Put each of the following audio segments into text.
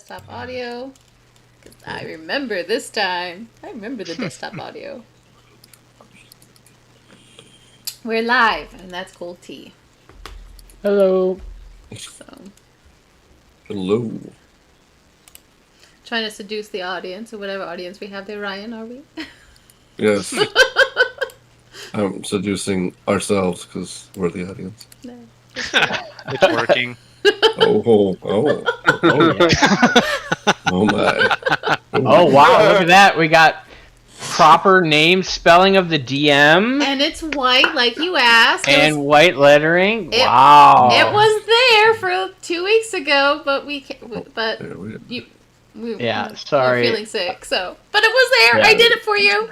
desktop audio. I remember this time. I remember the desktop audio. We're live, and that's cold tea. Hello. So, Hello. trying to seduce the audience, or whatever audience we have there, Ryan, are we? Yes. I'm seducing ourselves because we're the audience. No. It's working. Oh Yeah. oh my. Oh wow, look at that. We got proper name spelling of the DM And it's white, like you asked. and white lettering. It- Wow. It was there for 2 weeks ago, but we Yeah, were sorry. feeling sick. So, but it was there. Yeah. I did it for you.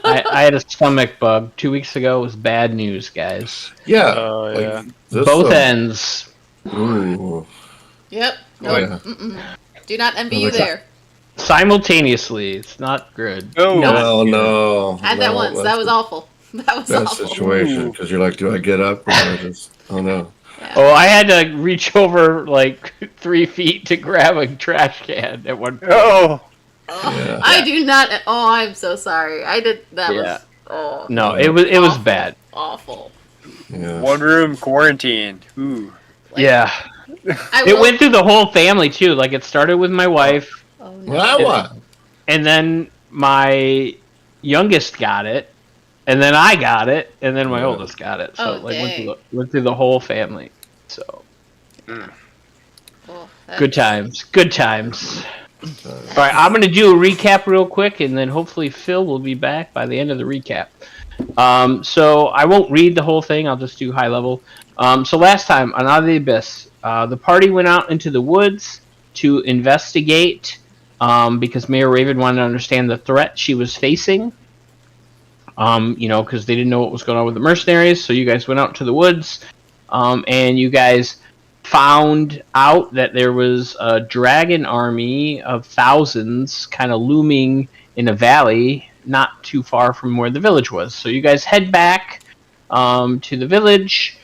I had a stomach bug 2 weeks ago. It was bad news, guys. Yeah. Oh, yeah. This, Both ends. Ooh. Yep. Oh, Nope. yeah. Mm-mm. Do not envy you Okay. there. Simultaneously. It's not good. Oh, No. Had that once. That was awful. That was That awful. situation because you're like, do I get up or do I just? Oh no. Yeah. Oh, I had to reach over like 3 feet to grab a trash can at one point. Oh, Oh, Yeah. I do not. Oh, I'm so sorry. I did. That Yeah. was. Oh. No, it was Awful. bad. Awful. Yeah. one room quarantine. Ooh. Like, Yeah. I It will- went through the whole family too. Like it started with my wife, Oh, no. Well, I won. and then my youngest got it, and then I got it, and then my Yeah. oldest got it. So Oh, it like dang. went through the whole family. So Oh, that- good times. Good times. All right, I'm gonna do a recap real quick, and then hopefully Phil will be back by the end of the recap. So I won't read the whole thing. I'll just do high level. So last time on Out of the Abyss, the party went out into the woods to investigate because Mayor Raven wanted to understand the threat she was facing. Because they didn't know what was going on with the mercenaries. So you guys went out to the woods, and you guys found out that there was a dragon army of thousands kind of looming in a valley not too far from where the village was. So you guys head back to the village.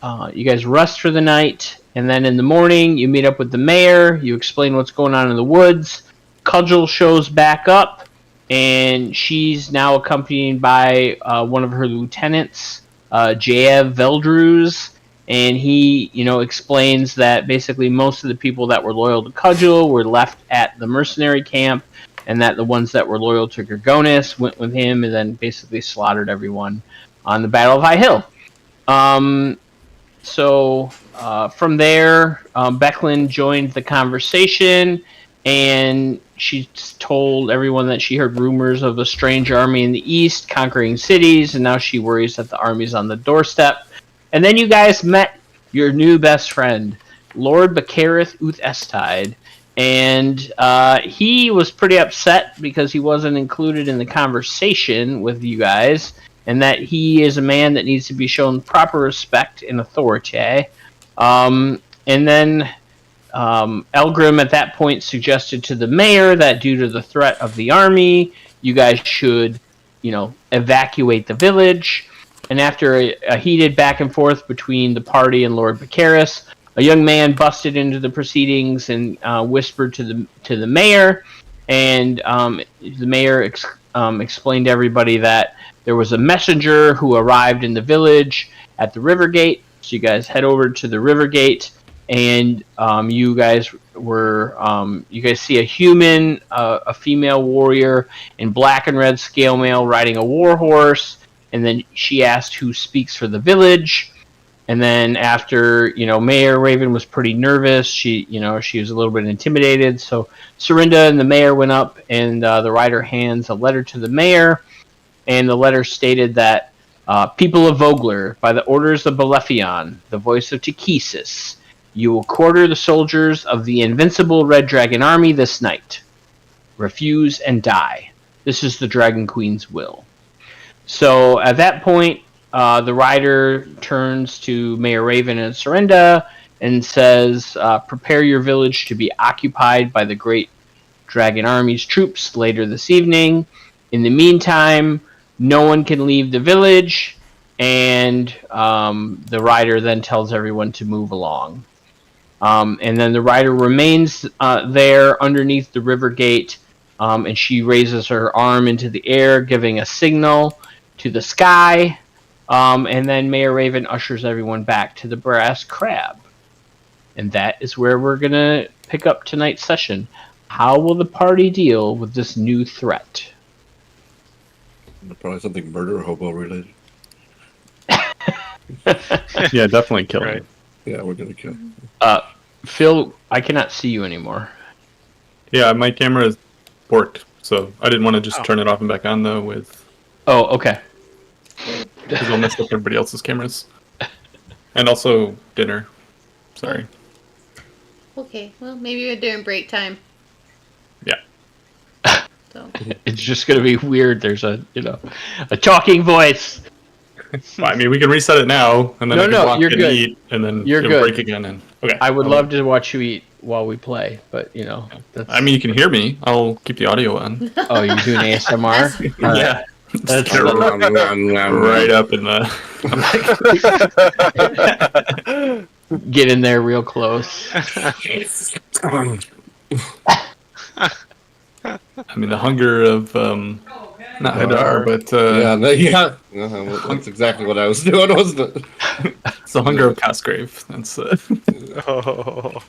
You guys rest for the night, and then in the morning you meet up with the mayor. You explain what's going on in the woods. Cudgel shows back up, and she's now accompanied by one of her lieutenants, Jaev Veldruz. And he, explains that basically most of the people that were loyal to Cudgel were left at the mercenary camp, and that the ones that were loyal to Gorgonis went with him and then basically slaughtered everyone on the Battle of High Hill. So from there, Becklin joined the conversation, and she told everyone that she heard rumors of a strange army in the east conquering cities, and now she worries that the army's on the doorstep. And then you guys met your new best friend, Lord Bacareth Uth Estide, and he was pretty upset because he wasn't included in the conversation with you guys, and that he is a man that needs to be shown proper respect and authority. And then Elgrim at that point suggested to the mayor that due to the threat of the army, you guys should, evacuate the village. And after a heated back and forth between the party and Lord Bacaris, a young man busted into the proceedings and whispered to the mayor. And the mayor explained to everybody that there was a messenger who arrived in the village at the river gate. So you guys head over to the river gate, and you guys see a human, a female warrior in black and red scale mail riding a war horse. And then she asked who speaks for the village. And then after, Mayor Raven was pretty nervous. She was a little bit intimidated. So Serinda and the mayor went up, and the rider hands a letter to the mayor. And the letter stated that people of Vogler, by the orders of Balefion, the voice of Takesis, you will quarter the soldiers of the invincible Red Dragon Army this night. Refuse and die. This is the Dragon Queen's will. So at that point, the rider turns to Mayor Raven and Serinda and says, prepare your village to be occupied by the great Dragon Army's troops later this evening. In the meantime, no one can leave the village, and the rider then tells everyone to move along. And then the rider remains there underneath the river gate, and she raises her arm into the air, giving a signal to the sky. And then Mayor Raven ushers everyone back to the Brass Crab. And that is where we're going to pick up tonight's session. How will the party deal with this new threat? Probably something murder hobo related. Yeah, definitely kill Right. him. Yeah, we're gonna kill. Phil, I cannot see you anymore. Yeah, my camera is worked, so I didn't want to just turn it off and back on though, with Oh, okay. because I'll mess up everybody else's cameras. And also dinner. Sorry. Okay, well, maybe we're doing break time. Yeah. So, It's just going to be weird. There's a talking voice. Well, I mean, we can reset it now, and then No, I can no, walk you're and good. eat, and then You're it'll good. break again. And okay. I would love to watch you eat while we play, but that's... I mean, you can hear me. I'll keep the audio on. Oh, you're doing ASMR? Yeah. That's Right up in the. get in there real close. I mean, the hunger of not Hadar, but That's exactly what I was doing, wasn't it? it's the hunger of Cosgrave. That's Oh.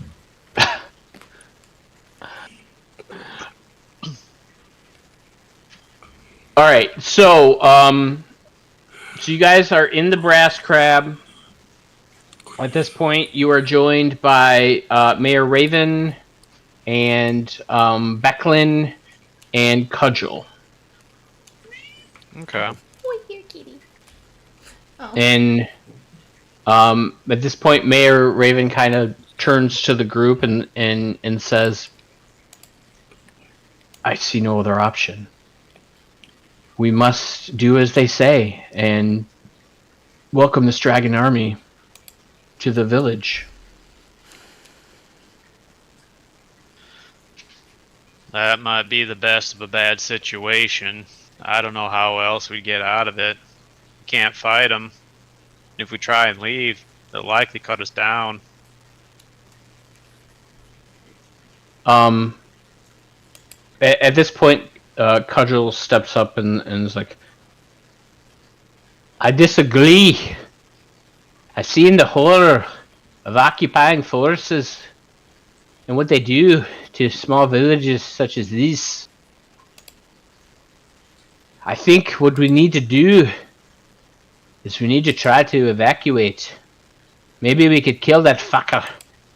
All right, so you guys are in the Brass Crab. At this point, you are joined by Mayor Raven and Becklin and Cudgel. Okay. oh, here, kitty. Oh. And at this point, Mayor Raven kind of turns to the group and says, I see no other option. We must do as they say and welcome this dragon army to the village. That might be the best of a bad situation. I don't know how else we'd get out of it. Can't fight them. If we try and leave, they'll likely cut us down. At this point, Cudgel steps up and is like, I disagree. I've seen the horror of occupying forces and what they do to small villages such as this. I think what we need to do is we need to try to evacuate. Maybe we could kill that fucker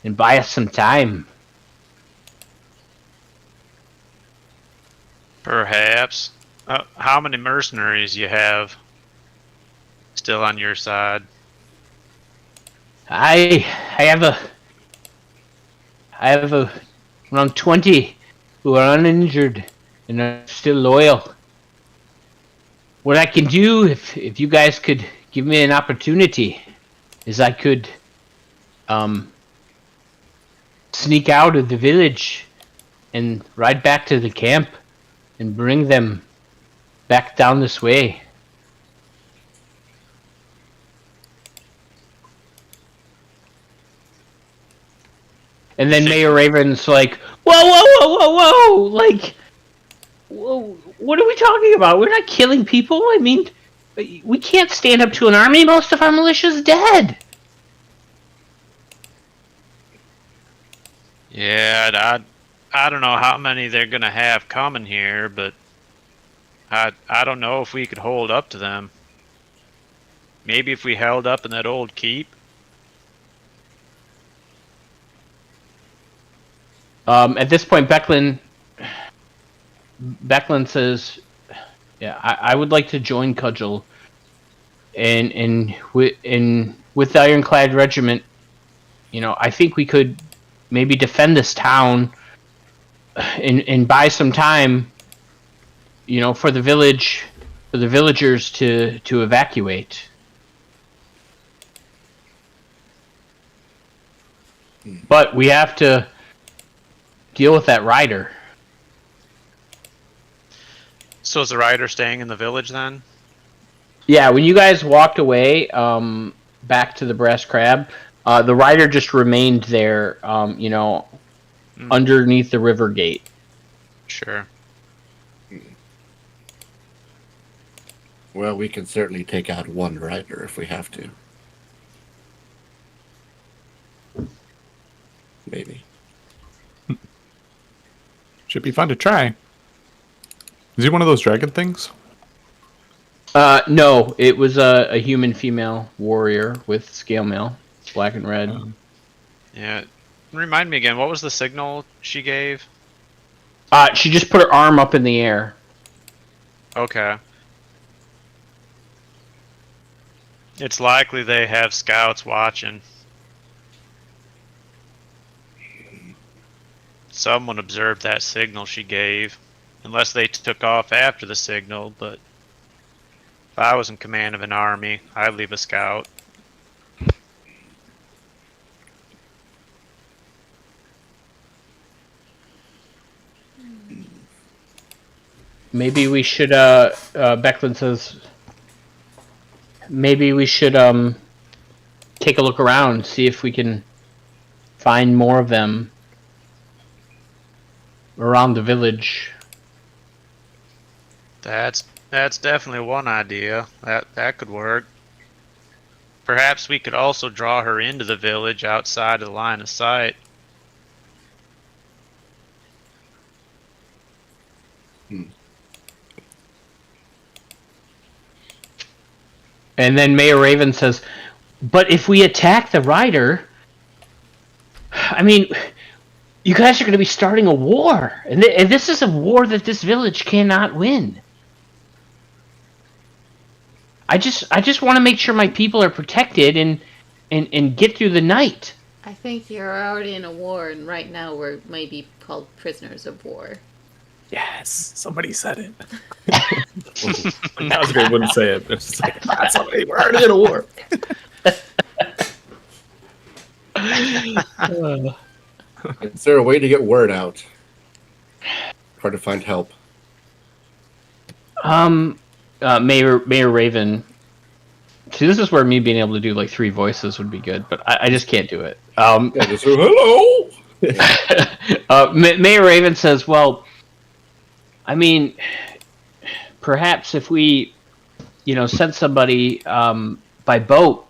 and buy us some time. Perhaps. How many mercenaries you have still on your side? I have around 20 who are uninjured and are still loyal. What I can do, if you guys could give me an opportunity, is I could sneak out of the village and ride back to the camp and bring them back down this way. And then Mayor Raven's like, whoa, like, whoa, what are we talking about? We're not killing people. I mean, we can't stand up to an army. Most of our militia's dead. Yeah, I don't know how many they're gonna have coming here, but I don't know if we could hold up to them. Maybe if we held up in that old keep. At this point, Becklin says, "Yeah, I would like to join Cudgel, and with the Ironclad Regiment, I think we could maybe defend this town, and buy some time, for the villagers to evacuate." But we have to deal with that rider. So is the rider staying in the village then? Yeah, when you guys walked away back to the Brass Crab, The rider just remained there, underneath the river gate. Sure. Well, we can certainly take out one rider if we have to. Maybe. Should be fun to try. Is he one of those dragon things? No, it was a human female warrior with scale mail, black and red. Yeah. Remind me again, what was the signal she gave? She just put her arm up in the air. Okay. It's likely they have scouts watching. Someone observed that signal she gave. Unless they took off after the signal, but if I was in command of an army, I'd leave a scout. Maybe we should, Becklin says, maybe we should, take a look around, see if we can find more of them around the village. That's definitely one idea. That could work. Perhaps we could also draw her into the village outside of the line of sight. And then Mayor Raven says, but if we attack the rider, I mean, you guys are going to be starting a war. And this is a war that this village cannot win. I just want to make sure my people are protected and get through the night. I think you're already in a war, and right now we're maybe called prisoners of war. Yes, somebody said it. I was going to say it. It's just like, somebody, we're already in a war. Is there a way to get word out? Hard to find help. Mayor Raven. See, this is where me being able to do like 3 voices would be good, but I just can't do it. Yeah, just go, hello. Mayor Raven says, "Well, I mean, perhaps if we, sent somebody by boat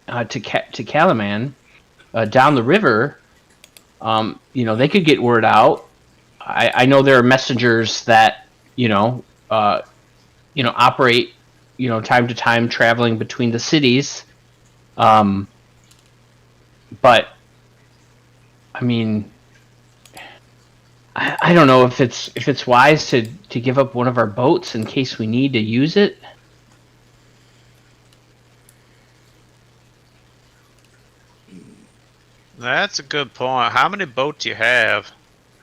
to Calaman down the river, they could get word out. I know there are messengers that operate, time to time traveling between the cities. But I mean, I don't know if it's wise to give up one of our boats in case we need to use it. That's a good point. How many boats do you have?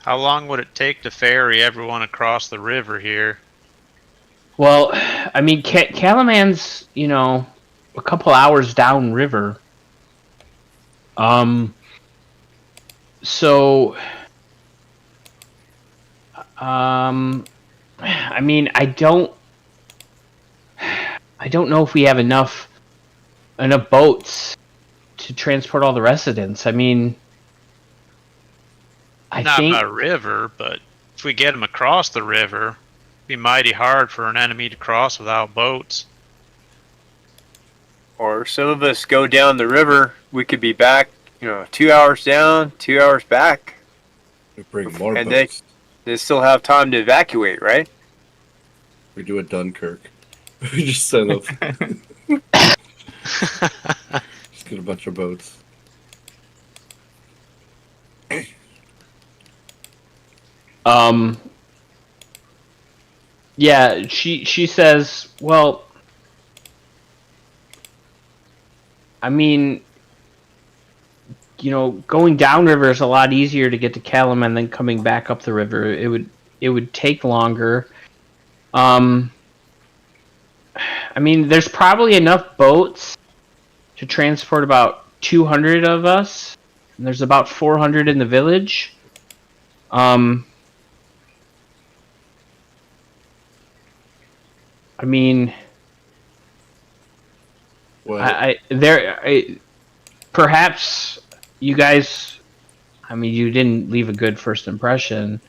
How long would it take to ferry everyone across the river here? Well, I mean, Calaman's, a couple hours downriver. So, I mean, I don't know if we have enough boats to transport all the residents. I mean, Not by river, but if we get them across the river, it'd be mighty hard for an enemy to cross without boats. Or some of us go down the river. We could be back, 2 hours down, 2 hours back. We bring more And boats. They still have time to evacuate, right? We do a Dunkirk. We just send up. Just get a bunch of boats. Yeah, she says, well, I mean, going downriver is a lot easier to get to Calaman than coming back up the river. It would take longer. I mean, there's probably enough boats to transport about 200 of us. And there's about 400 in the village. I mean, Well, perhaps you guys, I mean, you didn't leave a good first impression,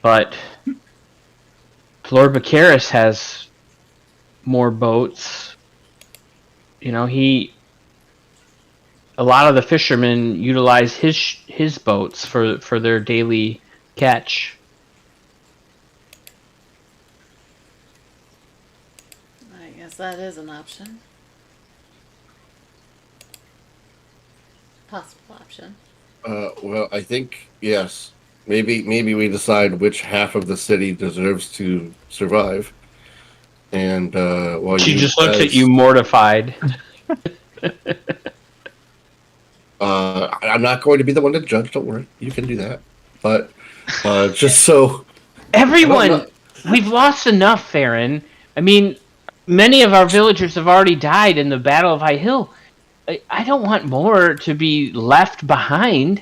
but Lord Bacaris has more boats. You know, a lot of the fishermen utilize his boats for their daily catch. I guess that is an option. Possible option. Well, I think yes. Maybe we decide which half of the city deserves to survive, and while She you just looks at guys, you mortified. I'm not going to be the one to judge. Don't worry, you can do that. But just so Everyone, we've lost enough, Farron. I mean, many of our villagers have already died in the Battle of High Hill. I don't want more to be left behind.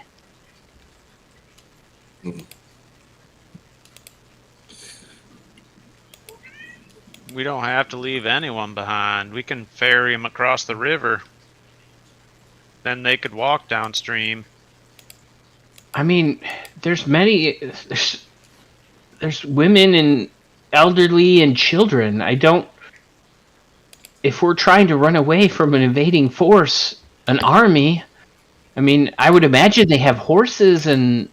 We don't have to leave anyone behind. We can ferry them across the river. Then they could walk downstream. I mean, there's women and elderly and children. If we're trying to run away from an invading force, an army, I mean, I would imagine they have horses and,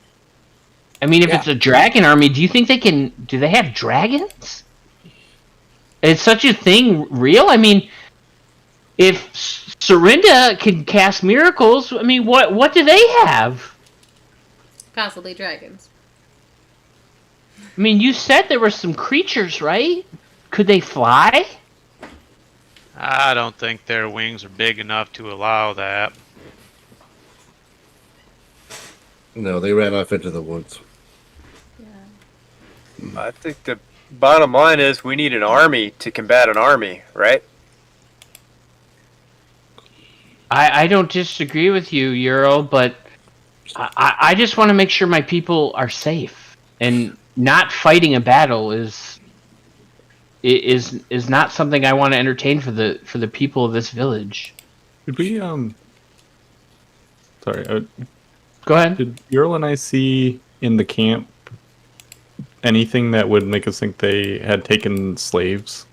I mean, if it's a dragon army, do they have dragons? Is such a thing real? I mean, if Serinda can cast miracles, I mean, what do they have? Possibly dragons. I mean, you said there were some creatures, right? Could they fly? I don't think their wings are big enough to allow that. no, they ran off into the woods. Yeah. I think the bottom line is we need an army to combat an army, right? I don't disagree with you, Euro, but I just want to make sure my people are safe, and not fighting a battle is not something I want to entertain for the people of this village. Did we sorry, Go ahead. did Earl and I see in the camp anything that would make us think they had taken slaves?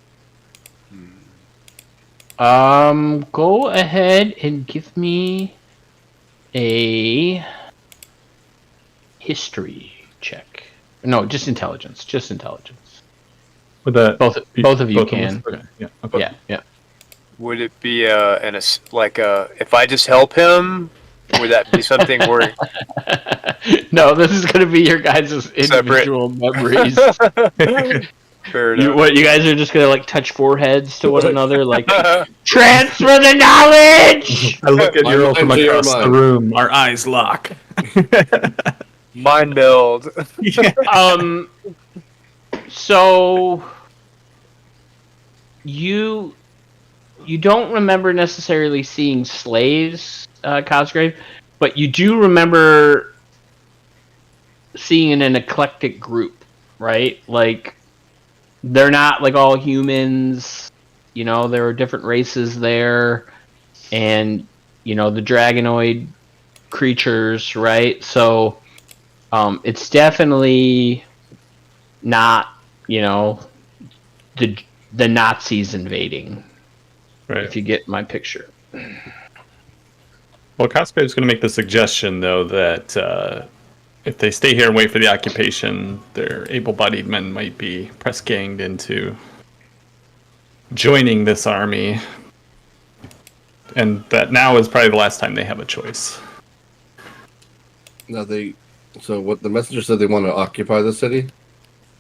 Go ahead and give me a history check. No, just intelligence. Just intelligence. Would that Both of you both can. us? Okay. Yeah. Okay. Yeah. Would it be if I just help him? Would that be something where No, this is going to be your guys' individual memories. fair enough? You guys are just going to like touch foreheads to one another, like transfer the knowledge. I look at My Earl from mind's your across the mind. room. Our eyes lock. Mind meld. So you don't remember necessarily seeing slaves, Cosgrave, but you do remember seeing an eclectic group, right? Like, they're not like all humans, you know, there are different races there, and, you know, the dragonoid creatures, right? So, it's definitely not, you know, the Nazis invading, Right. if you get my picture. Well, Cosgrave's going to make the suggestion, though, that if they stay here and wait for the occupation, their able-bodied men might be press-ganged into joining this army, and that now is probably the last time they have a choice. Now so what the messenger said, they want to occupy the city.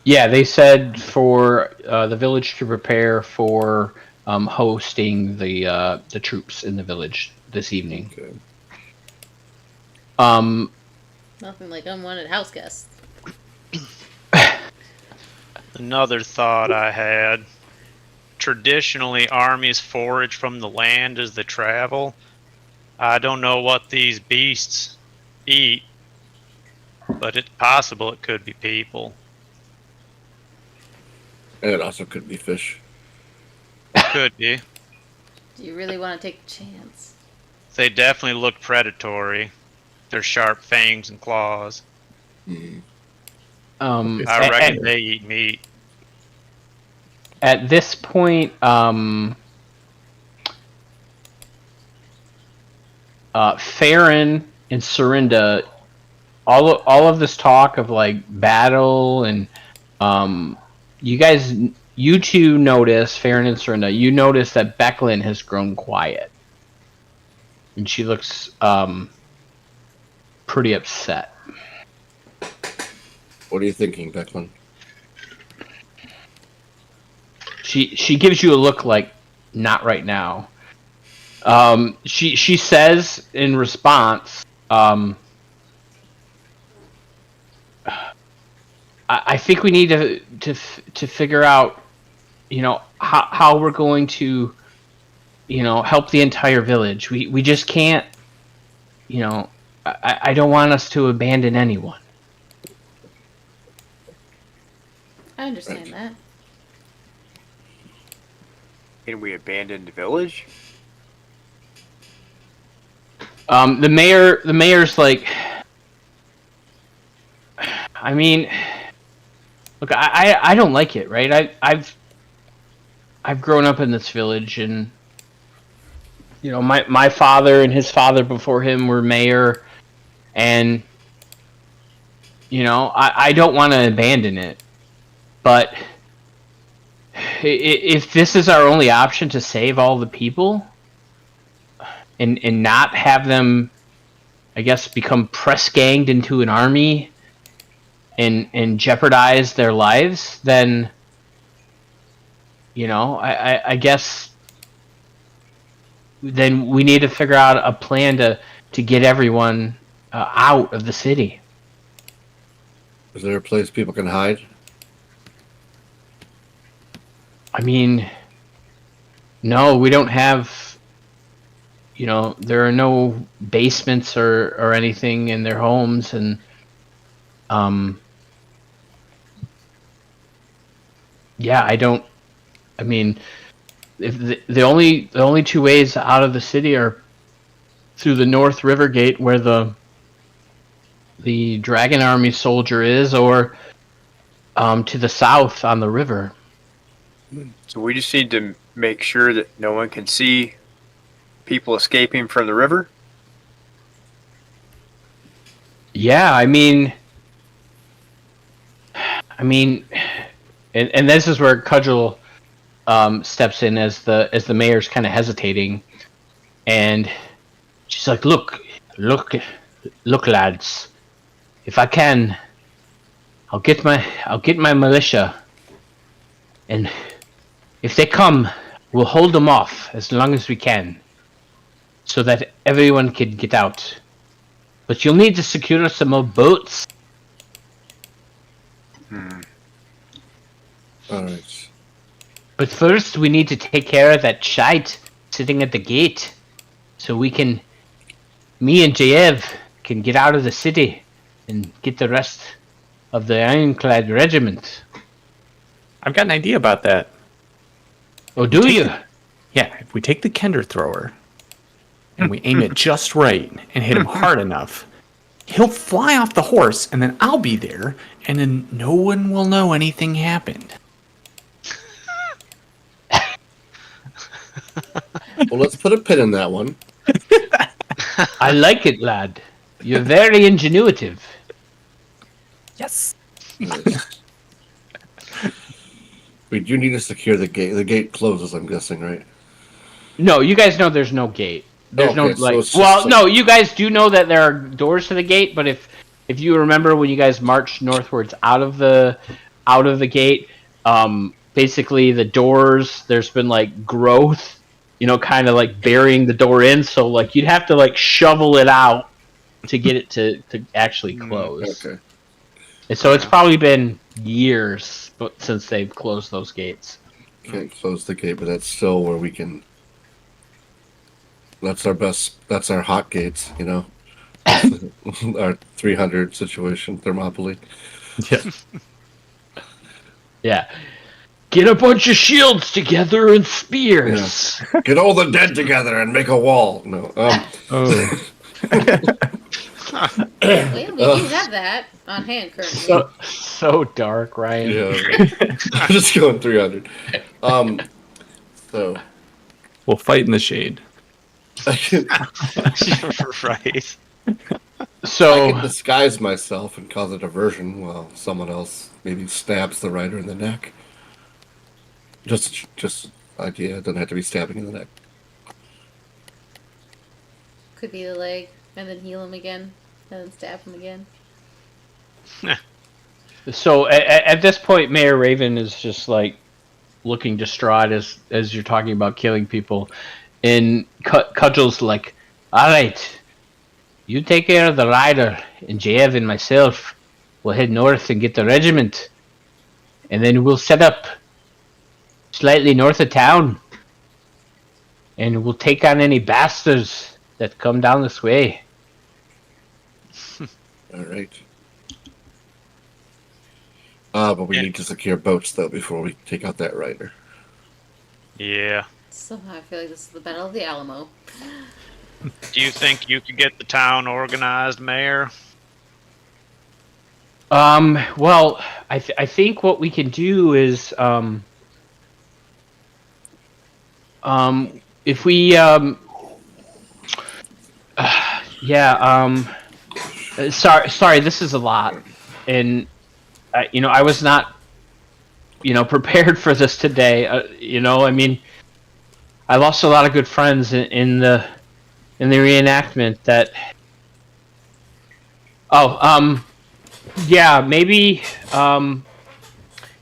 Yeah, they said for the village to prepare for hosting the troops in the village this evening. Okay. Nothing like unwanted house guests. Another thought I had. Traditionally, armies forage from the land as they travel. I don't know what these beasts eat, but it's possible it could be people. And it also could be fish. Could be. Do you really want to take a chance? They definitely look predatory. Their sharp fangs and claws. Hmm. I reckon they eat meat. At this point, Farron and Serinda, all of this talk of like battle and you two notice, Farron and Serinda, you notice that Becklin has grown quiet, and she looks pretty upset. What are you thinking, Becklin? She gives you a look like not right now. She says in response, I think we need to figure out, how we're going to, help the entire village. We just can't, I don't want us to abandon anyone. I understand that. Can we abandon the village? The mayor's like, I mean, look, I don't like it, right? I've grown up in this village, and my father and his father before him were mayor, and I don't want to abandon it, but if this is our only option to save all the people, and not have them, I guess, become press ganged into an army and jeopardize their lives, then I guess then we need to figure out a plan to get everyone out of the city. Is there a place people can hide? I mean, no, we don't have. There are no basements or anything in their homes, and yeah, I don't. I mean, if the only two ways out of the city are through the North River Gate, where the Dragon Army soldier is, or to the south on the river. So we just need to make sure that no one can see people escaping from the river. Yeah, I mean, and this is where Cudgel steps in as the mayor's kind of hesitating, and she's like, look, lads, if I can, I'll get my militia, and if they come, we'll hold them off as long as we can, so that everyone can get out. But you'll need to secure some more boats. Alright. But first, we need to take care of that shite sitting at the gate, so me and Jayev can get out of the city and get the rest of the Ironclad regiment. I've got an idea about that. Oh, do you? Yeah, if we take the Kender thrower and we aim it just right and hit him hard enough, he'll fly off the horse, and then I'll be there, and then no one will know anything happened. Well, let's put a pin in that one. I like it, lad. You're very ingenuitive. Yes. Nice. We do need to secure the gate. The gate closes, I'm guessing, right? No, you guys know there's no gate. There's no Okay, so like. it's just Well, like- no, you guys do know that there are doors to the gate, but if you remember when you guys marched northwards out of the gate, basically the doors, there's been like growth, kind of like burying the door in, so like you'd have to like shovel it out to get it to actually close. Okay. And so it's probably been years since they've closed those gates. Can't close the gate, but that's still where we can. That's our best. That's our hot gates, our 300 situation, Thermopylae. Yeah. Yeah. Get a bunch of shields together and spears. Get all the dead together and make a wall. No. Oh. Well, we do have that on hand currently. So dark, Ryan. Yeah. Just going 300. So We'll fight in the shade. I can Right. So disguise myself and cause a diversion while someone else maybe stabs the rider in the neck. Just idea. It doesn't have to be stabbing in the neck. Could be the leg, and then heal him again, and then stab him again. So at this point, Mayor Raven is just like looking distraught as you're talking about killing people, and Cudgel's like, "All right, you take care of the rider, and Jav and myself will head north and get the regiment, and then we'll set up slightly north of town, and we'll take on any bastards that come down this way." All right. But we need to secure boats though before we take out that rider. Yeah. Somehow I feel like this is the Battle of the Alamo. Do you think you could get the town organized, Mayor? Well, I think what we can do is, if we, sorry, this is a lot, and I was not, prepared for this today. I mean, I lost a lot of good friends in the reenactment. Maybe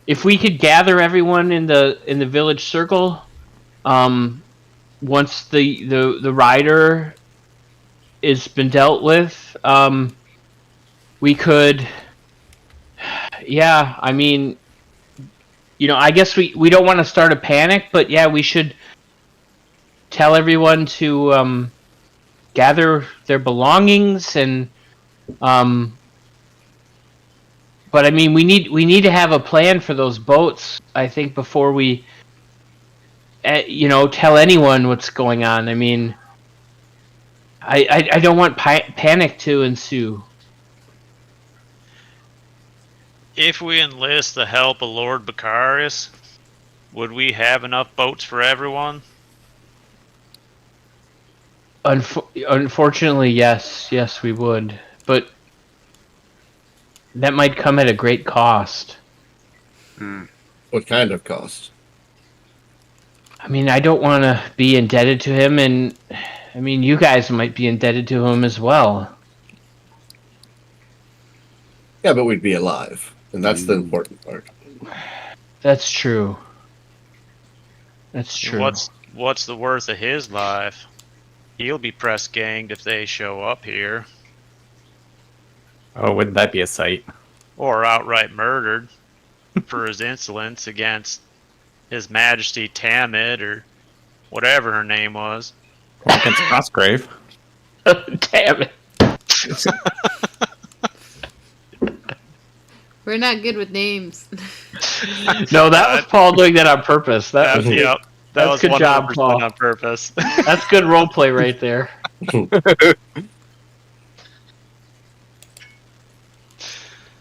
if we could gather everyone in the village circle, once the rider has been dealt with, we could. Yeah, I mean, I guess we don't want to start a panic, but yeah, we should tell everyone to gather their belongings and but I mean we need to have a plan for those boats, I think, before we tell anyone what's going on. I mean, I don't want panic to ensue. If we enlist the help of Lord Bacarius, would we have enough boats for everyone? Unfortunately, yes, we would, but that might come at a great cost. What kind of cost? I mean, I don't want to be indebted to him, and I mean, you guys might be indebted to him as well. Yeah, but we'd be alive, and that's the important part. That's true. That's true. What's the worth of his life? He'll be press ganged if they show up here. Oh, wouldn't that be a sight? Or outright murdered for his insolence against His Majesty Tamid, or whatever her name was. Or against Cosgrave. Damn it. We're not good with names. No, that was Paul doing that on purpose. That was Yep. That That's was good job, 100% Paul. on purpose. That's good role play right there.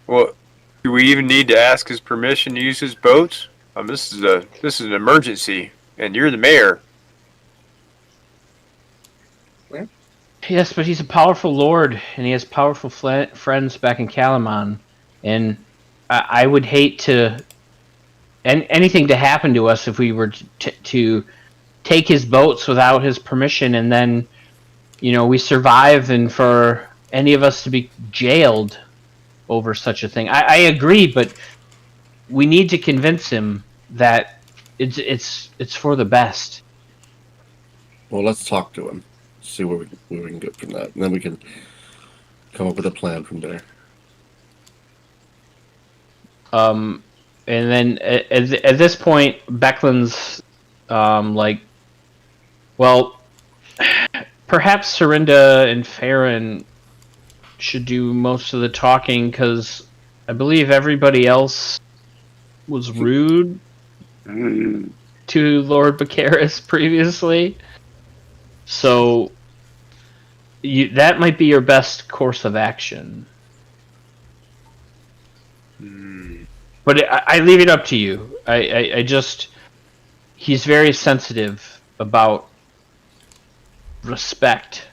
Well, do we even need to ask his permission to use his boats? This is an emergency, and you're the mayor. Yes, but he's a powerful lord, and he has powerful friends back in Calamon, and I would hate to anything to happen to us if we were to take his boats without his permission, and then we survive, and for any of us to be jailed over such a thing. I agree, but we need to convince him that it's for the best. Well, let's talk to him. See where we can go from that, and then we can come up with a plan from there. And then at this point, Becklin's well, perhaps Serinda and Farron should do most of the talking, because I believe everybody else was rude to Lord Bacaris previously. So that might be your best course of action. But I leave it up to you. I just... He's very sensitive about respect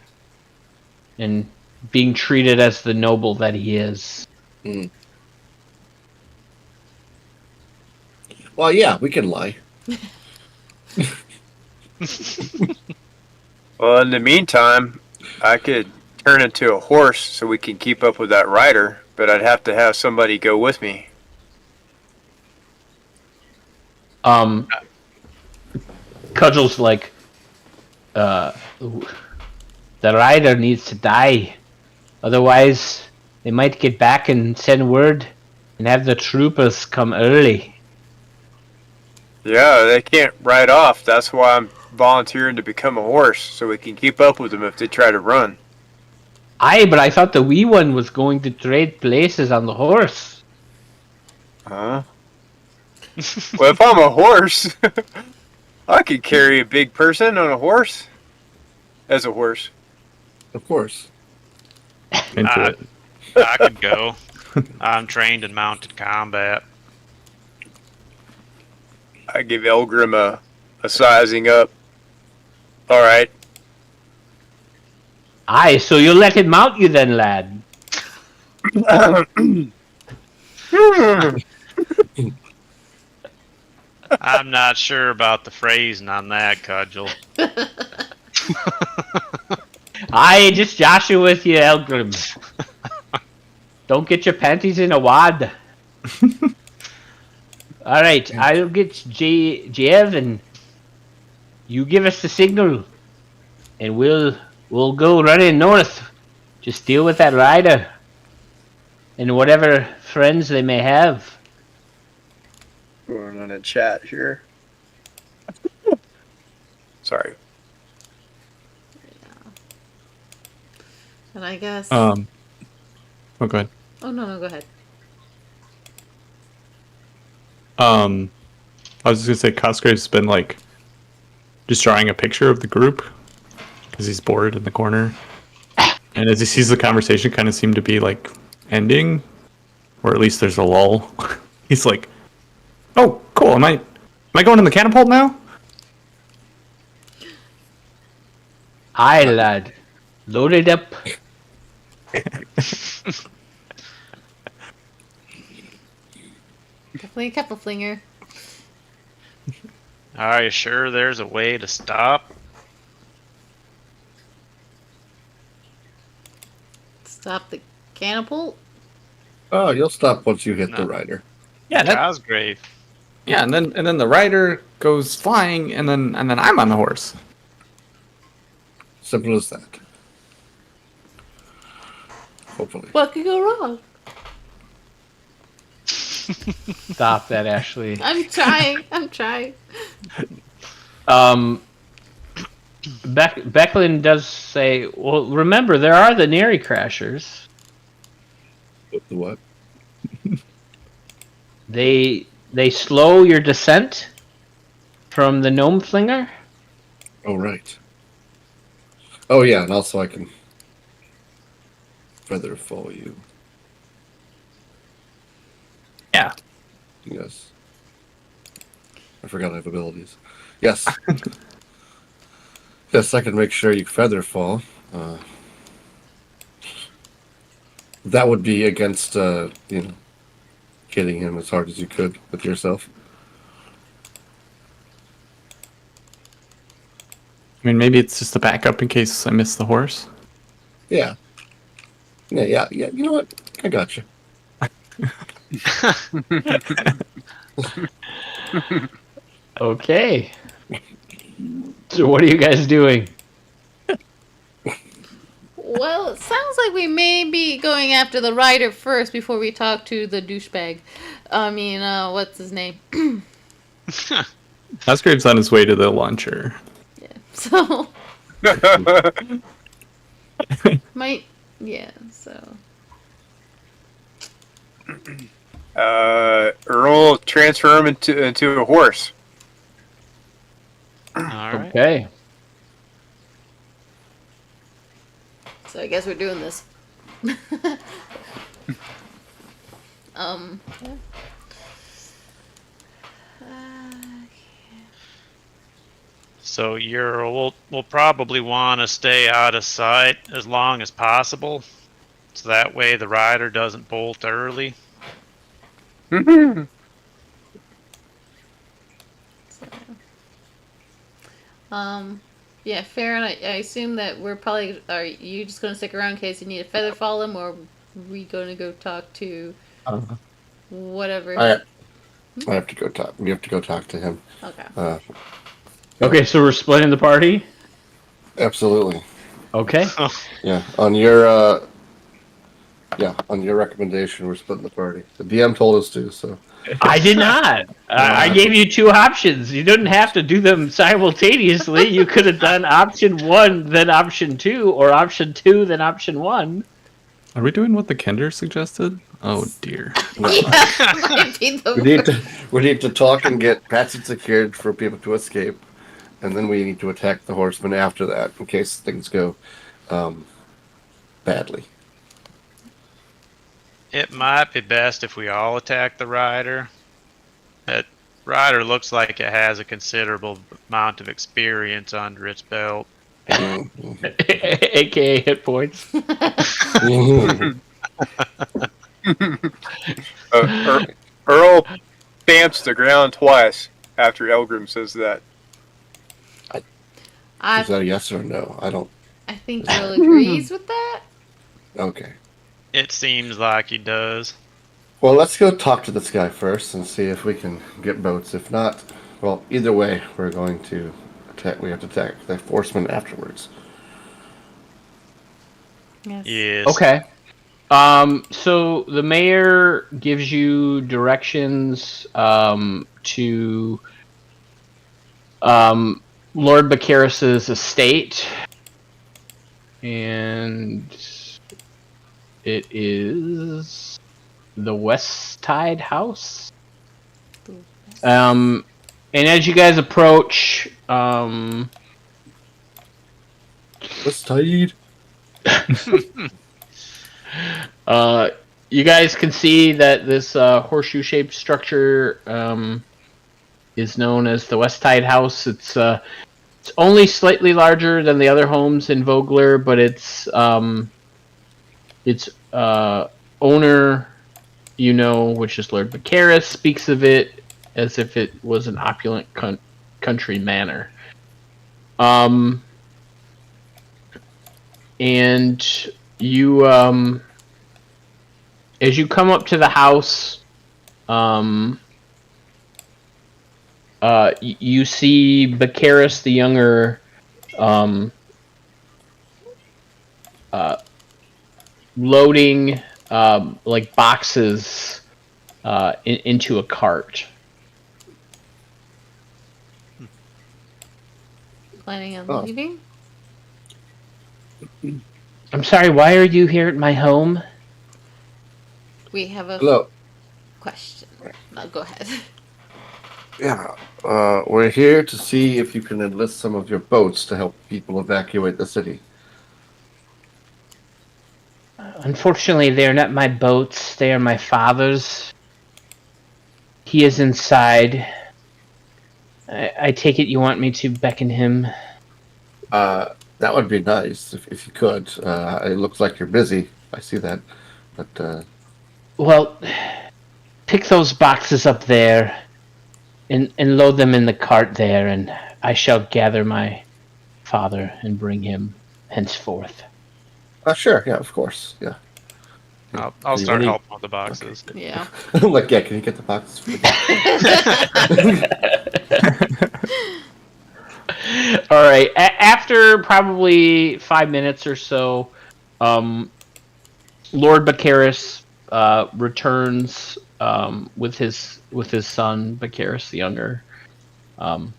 and being treated as the noble that he is. Mm. Well, yeah, we can lie. Well, in the meantime, I could turn into a horse so we can keep up with that rider, but I'd have to have somebody go with me. Cudgel's like, the rider needs to die. Otherwise, they might get back and send word and have the troopers come early. Yeah, they can't ride off. That's why I'm volunteering to become a horse, so we can keep up with them if they try to run. Aye, but I thought the wee one was going to trade places on the horse. Huh? Well, if I'm a horse, I could carry a big person on a horse. As a horse. Of course. Into it. I could go. I'm trained in mounted combat. I give Elgrim a sizing up. Alright. Aye, so you'll let him mount you then, lad. I'm not sure about the phrasing on that, Cudgel. Aye, just joshing with you, Elgrim. Don't get your panties in a wad. Alright, I'll get Jev and you give us the signal and we'll go running north. Just deal with that rider and whatever friends they may have. Going on a chat here. Sorry. And I guess. Oh, go ahead. Oh no, go ahead. I was just gonna say, Cosgrave's been like just drawing a picture of the group because he's bored in the corner, and as he sees the conversation kind of seem to be like ending, or at least there's a lull. He's like, "Oh, cool. Am I going in the catapult now?" Aye, lad. Load it up. Definitely a couple flinger. Are you sure there's a way to stop? Stop the catapult. Oh, you'll stop once you hit the No. rider. Yeah, Cosgrave. yeah, and then the rider goes flying, and then I'm on the horse. Simple as that. Hopefully. What could go wrong? Stop that, Ashley. I'm trying. I'm trying. Becklin does say, well, remember, there are the Neri Crashers. The what? They slow your descent from the Gnome Flinger. Oh, right. Oh, yeah, and also I can feather fall you. Yeah. Yes. I forgot I have abilities. Yes. Yes, I can make sure you feather fall. That would be against, hitting him as hard as you could with yourself. I mean, maybe it's just a backup in case I miss the horse. Yeah. Yeah. You know what? I got you. Okay. So what are you guys doing? Well, it sounds like we may be going after the rider first before we talk to the douchebag. I mean, what's his name? Cosgrave's on his way to the launcher. Yeah. So so Earl, transfer him into a horse. right. Okay. So I guess we're doing this. Yeah. So we'll probably want to stay out of sight as long as possible, so that way the rider doesn't bolt early. Yeah, fair. And I assume that we're probably. Are you just going to stick around in case you need a feather fall him, or are we going to go talk to whatever? I have to go talk. We have to go talk to him. Okay. Okay, so we're splitting the party? Absolutely. Okay. Yeah. On your recommendation, we're splitting the party. The DM told us to, so. I did not. I gave you 2 options. You didn't have to do them simultaneously. You could have done option 1, then option 2, or option 2, then option 1. Are we doing what the Kender suggested? Oh dear. Yeah, might be the We need to talk and get passage secured for people to escape, and then we need to attack the horsemen after that in case things go badly. It might be best if we all attack the rider. That rider looks like it has a considerable amount of experience under its belt. AKA hit points. Earl stamps the ground twice after Elgrim says that. Is I that a yes or a no? I don't. I think Jill agrees with that. Okay. It seems like he does. Well, let's go talk to this guy first and see if we can get boats. If not, well, either way, we're going to attack. We have to attack the horsemen afterwards. Yes. Yes. Okay. So the mayor gives you directions to Lord Bacaris's estate, and it is the West Tide House. And as you guys approach, West Tide. you guys can see that this horseshoe-shaped structure is known as the West Tide House. It's only slightly larger than the other homes in Vogler, but its owner, which is Lord Bacaris, speaks of it as if it was an opulent country manor. And you, as you come up to the house, you see Bacaris the Younger loading like boxes into a cart. Planning on Oh. leaving? I'm sorry, why are you here at my home? We have a Hello. question. No, go ahead. Yeah. We're here to see if you can enlist some of your boats to help people evacuate the city. Unfortunately, they're not my boats. They are my father's. He is inside. I take it you want me to beckon him? That would be nice if you could. It looks like you're busy. I see that. But Well, pick those boxes up there and load them in the cart there, and I shall gather my father and bring him henceforth. sure. Yeah, of course. Yeah. I'll You start really- helping with the boxes. Yeah. I'm like, yeah. Can you get the boxes for the All right. After probably 5 minutes or so, Lord Bacaris returns with his son Bacaris the Younger, and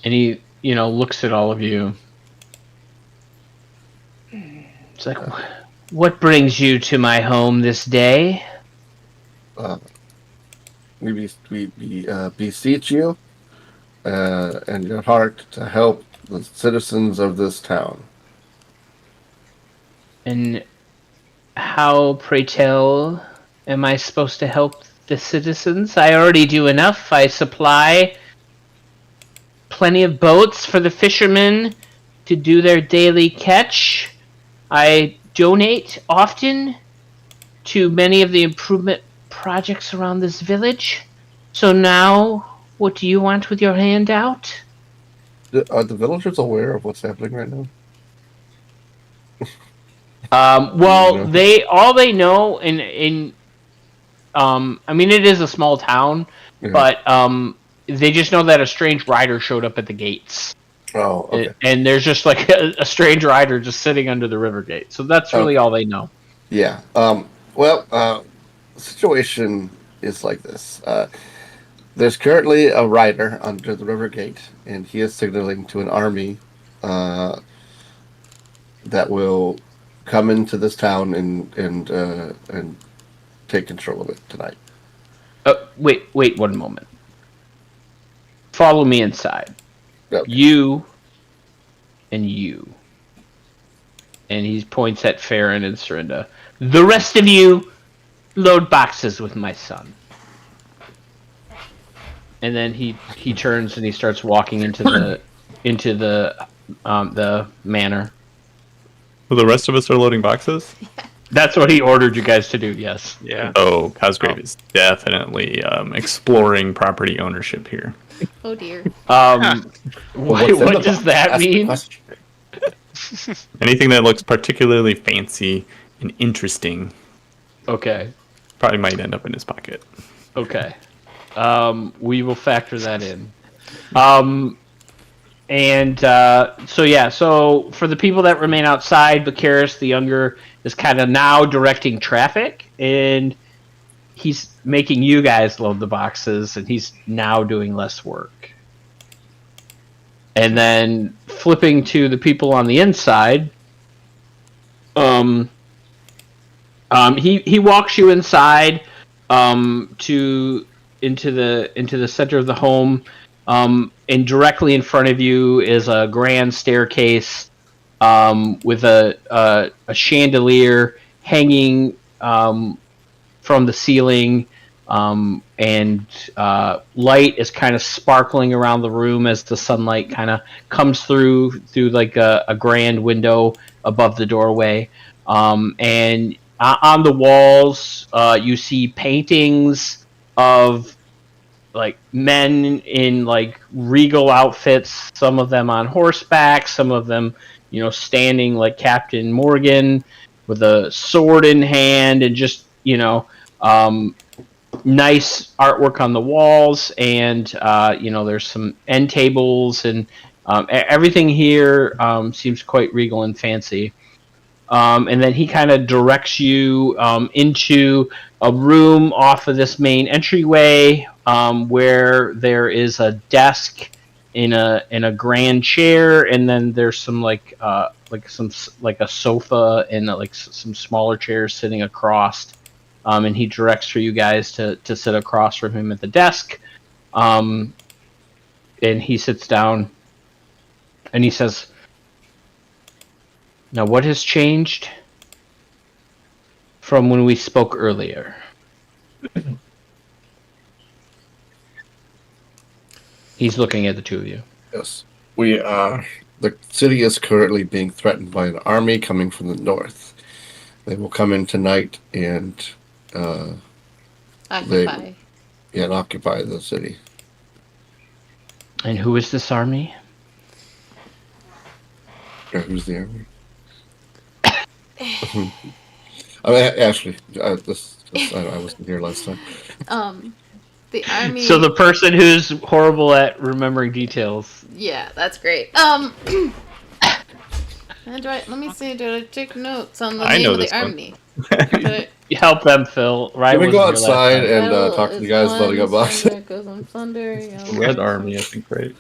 he looks at all of you. It's like, what brings you to my home this day? we beseech you and your heart to help the citizens of this town. And how, pray tell, am I supposed to help the citizens? I already do enough. I supply plenty of boats for the fishermen to do their daily catch. I donate often to many of the improvement projects around this village. So now, what do you want with your handout? Are the villagers aware of what's happening right now? Well, No. they know I mean, it is a small town, Yeah. but they just know that a strange rider showed up at the gates. Oh, okay. And there's just like a strange rider just sitting under the river gate. So that's really all they know. Yeah. Well, the situation is like this. There's currently a rider under the river gate, and he is signaling to an army that will come into this town and take control of it tonight. Wait 1 moment. Follow me inside. Okay. You and you. And he points at Farron and Serinda. The rest of you load boxes with my son. And then he turns and he starts walking into the manor. Well, the rest of us are loading boxes? That's what he ordered you guys to do, yes. Yeah. Oh, Cosgrave is definitely exploring property ownership here. Oh dear. What does that mean? Anything that looks particularly fancy and interesting Okay. probably might end up in his pocket. Okay. We will factor that in. So for the people that remain outside, Vicaris the Younger is kind of now directing traffic, and he's making you guys load the boxes, and he's now doing less work. And then flipping to the people on the inside, he walks you inside into the center of the home, and directly in front of you is a grand staircase with a chandelier hanging from the ceiling, and light is kind of sparkling around the room as the sunlight kind of comes through like a grand window above the doorway, and on the walls you see paintings of like men in like regal outfits, some of them on horseback, some of them standing like Captain Morgan with a sword in hand, and just nice artwork on the walls, and there's some end tables, and everything here seems quite regal and fancy. And then he kind of directs you into a room off of this main entryway, where there is a desk in a grand chair, and then there's some like a sofa and some smaller chairs sitting across. And he directs for you guys to sit across from him at the desk. And he sits down and he says, "Now, what has changed from when we spoke earlier?" He's looking at the two of you. Yes. The city is currently being threatened by an army coming from the north. They will come in tonight and Occupy. occupy the city. And who is this army? Yeah, who's the army? I mean, Ashley, I wasn't here last time. The army. So the person who's horrible at remembering details. Yeah, that's great. Let me see. Did I take notes on the I name know of the this one. army? Did I- Help them, Phil. Right? Can we go outside and Battle talk to is the guys won, loading up boxes? Thunder goes on thunder, Red Army, I think, right?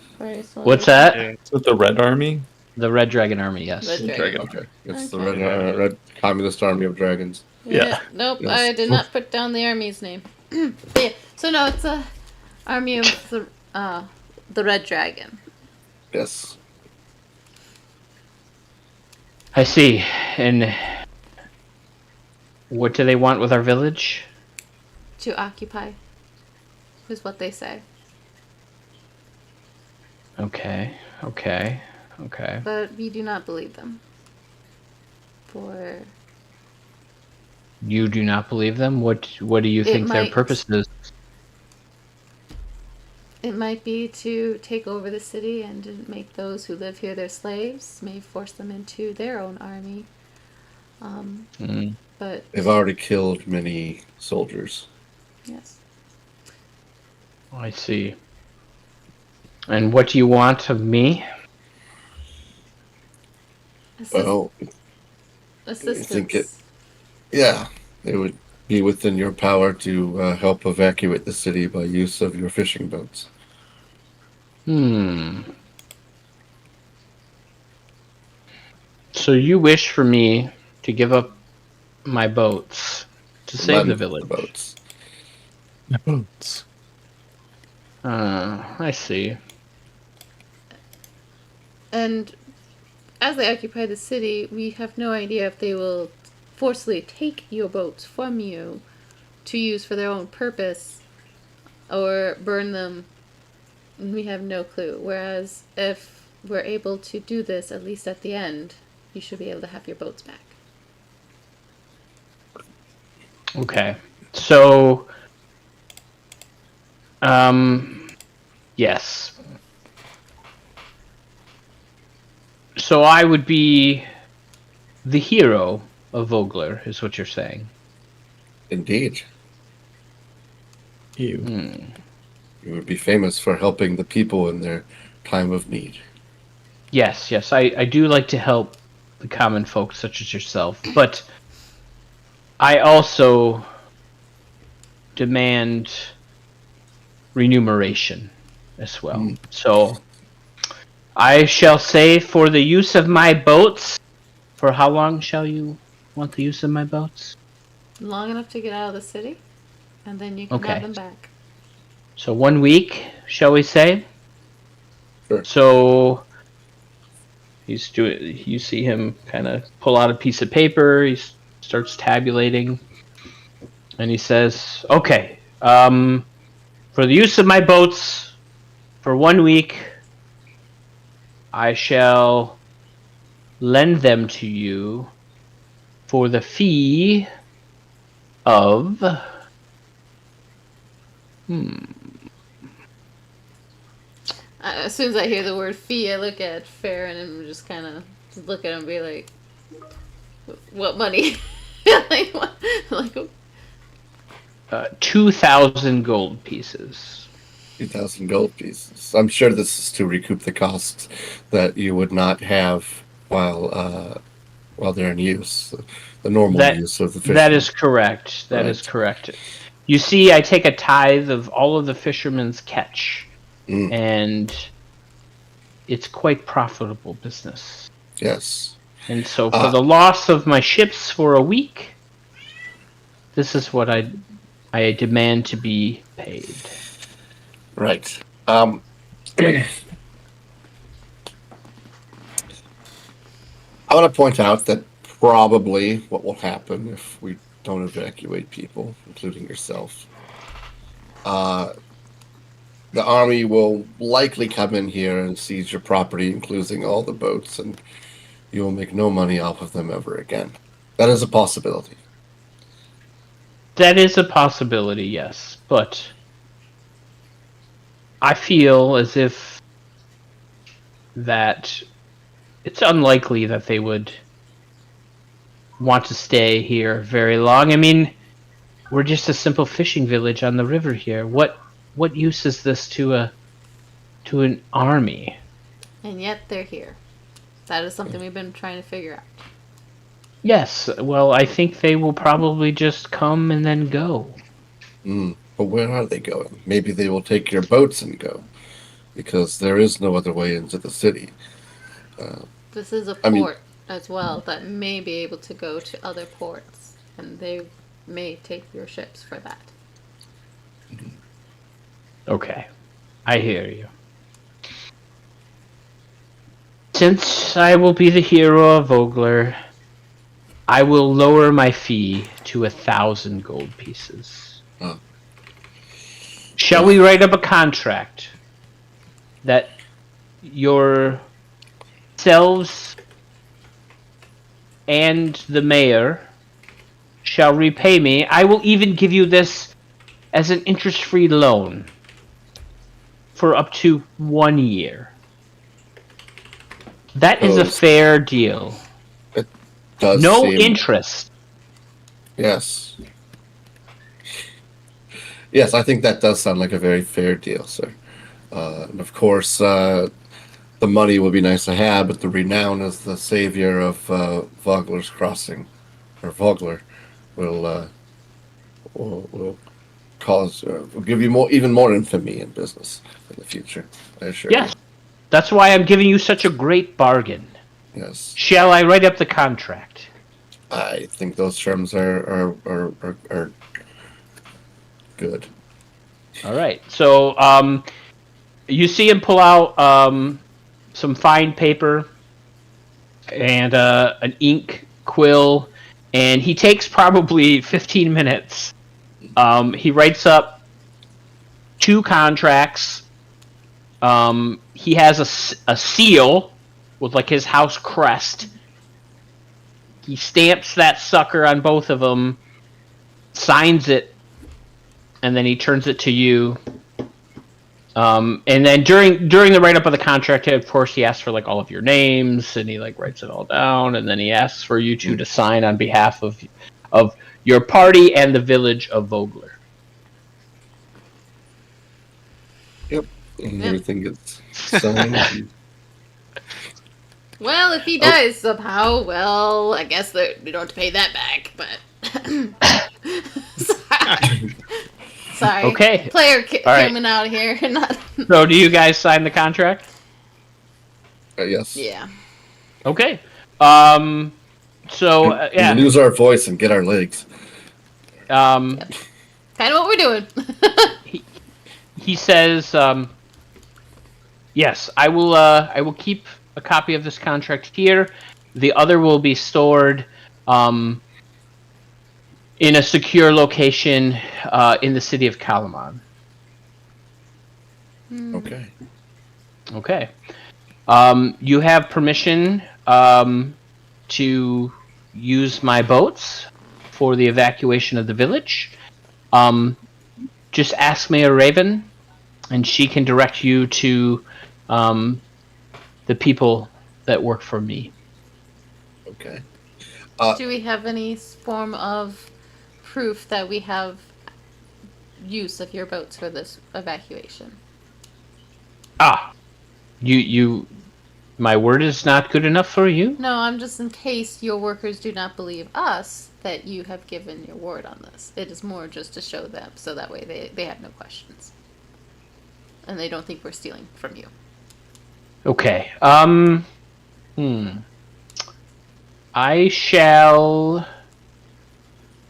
What's that? Yeah. Is it the Red Army? The Red Dragon Army, yes. Red Dragon. Okay, it's the Okay. red Communist Army of Dragons. Yeah. Nope, Yes. I did not put down the army's name. Yeah, so no, it's a army of the Red Dragon. Yes. I see. And what do they want with our village? To occupy, is what they say. Okay. But we do not believe them. For You do not believe them? What do you think their purpose is? it might be to take over the city and to make those who live here their slaves, may force them into their own army. But They've already killed many soldiers. yes. I see. And what do you want of me? Well, Assistance. I think it would be within your power to help evacuate the city by use of your fishing boats. So you wish for me to give up my boats to save the village? The boats. The boats. I see. And as they occupy the city, we have no idea if they will forcibly take your boats from you to use for their own purpose or burn them. We have no clue. Whereas if we're able to do this, at least at the end, you should be able to have your boats back. Okay. So, yes. So I would be the hero of Vogler, is what you're saying. Indeed. You. You would be famous for helping the people in their time of need. Yes, I do like to help the common folk such as yourself, but I also demand remuneration as well. So I shall say, for the use of my boats, for how long shall you want the use of my boats? Long enough to get out of the city, and then you can have them back. So 1 week, shall we say? Sure. So he's doing. You see him kind of pull out a piece of paper. He starts tabulating, and he says, "Okay, for the use of my boats, for 1 week, I shall lend them to you for the fee of." As soon as I hear the word fee, I look at Farron and just kind of look at him and be like, "What money?" like, what? Like, 2,000 gold pieces. 2,000 gold pieces. I'm sure this is to recoup the costs that you would not have while they're in use. The normal use of the fish. That is correct. That is correct. You see, I take a tithe of all of the fishermen's catch, and it's quite profitable business. Yes. And so, for the loss of my ships for a week, this is what I demand to be paid. Right. I want to point out that probably what will happen if we don't evacuate people, including yourself, the army will likely come in here and seize your property, including all the boats, and you will make no money off of them ever again. That is a possibility. That is a possibility, yes. But I feel as if that it's unlikely that they would want to stay here very long. I mean, we're just a simple fishing village on the river here. What use is this to an army? and yet they're here. That is something we've been trying to figure out. Yes, well, I think they will probably just come and then go. But where are they going? Maybe they will take your boats and go, because there is no other way into the city. This is a port as well that may be able to go to other ports, and they may take your ships for that. Okay, I hear you. since I will be the hero of Vogler, I will lower my fee to 1,000 gold pieces. Oh. Shall we write up a contract that yourselves and the mayor shall repay me? I will even give you this as an interest-free loan for up to 1 year. That is a fair deal. Does No seem, interest. Yes. Yes, I think that does sound like a very fair deal, sir. And of course, the money would be nice to have, but the renown as the savior of Vogler's Crossing, or Vogler, will cause will give you even more infamy in business in the future. I assure you. Yes. That's why I'm giving you such a great bargain. Yes. Shall I write up the contract? I think those terms are good. All right. So, you see him pull out some fine paper and an ink quill, and he takes probably 15 minutes. He writes up 2 contracts. He has a seal with like his house crest. He stamps that sucker on both of them, signs it, and then he turns it to you. And then during the write-up of the contract, of course, he asks for like all of your names, and he like writes it all down, and then he asks for you two to sign on behalf of your party and the village of Vogler. Yep. And everything gets signed. Well, if he dies somehow, well, I guess that we don't have to pay that back, but... Sorry. Okay. Player All right. coming out here. Not... So, do you guys sign the contract? Yes. Yeah. Okay. So, yeah. We lose our voice and get our legs. Kind of what we're doing. He says, yes, I will keep a copy of this contract here. The other will be stored in a secure location in the city of Kalaman. Okay. Okay. You have permission to use my boats for the evacuation of the village. Just ask Mayor Raven, and she can direct you to the people that work for me. Okay. Do we have any form of proof that we have use of your boats for this evacuation? My word is not good enough for you? No, I'm just in case your workers do not believe us that you have given your word on this. It is more just to show them, so that way they have no questions. And they don't think we're stealing from you. Okay. I shall...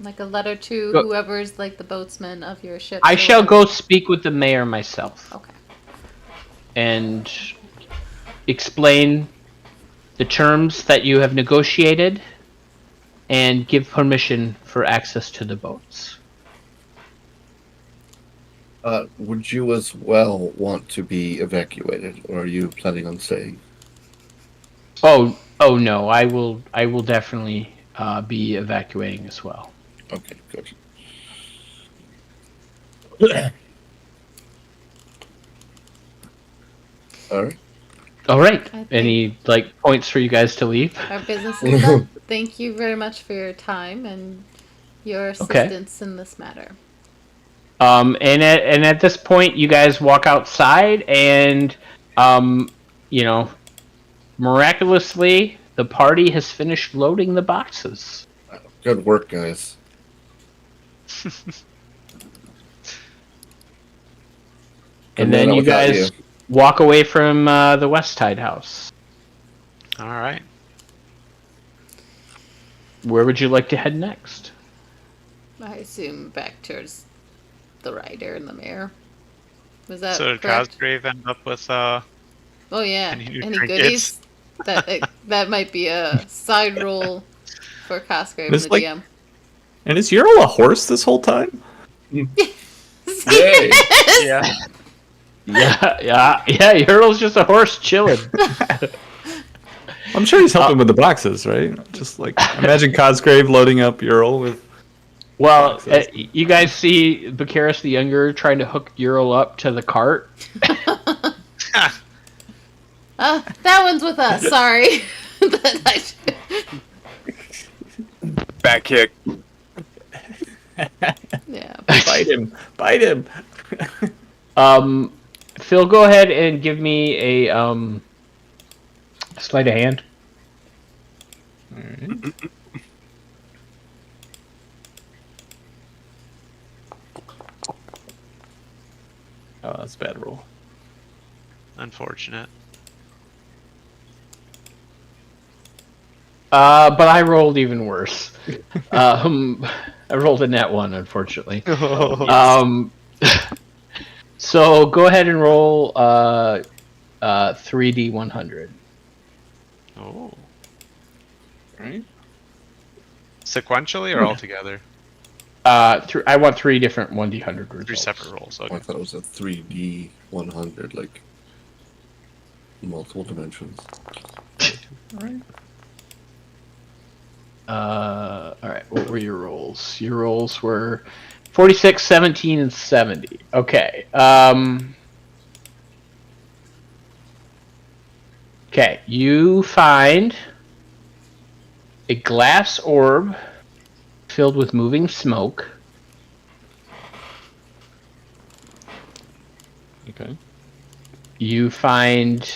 Like a letter to Go- whoever's like the boatsman of your ship. I shall go speak with the mayor myself. Okay. And explain the terms that you have negotiated and give permission for access to the boats. Would you as well want to be evacuated, or are you planning on staying? Oh no, I will definitely be evacuating as well. Okay, good. All right. All right. think- Any like points for you guys to leave? Our business is done. Thank you very much for your time and your assistance in this matter. And at this point, you guys walk outside, and miraculously, the party has finished loading the boxes. Good work, guys. And then you guys walk away from the West Tide House. All right. Where would you like to head next? I assume back towards the rider and the mayor. Was that So did correct? Cosgrave end up with Oh yeah. any new Any trinkets? goodies? That might be a side roll for Cosgrave and It's the like- GM. And is Ural a horse this whole time? Yay! Yeah. Yeah. Uril's just a horse chilling. I'm sure he's helping with the boxes, right? Just like imagine Cosgrave loading up Ural with. Well, you guys see Baccharis the Younger trying to hook Ural up to the cart. That one's with us. Sorry. Back kick. Yeah. Bite him! Phil, go ahead and give me a sleight of hand. Alright. Oh, that's a bad roll. Unfortunate. But I rolled even worse. I rolled a net one, unfortunately. So go ahead and roll 3D 100. Oh. Right? Sequentially or altogether? I want 3 different 1D100 results. 3 separate rolls. I Okay. thought it was a 3D 100, like multiple dimensions. Alright. Alright, what were your rolls? Your rolls were 46, 17, and 70. Okay. Okay, you find a glass orb filled with moving smoke. Okay. You find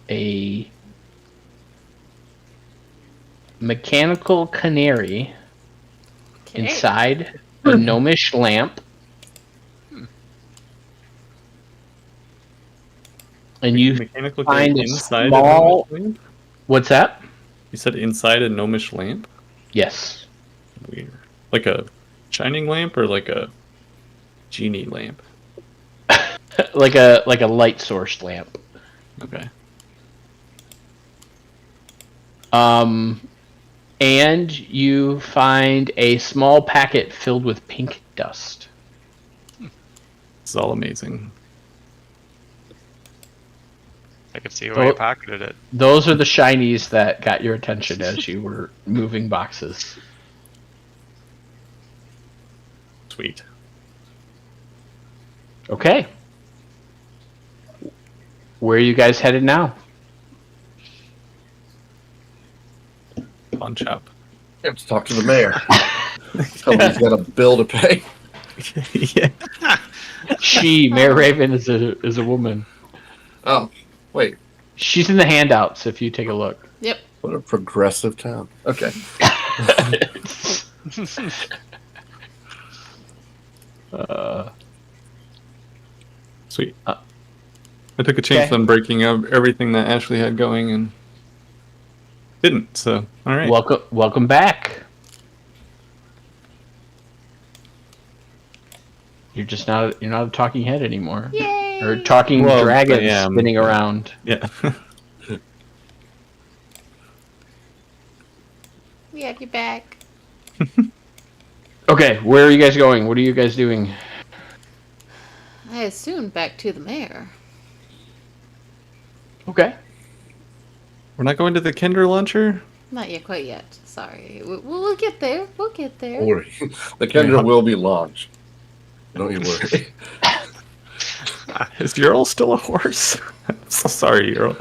a mechanical canary inside a gnomish lamp. And you Mechanical find game a inside small- a gnomish lamp? What's that? You said inside a gnomish lamp? Yes. Weird. Like a shining lamp or like a genie lamp? like a light source lamp. Okay. And you find a small packet filled with pink dust. It's all amazing. I can see why you Oh. pocketed it. Those are the shinies that got your attention as you were moving boxes. Sweet. Okay. Where are you guys headed now? Pawn shop. You have to talk to the mayor. Tell him he's got a bill to pay. Yeah. Mayor Raven, is a woman. Oh, wait. She's in the handouts if you take a look. Yep. What a progressive town. Okay. Sweet. I took a chance Okay. on breaking up everything that Ashley had going and didn't, so alright. Welcome back. You're not a talking head anymore. Yay! Or talking Well, dragons I am. spinning around. Yeah. We have you back. Okay, where are you guys going? What are you guys doing? I assume back to the mayor. Okay. We're not going to the Kinder Luncher? Not yet, quite yet. Sorry. We'll get there. We'll get there. Don't worry. The Kendra will be launched. Don't you worry. Is Ural still a horse? I'm so sorry, Ural.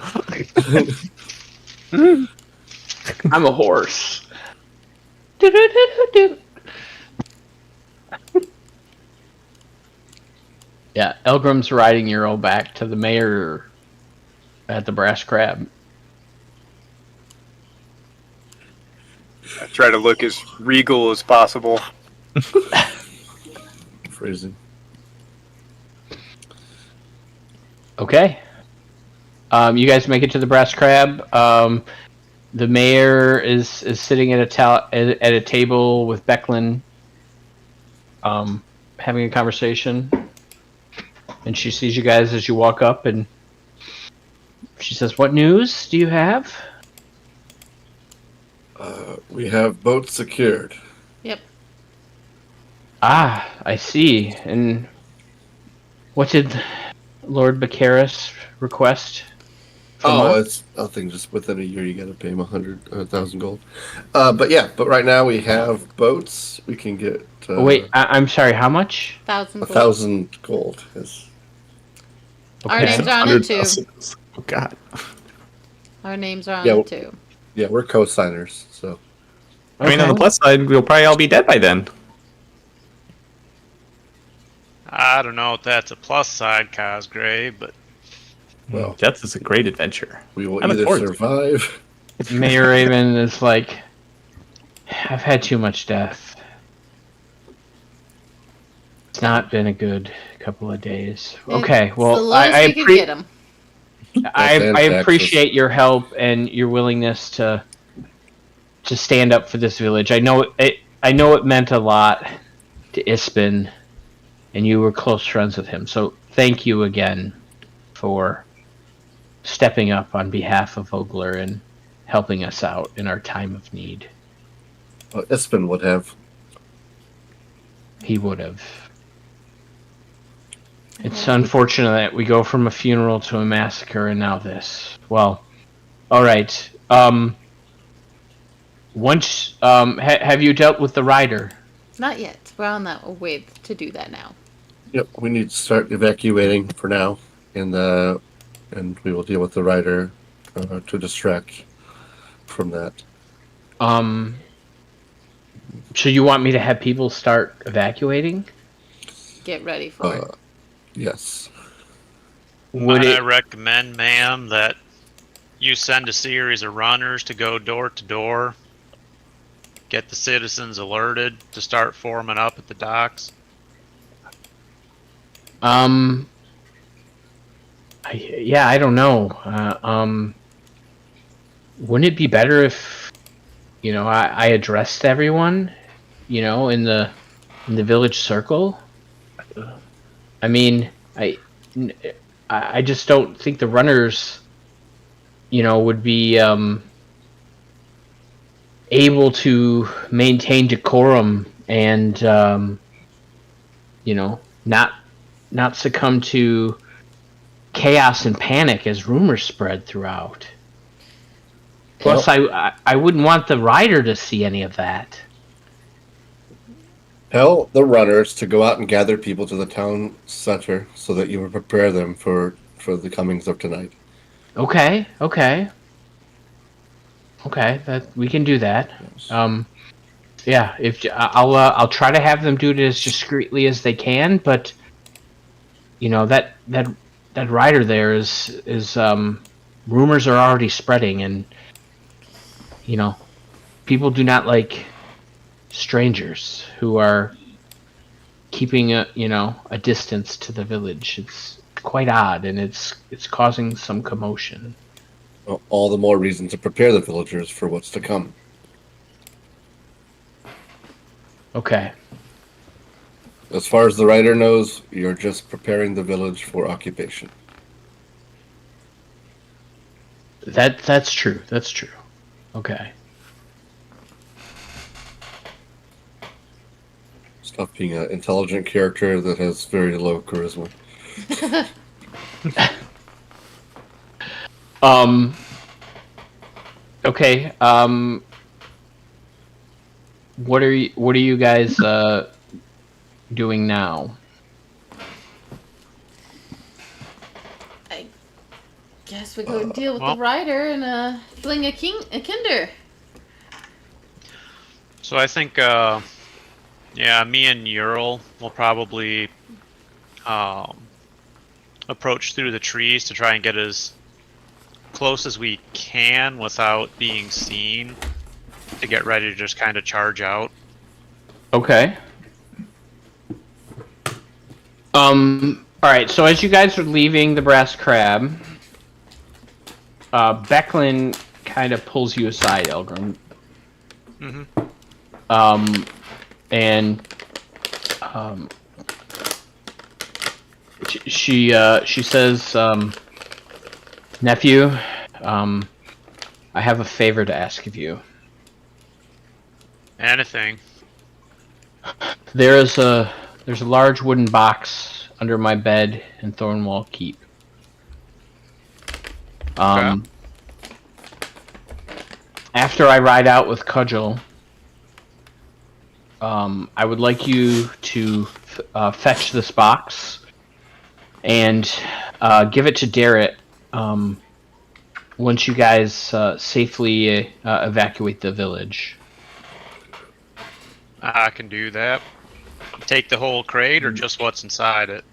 I'm a horse. Do-do-do-do-do. Yeah, Elgrim's riding Euro back to the mayor at the Brass Crab. I try to look as regal as possible. Phrasing. Okay. You guys make it to the Brass Crab. The mayor is sitting at a table with Becklin, having a conversation, and she sees you guys as you walk up, and she says, "What news do you have?" We have boats secured. Yep. Ah, I see. And what did Lord Bacaris request from us? It's nothing. Just within a year, you got to pay him 100,000 gold. But right now we have boats. We can get Oh, wait, I'm sorry. How much? 1,000 gold. 1,000 gold. Yes. Our Okay. names are on it too. 100,000. Oh God. Our names are on Yeah, it too. Yeah, we're co-signers. So I mean, on the Okay. plus side, we'll probably all be dead by then. I don't know if that's a plus side, Cosgrave, but Well. Death is a great adventure. we will I look either forward to it. survive. Mayor Raven is like, I've had too much death. It's not been a good couple of days. Okay, It's the well, lowest I we could get them. And I taxes. appreciate your help and your willingness to stand up for this village. I know it meant a lot to Ispin, and you were close friends with him. So thank you again for stepping up on behalf of Vogler and helping us out in our time of need. Ispin would have. He would have. It's unfortunate that we go from a funeral to a massacre and now this. Well, all right. Once have you dealt with the rider? Not yet. We're on that way to do that now. Yep, we need to start evacuating for now, and we will deal with the rider to distract from that. So you want me to have people start evacuating? Get ready for it. Yes. Would I it? recommend, ma'am, that you send a series of runners to go door to door, get the citizens alerted to start forming up at the docks. I don't know. Wouldn't it be better if, I addressed everyone, in the village circle? I mean, I just don't think the runners, would be able to maintain decorum and, not succumb to chaos and panic as rumors spread throughout. Plus, I wouldn't want the rider to see any of that. Tell the runners to go out and gather people to the town center so that you will prepare them for the comings of tonight. Okay. That we can do that. Yes. If I'll try to have them do it as discreetly as they can, but that rider there is rumors are already spreading, and people do not like strangers who are keeping a distance to the village. It's quite odd, and it's causing some commotion. Well, all the more reason to prepare the villagers for what's to come. Okay. As far as the rider knows, you're just preparing the village for occupation. That's true. Okay. Stop being an intelligent character that has very low charisma. Okay. What are you guys doing now? I guess we go deal with well- the rider and fling a kinder. So I think, me and Ural will probably approach through the trees to try and get as close as we can without being seen to get ready to just kind of charge out. Okay. All right. So as you guys are leaving the Brass Crab, Becklin kind of pulls you aside, Elgrim. Mm-hmm. She says, Nephew, I have a favor to ask of you. Anything. There's a large wooden box under my bed in Thornwall Keep. After I ride out with Cudgel, I would like you to fetch this box and give it to Darrett once you guys safely evacuate the village. I can do that. Take the whole crate or just what's inside it?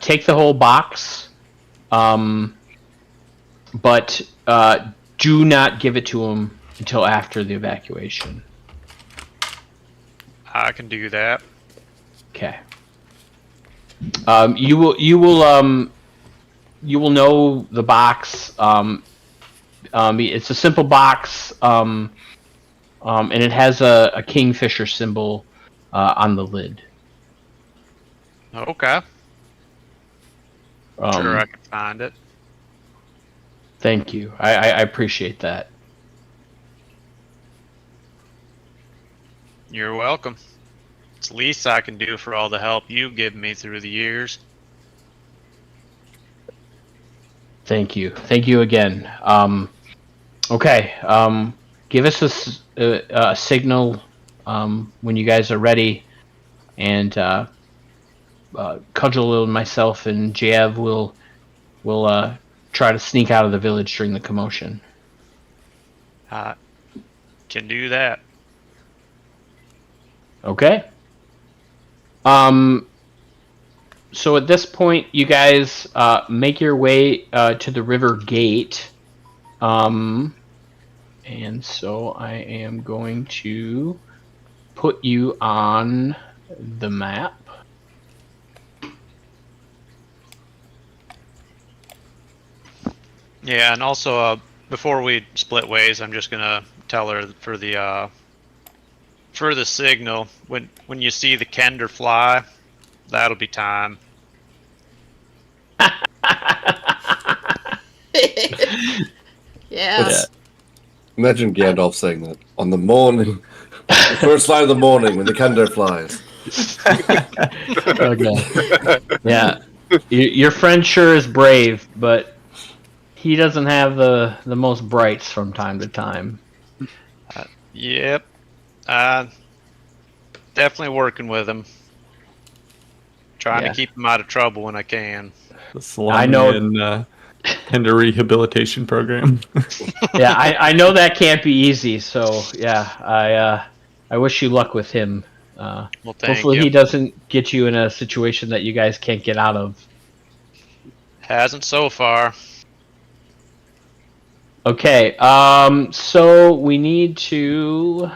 Take the whole box, but do not give it to him until after the evacuation. I can do that. Okay. You will know the box. It's a simple box, and it has a kingfisher symbol on the lid. Okay. Sure, I can find it. Thank you. I appreciate that. You're welcome. It's the least I can do for all the help you've given me through the years. Thank you. Thank you again. Okay. Give us a signal when you guys are ready, and Cudgel and myself and Jav will try to sneak out of the village during the commotion. Can do that. Okay. So at this point, you guys make your way to the river gate. And so I am going to put you on the map. Yeah, and also before we split ways, I'm just gonna tell her for the signal when you see the kender fly, that'll be time. Yeah. Imagine Gandalf saying that on the morning, the first light of the morning when the candor flies. Okay. Yeah. Your friend sure is brave, but he doesn't have the most brights from time to time. Yep. Definitely working with him. Trying to keep him out of trouble when I can. The Salamian tender rehabilitation program. Yeah, I know that can't be easy. So yeah, I wish you luck with him. Well, hopefully he doesn't get you in a situation that you guys can't get out of. Hasn't so far. Okay, so we need to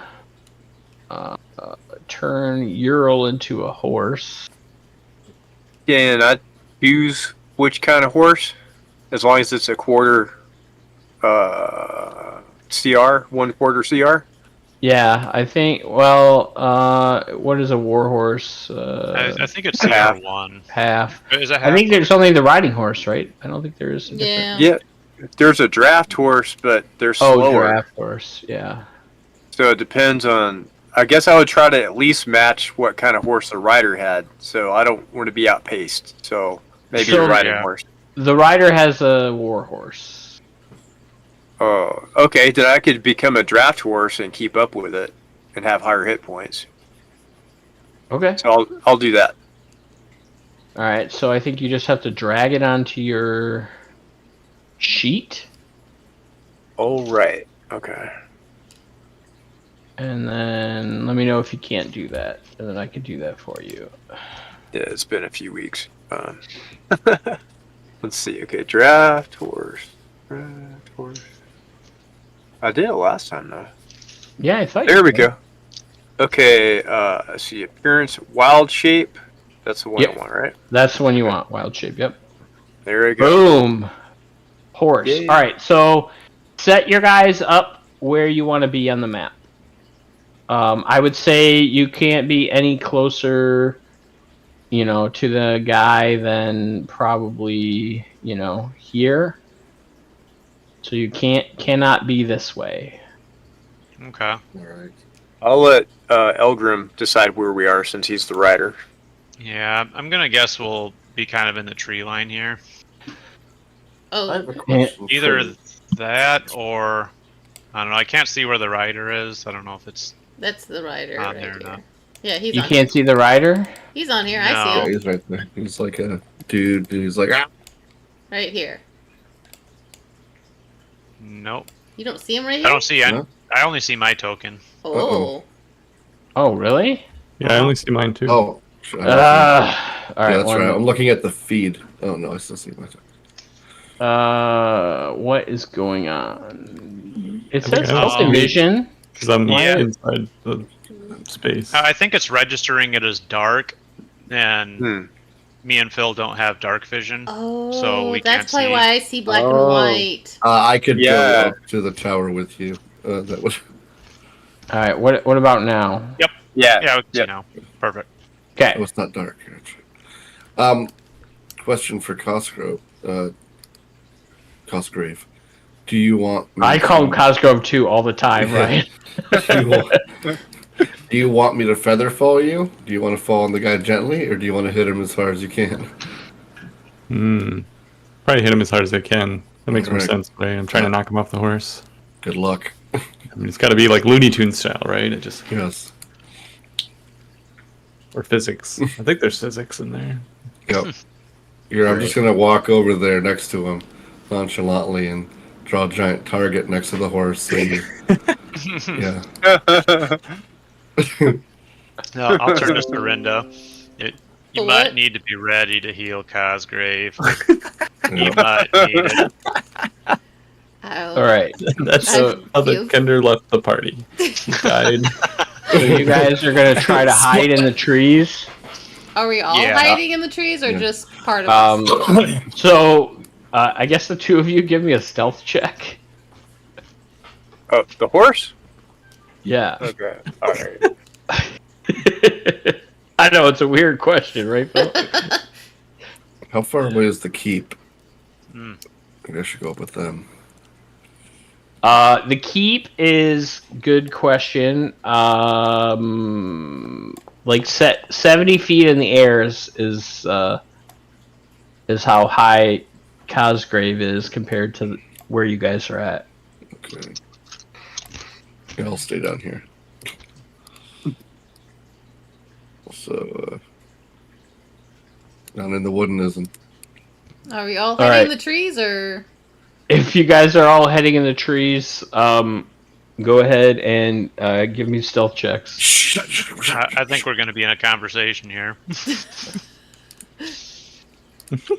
turn Ural into a horse. Can I choose which kind of horse? As long as it's a quarter CR, 1/4 CR? Yeah, I think, well, what is a war horse? I think it's half. CR1. Half. Is it half? I think there's only the riding horse, right? I don't think there is a different... Yeah, there's a draft horse, but they're slower. Oh, draft horse, yeah. So it depends on... I guess I would try to at least match what kind of horse the rider had, so I don't want to be outpaced. So maybe a riding horse. The rider has a war horse. Oh, okay. Then I could become a draft horse and keep up with it and have higher hit points. Okay. So I'll do that. All right. So I think you just have to drag it onto your sheet. Oh, right. Okay. And then let me know if you can't do that, and then I can do that for you. Yeah, it's been a few weeks. Let's see. Okay, draft horse. I did it last time though. Yeah, I thought. There we go. Okay. Let's see. Appearance, wild shape. That's the one I want, right? That's the one you want. Wild shape. Yep. There we go. Boom. Horse. Yay. All right. So set your guys up where you want to be on the map. I would say you can't be any closer to the guy, then probably, here. So you cannot be this way. Okay. All right. I'll let Elgrim decide where we are since he's the rider. Yeah, I'm gonna guess we'll be kind of in the tree line here. I Oh, have a question. Either for- that or I don't know. I can't see where the rider is. I don't know if it's that's the rider On right there here. now. Yeah, he's You on can't see the rider? He's on here. No. I Yeah, see him. he's right there. He's like a dude. He's like, ah. Right here. nope. You don't see him right I here? don't see any. No? I only see my token. Oh. Oh, really? Yeah, I only see mine too. Oh. All right. Yeah, that's right. I'm looking at the feed. Oh no, I still see my. What is going on? It I think says I also healthy need- vision. Because I'm Yeah. inside the space. I think it's registering it as dark, and Hmm. me and Phil don't have dark vision. Oh, So we can't that's probably see. why I see black and Oh. white. I could Yeah. go up to the tower with you. That would. All right. What about now? Yeah. Yeah, we can see Yep. now. Perfect. Okay. Oh, it's not dark. Question for Cosgrove. Cosgrave. Do you want? me I call him to- Cosgrove too all the time, right? Do you want me to feather fall you? Do you want to fall on the guy gently, or do you want to hit him as hard as you can? Probably hit him as hard as I can. That makes more Alright. sense. Right? I'm trying to knock him off the horse. Good luck. I mean, it's got to be like Looney Tunes style, right? It just Yes. or physics. I think there's physics in there. Yep. I'm just gonna walk over there next to him nonchalantly and draw a giant target next to the horse. And, yeah. No, I'll turn to Serinda. You For might what? need to be ready to heal Cosgrave. You Yeah. might need it. Ow. All right. That's I how the feel- Kender left the party. He died. So you guys are gonna try to hide in the trees. Are we all Yeah. hiding in the trees or Yeah. just part of us? So I guess the two of you give me a stealth check. Oh, the horse? Yeah. Okay. All right. I know it's a weird question, right, Phil? How far away is the keep? Hmm. Maybe I should go up with them. The keep is good question. Like 70 feet in the air is how high Cosgrave is compared to where you guys are at. Okay. Yeah, I'll stay down here. So, down in the wooden isn't. Are we all All hiding right. in the trees or? If you guys are all heading in the trees, go ahead and give me stealth checks. I think we're going to be in a conversation here.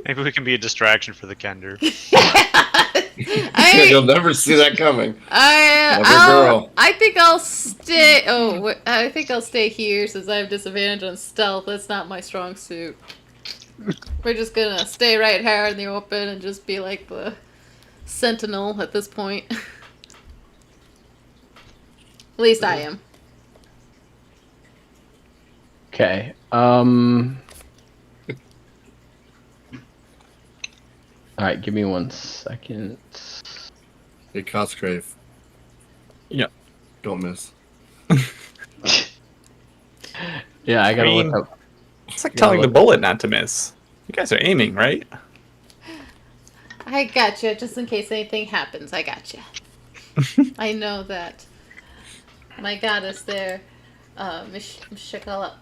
Maybe we can be a distraction for the Kender. You'll never see that coming. Clever I'll- girl. I think I'll stay. Oh, I think I'll stay here since I have disadvantage on stealth. That's not my strong suit. We're just gonna stay right here in the open and just be like the sentinel at this point. At least I am. Okay. All right, give me 1 second. Hey, Cosgrave. Yeah. Don't miss. Yeah, I gotta I mean- look up. It's like telling the bullet not to miss. You guys are aiming, right? I gotcha, just in case anything happens. I gotcha. I know that. My goddess there, Mishakala.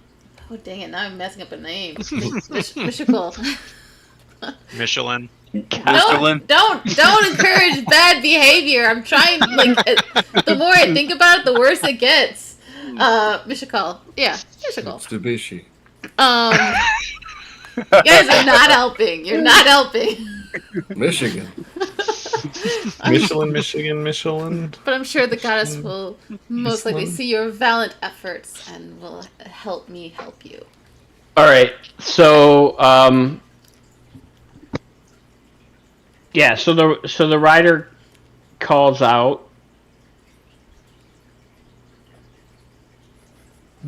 Oh, dang it, now I'm messing up a name. Mishakal. Michelin. Don't encourage bad behavior. I'm trying, the more I think about it, the worse it gets. Mishakal. Yeah, Mishakal. Mitsubishi. You guys are not helping. You're not helping. Michigan. Michelin, Michigan, Michelin. But I'm sure the goddess will most likely Michelin. see your valiant efforts and will help me help you. All right, so yeah, so the rider calls out.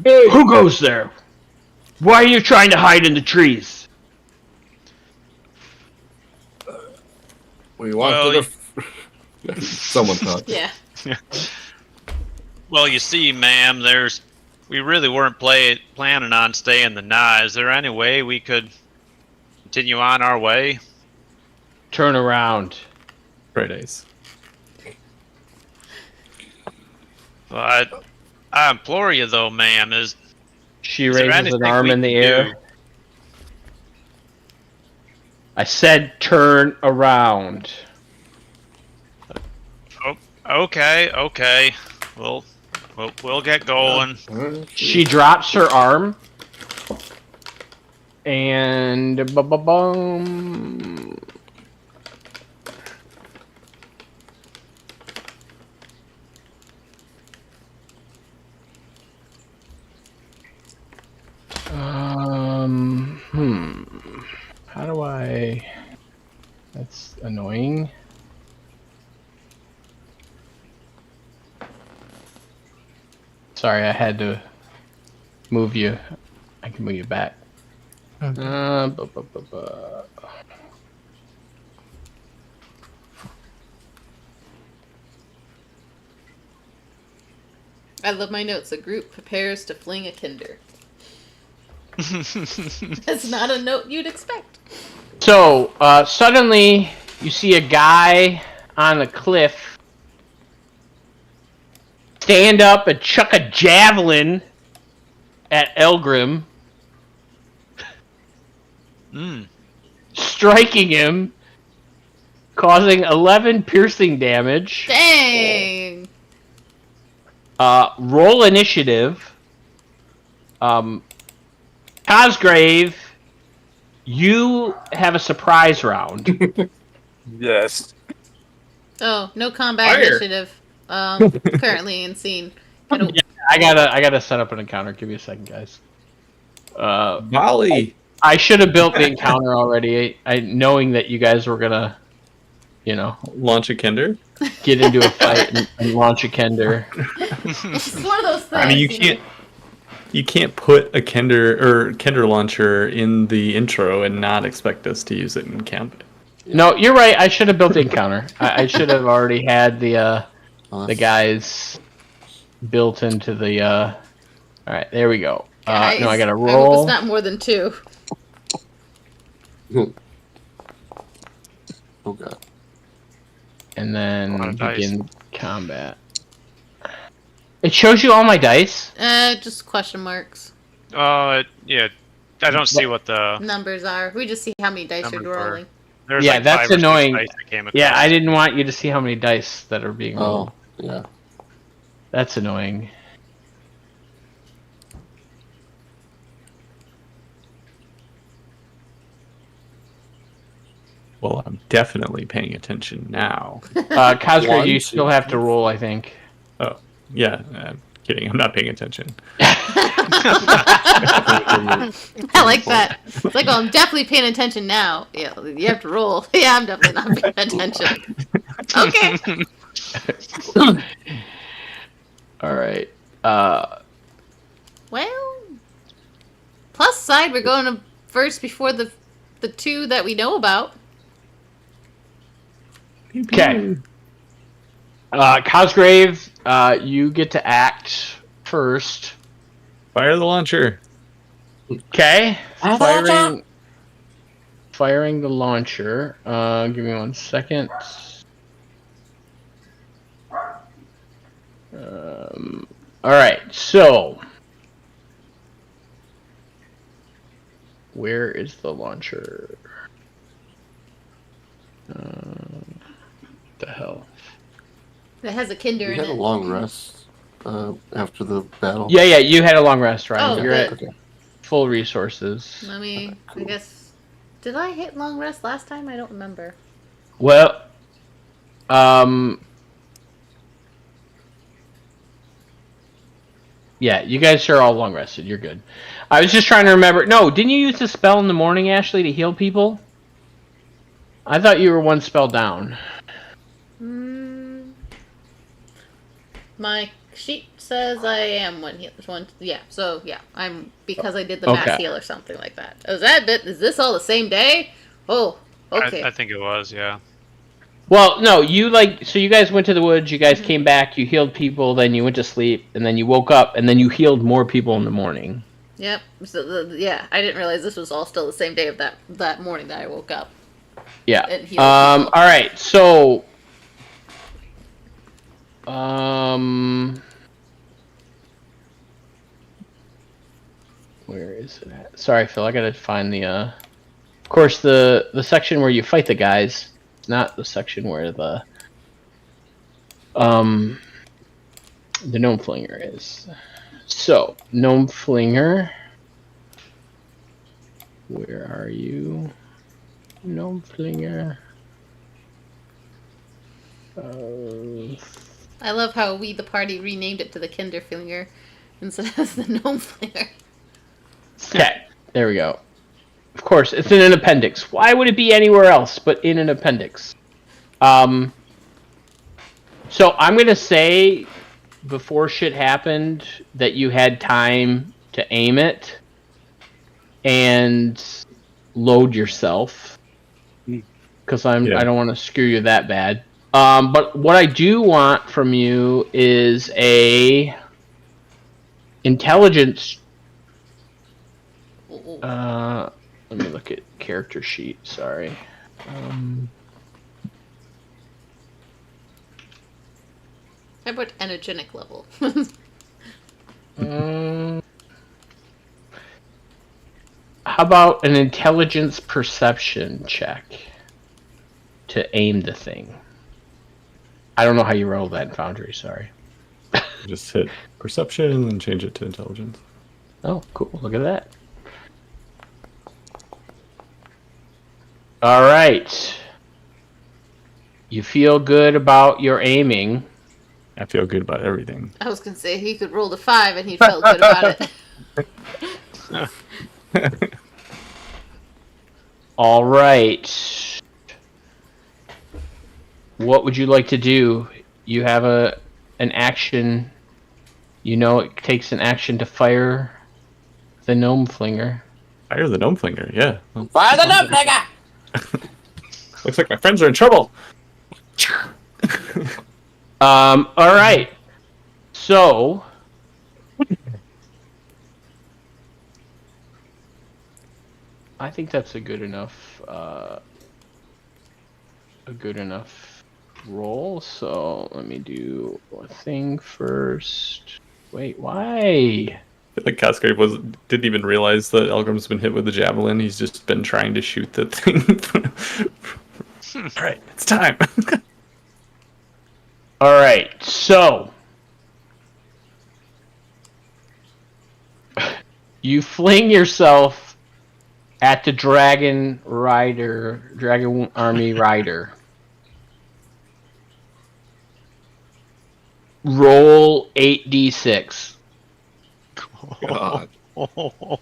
Who goes there? Why are you trying to hide in the trees? We want Well, to. Someone thought. Yeah. Well, you see, ma'am, we really weren't planning on staying the night. Is there any way we could continue on our way? Turn around. Fridays. Well, I implore you, though, ma'am, She is there raises anything an arm we in the can air. do? I said turn around. Oh, okay. We'll get going. She drops her arm. And boom. How do I... That's annoying. Sorry, I had to move you. I can move you back. Okay. I love my notes. A group prepares to fling a kinder. That's not a note you'd expect. So, suddenly, you see a guy on a cliff stand up and chuck a javelin at Elgrim, striking him, causing 11 piercing damage. Dang! Roll initiative. Cosgrave, you have a surprise round. Yes. Oh, no combat Fire. initiative. Currently in scene. I gotta set up an encounter. Give me a second, guys. Volley. I should have built the encounter already. Knowing that you guys were gonna, Launch a Kinder. get into a fight and launch a Kender. It's one of those things. I mean, you can't put a Kinder launcher in the intro and not expect us to use it in camp. No, you're right. I should have built the encounter. I should have already had the guys built into the. All right, there we go. Guys, No, I gotta I hope roll. it's not more than 2. Oh god. And A lot then of dice. begin combat. It shows you all my dice. Just question marks. Yeah. I don't see what the Numbers are. We just see how many dice you're Numbers are. rolling. there's Yeah, like that's 5 or 6 annoying. dice I came Yeah, across. I didn't want you to see how many dice that are being rolled. Oh, yeah. That's annoying. Well, I'm definitely paying attention now. Cosgrave, One, you two, still have to roll, I think. Oh, yeah. Kidding. I'm not paying attention. I like that. It's like, oh, I'm definitely paying attention now. Yeah, you have to roll. Yeah, I'm definitely not paying attention. Okay. All right. Well, plus side, we're going to first before the 2 that we know about. Okay. Cosgrave, you get to act first. Fire the launcher. Okay. Firing the launcher. Give me 1 second. All right. So, where is the launcher? The hell? That has a kinder You in had a it. long rest after the battle. Yeah. You had a long rest, Ryan. Oh, You're at Okay. full resources. Let me, I guess. Did I hit long rest last time? I don't remember. Well, yeah, you guys are all long rested. You're good. I was just trying to remember. No, didn't you use the spell in the morning, Ashley, to heal people? I thought you were 1 spell down. My sheet says I am one heal. One, yeah. So yeah, I'm because I did the mass Okay. heal or something like that. Is this all the same day? Oh, okay. I think it was, yeah. Well, no, so you guys went to the woods, you guys came back, you healed people, then you went to sleep, and then you woke up, and then you healed more people in the morning. Yep. So yeah, I didn't realize this was all still the same day of that morning that I woke up. Yeah. And healed people. All right. So, where is it at? Sorry, Phil. I gotta find the. Of course, the section where you fight the guys, not the section where the gnome flinger is. So, gnome flinger. Where are you? Gnome flinger. I love how we, the party, renamed it to the Kinderfinger instead of the Gnome Flinger. Okay, there we go. Of course, it's in an appendix. Why would it be anywhere else but in an appendix? So I'm gonna say, before shit happened, that you had time to aim it and load yourself, because I don't want to screw you that bad. But what I do want from you is a intelligence. Let me look at character sheet. Sorry. How about energetic level? How about an intelligence perception check to aim the thing? I don't know how you roll that in Foundry. Sorry. Just hit perception and then change it to intelligence. Oh, cool. Look at that. All right. You feel good about your aiming. I feel good about everything. I was gonna say he could roll the 5 and he felt good about it. All right. What would you like to do? You have an action. You know it takes an action to fire the gnome flinger. Fire the gnome flinger, yeah. Fire the gnome flinger! Looks like my friends are in trouble. All right. So, I think that's a good enough roll. So let me do a thing first. Wait, why? Like Cascade didn't even realize that Elgrim's been hit with the javelin. He's just been trying to shoot the thing. All right, it's time. All right, so you fling yourself at the Dragon Army Rider. Roll 8d6. God. Well,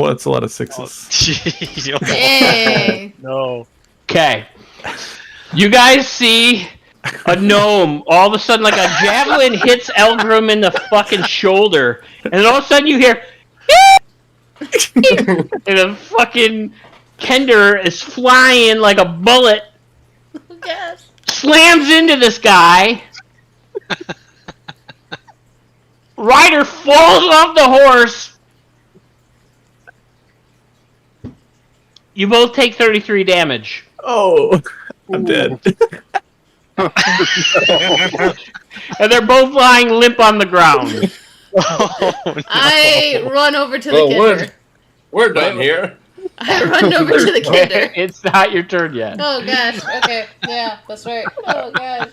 that's a lot of sixes. Jeez. Hey! No. Okay. You guys see a gnome. All of a sudden, like a javelin hits Elgrim in the fucking shoulder. And then all of a sudden you hear... and a fucking Kender is flying like a bullet. Oh gosh. Slams into this guy. Ryder falls off the horse. You both take 33 damage. Oh, I'm dead. And they're both lying limp on the ground. Oh, no. I run over to the Well, Kinder. we're done here. I run over to the Kinder. It's not your turn yet. Oh gosh. Okay. Yeah, that's right. Oh gosh.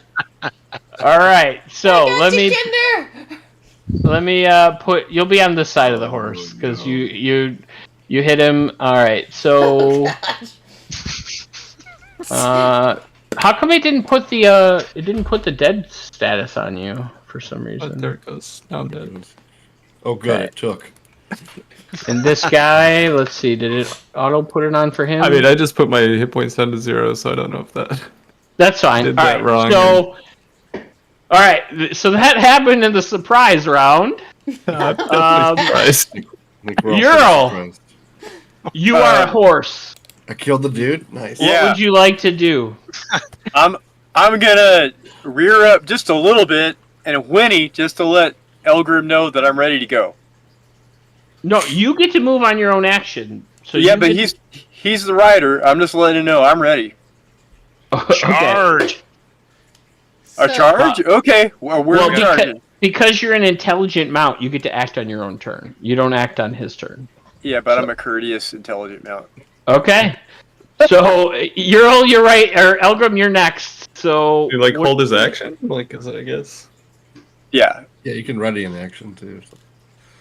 All right. So let me Kinder! put. You'll be on this side of the horse because you hit him. All right. So how come it didn't put the dead status on you for some reason? There it goes. Now I'm dead. Oh, good. Okay. It took. And this guy, let's see, did it auto put it on for him? I mean, I just put my hit points down to 0, so I don't know if that. That's fine. Did All that right. wrong. So, all right. So that happened in the surprise round. I'm definitely surprised. Like we're all Ural. pretty surprised. You are a horse. I killed the dude. Nice. What Yeah. would you like to do? I'm gonna rear up just a little bit and whinny just to let Elgrim know that I'm ready to go. No, you get to move on your own action. So yeah, you but get he's the rider. I'm just letting him know I'm ready. Okay. Charge! A So- charge? Okay. Well, we're Well, charging. because you're an intelligent mount, you get to act on your own turn. You don't act on his turn. Yeah, but I'm a courteous, intelligent mount. Okay. So you're right, or Elgrim, you're next. So You like hold his action? Like, is it, I guess. Yeah. Yeah, you can ready in action too.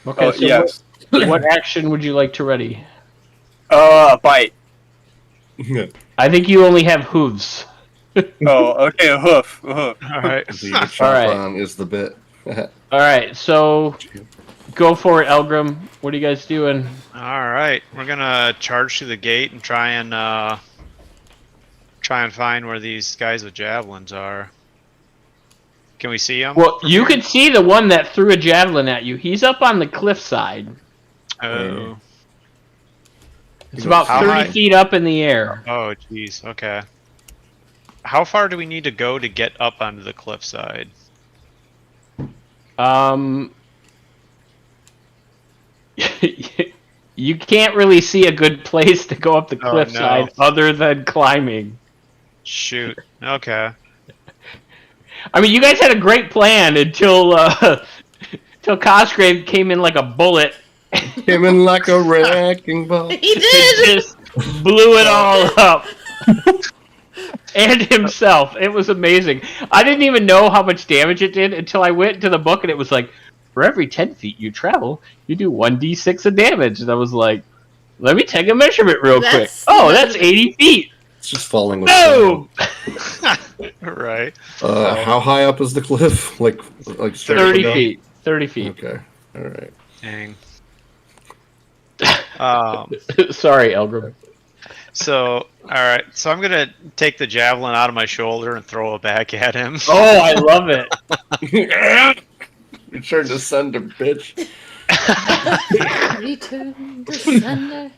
Okay. Oh, so yes. what action would you like to ready? Bite. I think you only have hooves. Oh, okay, a hoof. A hoof. All right. The chop All right. on is the bit. All right. So go for it, Elgrim. What are you guys doing? All right. We're gonna charge through the gate and try and find where these guys with javelins are. Can we see them? Well, you could see the one that threw a javelin at you. He's up on the cliffside. Oh. It's about How 30 high? feet up in the air. Oh, jeez. Okay. How far do we need to go to get up onto the cliffside? You can't really see a good place to go up the Oh, cliffside other than climbing. Shoot. Okay. I mean, you guys had a great plan until Cosgrave came in like a bullet. Came in like a wrecking ball. He It did. just blew it all up. And himself. It was amazing. I didn't even know how much damage it did until I went to the book and it was like, for every 10 feet you travel, you do 1d6 of damage. And I was like, let me take a measurement real quick. That's- Oh, that's 80 feet. It's just falling with Boom! Right. How high up is the cliff? Like straight up 30 and down? feet. 30 feet. Okay. All right. Dang. Sorry, Elgrim. So, alright. So I'm gonna take the javelin out of my shoulder and throw it back at him. Oh, I love it. Return to sender, bitch. Return to sender.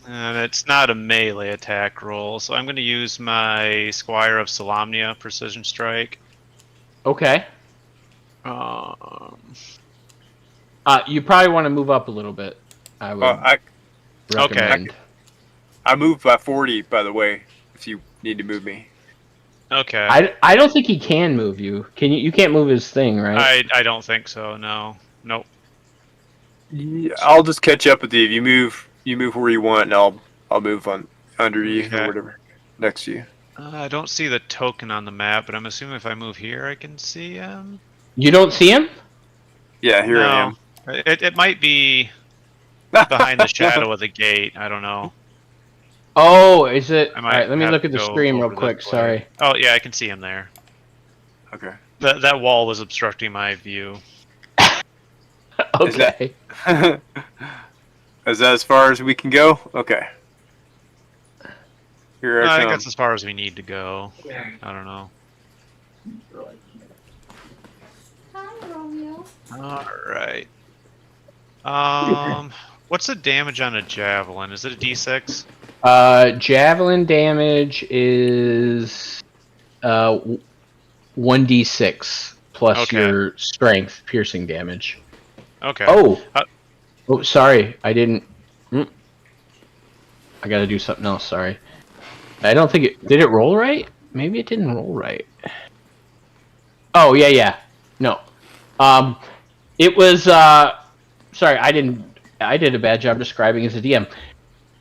And it's not a melee attack roll, so I'm gonna use my Squire of Solamnia Precision Strike. Okay. You probably want to move up a little bit. I would I recommend. moved by 40, by the way, if you need to move me. Okay. I don't think he can move you. Can you? You can't move his thing, right? I don't think so. No. Nope. Yeah, I'll just catch up with you. If you move where you want, and I'll move on under you Okay. or whatever, next to you. I don't see the token on the map, but I'm assuming if I move here, I can see him. You don't see him? Yeah, here I am. It might be behind the shadow of the gate. I don't know. Oh, is it? I All might right, let me have look to at the go stream real over quick. this way. Sorry. Oh yeah, I can see him there. Okay. That wall was obstructing my view. Okay. Is that as far as we can go? Okay. Here I I think come. that's as far as we need to go. I don't know. Hi, Romeo. All right. What's the damage on a javelin? Is it a D6? Javelin damage is 1d6 plus Okay. your strength piercing damage. Okay. Oh. Uh, Oh, sorry. I didn't. I gotta do something else. Sorry. I don't think it. Did it roll right? Maybe it didn't roll right. Oh, yeah. No. It was. Sorry, I didn't. I did a bad job describing as a DM.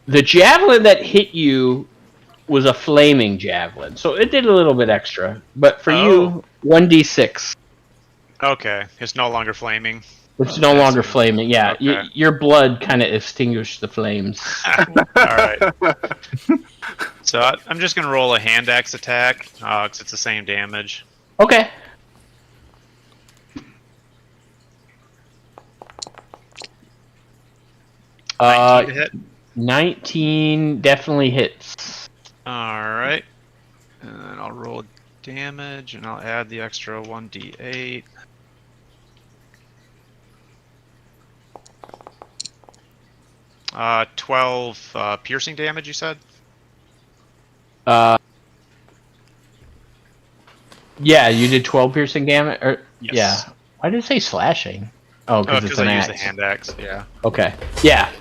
The javelin that hit you was a flaming javelin, so it did a little bit extra. But for you, 1d6. Okay. It's no longer flaming. It's no longer flaming. Yeah, Okay. your blood kind of extinguished the flames. All right. So I'm just gonna roll a hand axe attack because it's the same damage. Okay. To hit. 19 definitely hits. All right. roll damage, and I'll add the extra 1d8. Uh, 12 piercing damage, you said? Yeah, you did 12 piercing damage. Yes. Yeah. Why did it say slashing? Oh, because it's an I axe. use the hand axe, yeah. Okay. Yeah.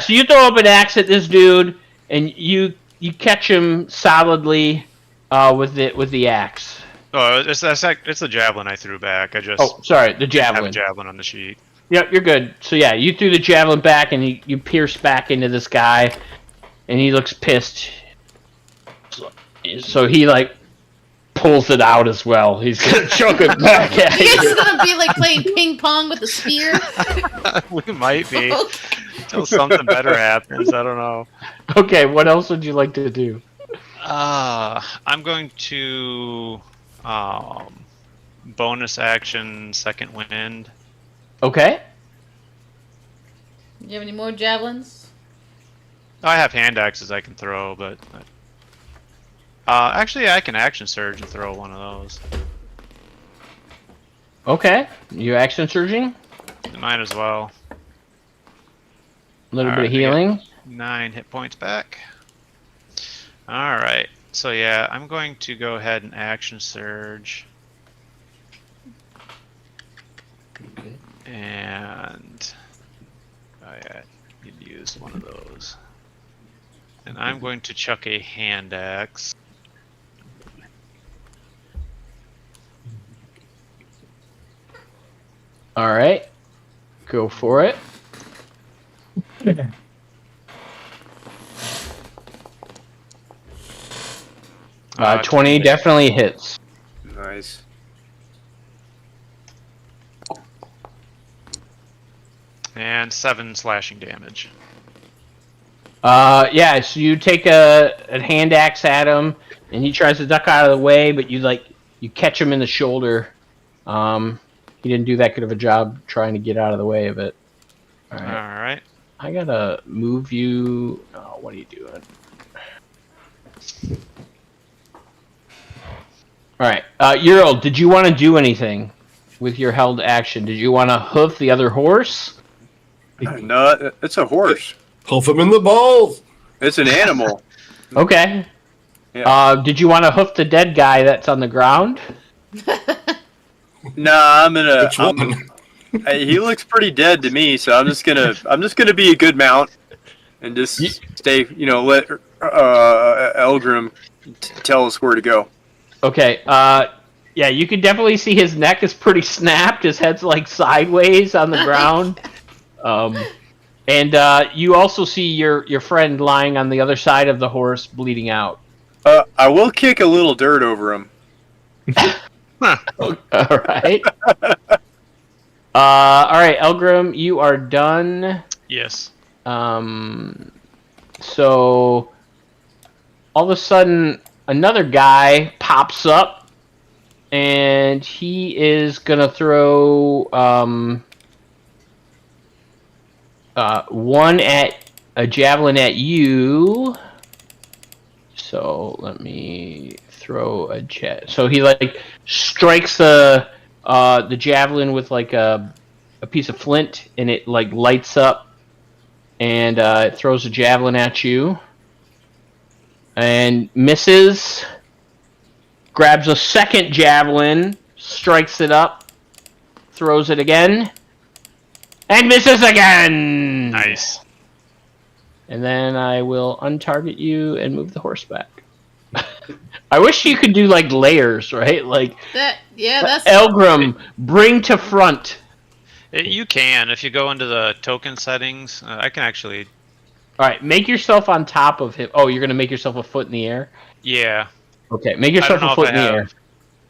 So you throw up an axe at this dude, and you catch him solidly with the axe. Oh, it's the javelin I threw back. I just Oh, sorry, the didn't have a javelin. javelin on the sheet. Yep, you're good. So yeah, you threw the javelin back, and you pierce back into this guy, and he looks pissed. So he like pulls it out as well. He's gonna chuck it back at You guys you. are gonna be like playing ping pong with a spear. We might be until something better happens. I don't know. Okay, what else would you like to do? I'm going to bonus action second wind. Okay. Do you have any more javelins? I have hand axes I can throw, but actually I can action surge and throw one of those. Okay. You action surging? Might as well. A little bit Alright, of healing. 9 hit points back. Alright, so yeah, I'm going to go ahead and action surge. Okay. And oh yeah, you'd use one of those. And I'm going to chuck a hand axe. All right. Go for it. 20 definitely hits. Nice. And 7 slashing damage. Yeah, so you take a hand axe at him, and he tries to duck out of the way, but you catch him in the shoulder. He didn't do that good of a job trying to get out of the way of it. All right. Alright. I gotta move you. Oh, what are you doing? All right, Ural, did you want to do anything with your held action? Did you want to hoof the other horse? No, it's a horse. Hoof him in the balls. It's an animal. Okay. Yeah. Did you want to hoof the dead guy that's on the ground? Nah, I'm gonna. Which one? He looks pretty dead to me, so I'm just gonna be a good mount and just stay. Let Elgrim tell us where to go. Okay. Yeah, you can definitely see his neck is pretty snapped. His head's like sideways on the ground. And you also see your friend lying on the other side of the horse, bleeding out. I will kick a little dirt over him. All right. All right, Elgrim, you are done. Yes. So all of a sudden, another guy pops up, and he is gonna throw a javelin at you. So let me throw a jet. So he like strikes the javelin with like a piece of flint, and it like lights up, and it throws a javelin at you, and misses. Grabs a second javelin, strikes it up, throws it again, and misses again. Nice. And then I will untarget you and move the horse back. I wish you could do like layers, right? Like that's Elgrim, bring to front. You can if you go into the token settings. I can actually. All right, make yourself on top of him. Oh, you're gonna make yourself a foot in the air. Yeah. Okay, make yourself a foot in the air.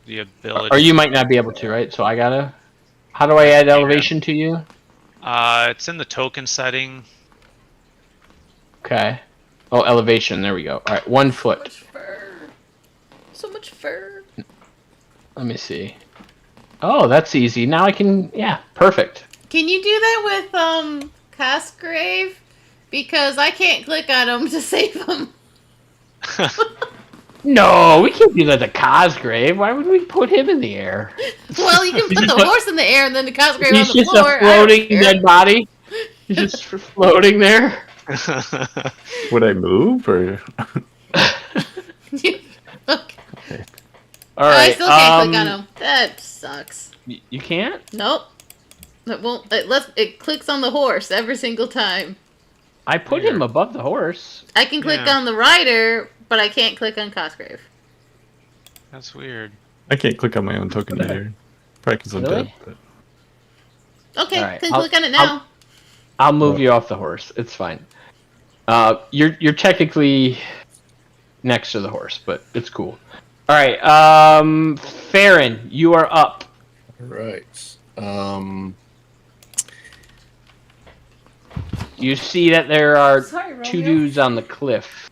The ability. Or you might not be able to, right? So I gotta. How do I add elevation to you? It's in the token setting. Okay. Oh, elevation. There we go. All right, 1 foot. So much fur. Let me see. Oh, that's easy. Now I can. Yeah, perfect. Can you do that with Casgrave? Because I can't click on him to save him. No, we can't do that to Cosgrave. Why would we put him in the air? Well, you can put the horse in the air and then the Cosgrave on He's the just floor. a floating dead body. He's just floating there. Would I move or? Okay. All I right. still can't click on him. That sucks. You can't? Nope. It won't. It clicks on the horse every single time. I put him above the horse. I can click Yeah. on the rider, but I can't click on Cosgrave. That's weird. I can't click on my own token either. Probably because I'm Really? dead. But... Okay, All right, can I'll- click on it now. I'll move you off the horse. It's fine. You're technically next to the horse, but it's cool. All right. Farron, you are up. Right. You see that there are Sorry, two Romeo. dudes on the cliff.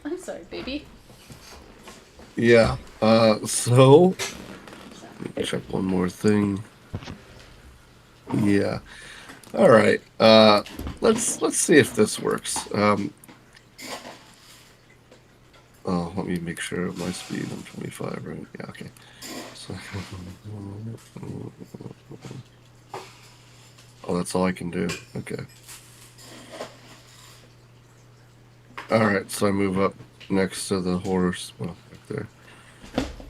I'm sorry, baby. Yeah. So let me check one more thing. Yeah. All right. Let's see if this works. Oh, let me make sure my speed. I'm 25, right? Yeah. Okay. So, oh, that's all I can do. Okay. All right. So I move up next to the horse. Well, right there.